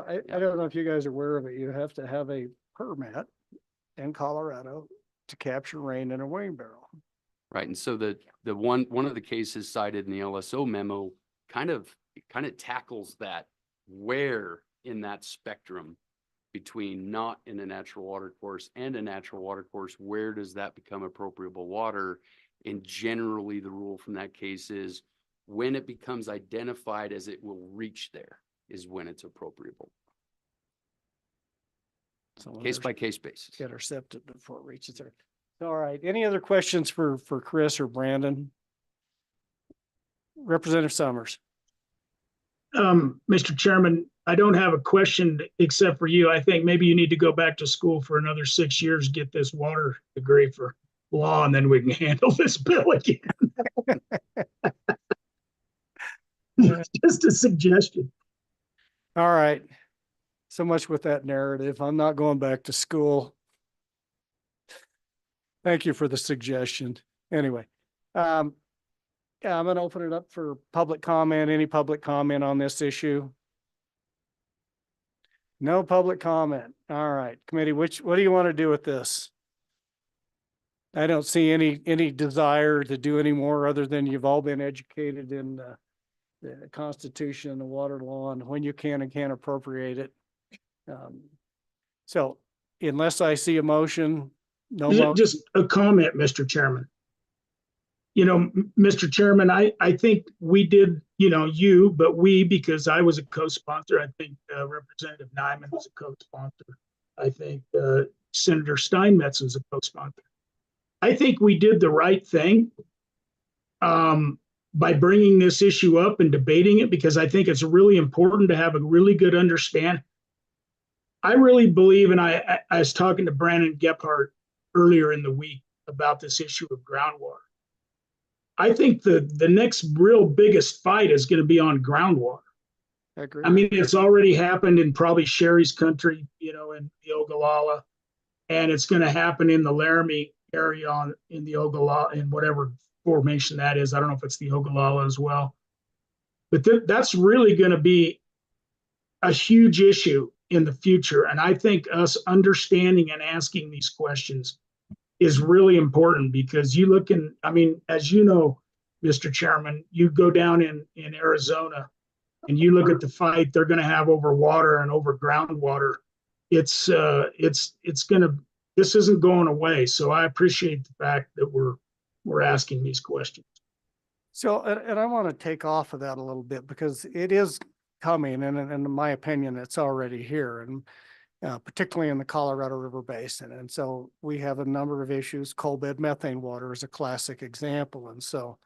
I don't know if you guys are aware of it. You have to have a permit in Colorado to capture rain in a rain barrel. Right. And so the one of the cases cited in the LSO memo kind of tackles that, where in that spectrum between not in a natural water course and a natural water course, where does that become appropriable water? And generally, the rule from that case is when it becomes identified as it will reach there is when it's appropriable. So when Case there's- by case basis. intercepted before it reaches there. All right, any other questions for Chris or Brandon? Representative Summers. Mr. Chairman, I don't have a question except for you. I think maybe you need to go back to school for another 6 years, get this water degree for law, and then we can handle this bill again. Just a suggestion. All right. So much with that narrative. I'm not going back to school. Thank you for the suggestion. Anyway, yeah, I'm going to open it up for public comment. Any public comment on this issue? No public comment. All right, committee, what do you want to do with this? I don't see any desire to do any more other than you've all been educated in the Constitution and the water law and when you can and can't appropriate it. So unless I see a motion, no motion. Just a comment, Mr. Chairman. You know, Mr. Chairman, I think we did, you, but we, because I was a co-sponsor, I think Representative Nyman was a co-sponsor. I think Senator Steinmetz was a co-sponsor. I think we did the right thing by bringing this issue up and debating it, because I think it's really important to have a really good understanding. I really believe, and I was talking to Brandon Gephardt earlier in the week about this issue of groundwater. I think the next real biggest fight is going to be on groundwater. I agree. I mean, it's already happened in probably Sherry's country, in the Ogallala, and it's going to happen in the Laramie area in the Ogallala, in whatever formation that is. I don't know if it's the Ogallala as well. But that's really going to be a huge issue in the future. And I think us understanding and asking these questions is really important, because you look in, I mean, as you know, Mr. Chairman, you go down in Arizona and you look at the fight they're going to have over water and over groundwater. This isn't going away. So I appreciate the fact that we're asking these questions. So, and I want to take off of that a little bit, because it is coming, and in my opinion, it's already here, and particularly in the Colorado River Basin. And so we have a number of issues. Coal bed methane water is a classic example. And so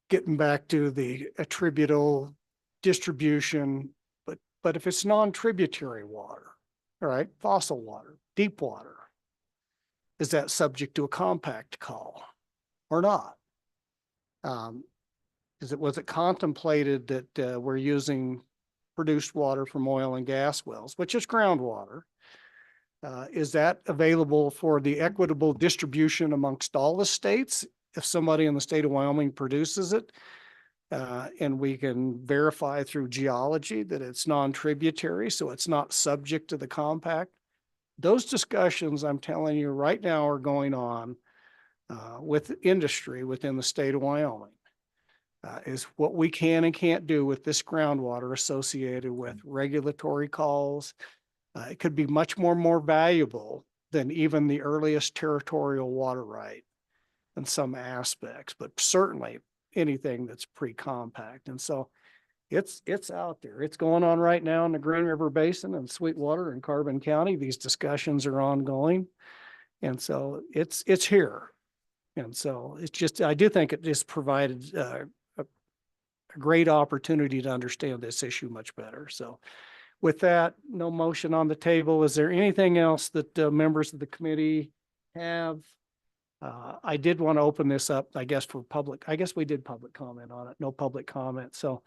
getting back to the attributable distribution, but if it's non-tributary water, all right, fossil water, deep water, is that subject to a compact call or not? Was it contemplated that we're using produced water from oil and gas wells, which is groundwater? Is that available for the equitable distribution amongst all the states? If somebody in the state of Wyoming produces it, and we can verify through geology that it's non-tributary, so it's not subject to the compact. Those discussions, I'm telling you right now, are going on with industry within the state of Wyoming. Is what we can and can't do with this groundwater associated with regulatory calls. It could be much more valuable than even the earliest territorial water right in some aspects, but certainly anything that's pre-compact. And so it's out there. It's going on right now in the Green River Basin and Sweetwater and Carbon County. These discussions are ongoing. And so it's here. And so it's just, I do think it just provided a great opportunity to understand this issue much better. So with that, no motion on the table. Is there anything else that members of the committee have? I did want to open this up, I guess, for public. I guess we did public comment on it. No public comment. So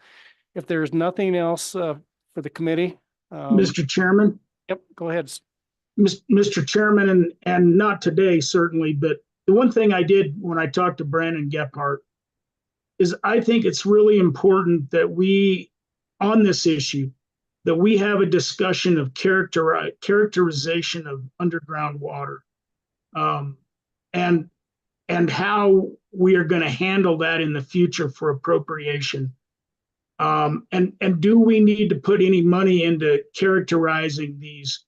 if there's nothing else for the committee. Mr. Chairman? Yep, go ahead. Mr. Chairman, and not today, certainly, but the one thing I did when I talked to Brandon Gephardt is I think it's really important that we, on this issue, that we have a discussion of characterization of underground water, and how we are going to handle that in the future for appropriation. And do we need to put any money into characterizing these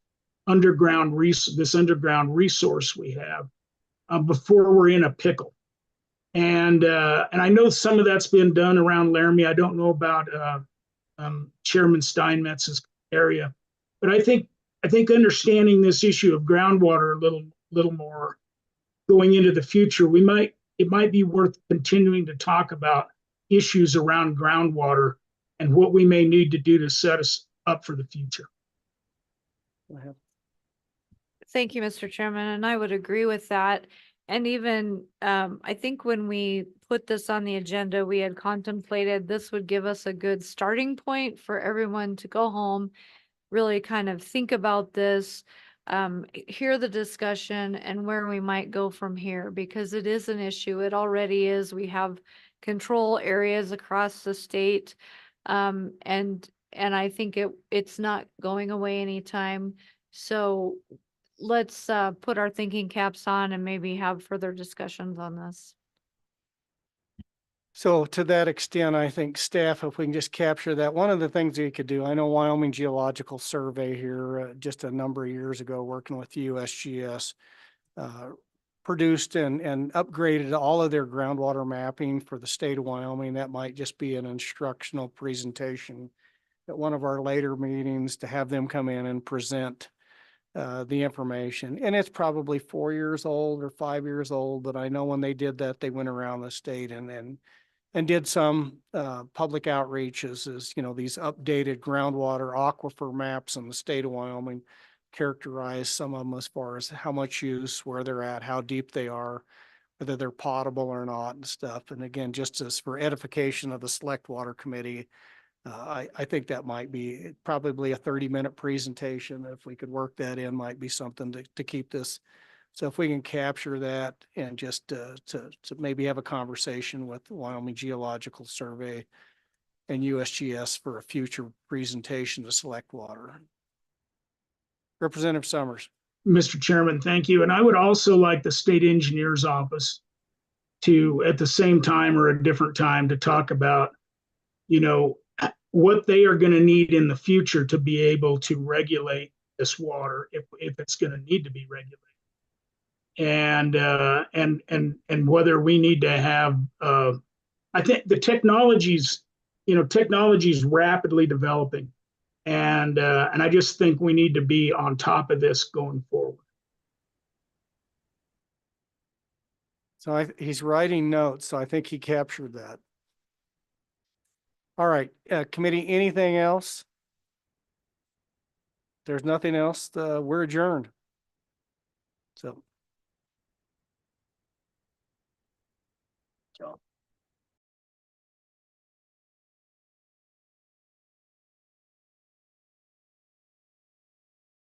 this underground resource we have before we're in a pickle? And I know some of that's been done around Laramie. I don't know about Chairman Steinmetz's area, but I think understanding this issue of groundwater a little more going into the future, it might be worth continuing to talk about issues around groundwater and what we may need to do to set us up for the future. Thank you, Mr. Chairman, and I would agree with that. And even, I think when we put this on the agenda, we had contemplated this would give us a good starting point for everyone to go home, really kind of think about this, hear the discussion and where we might go from here, because it is an issue. It already is. We have control areas across the state. And I think it's not going away anytime. So let's put our thinking caps on and maybe have further discussions on this. So to that extent, I think staff, if we can just capture that, one of the things we could do, I know Wyoming Geological Survey here, just a number of years ago, working with USGS, produced and upgraded all of their groundwater mapping for the state of Wyoming. That might just be an instructional presentation at one of our later meetings to have them come in and present the information. And it's probably 4 years old or 5 years old, but I know when they did that, they went around the state and did some public outreaches, as you know, these updated groundwater aquifer maps in the state of Wyoming, characterize some of them as far as how much use, where they're at, how deep they are, whether they're potable or not and stuff. And again, just as for edification of the Select Water Committee, I think that might be probably a 30-minute presentation. If we could work that in, might be something to keep this. So if we can capture that and just to maybe have a conversation with the Wyoming Geological Survey and USGS for a future presentation to Select Water. Representative Summers. Mr. Chairman, thank you. And I would also like the state engineer's office to, at the same time or a different time, to talk about, you know, what they are going to need in the future to be able to regulate this water if it's going to need to be regulated. And whether we need to have, I think the technology's rapidly developing. And I just think we need to be on top of this going forward. So he's writing notes, so I think he captured that. All right, committee, anything else? There's nothing else. We're adjourned. So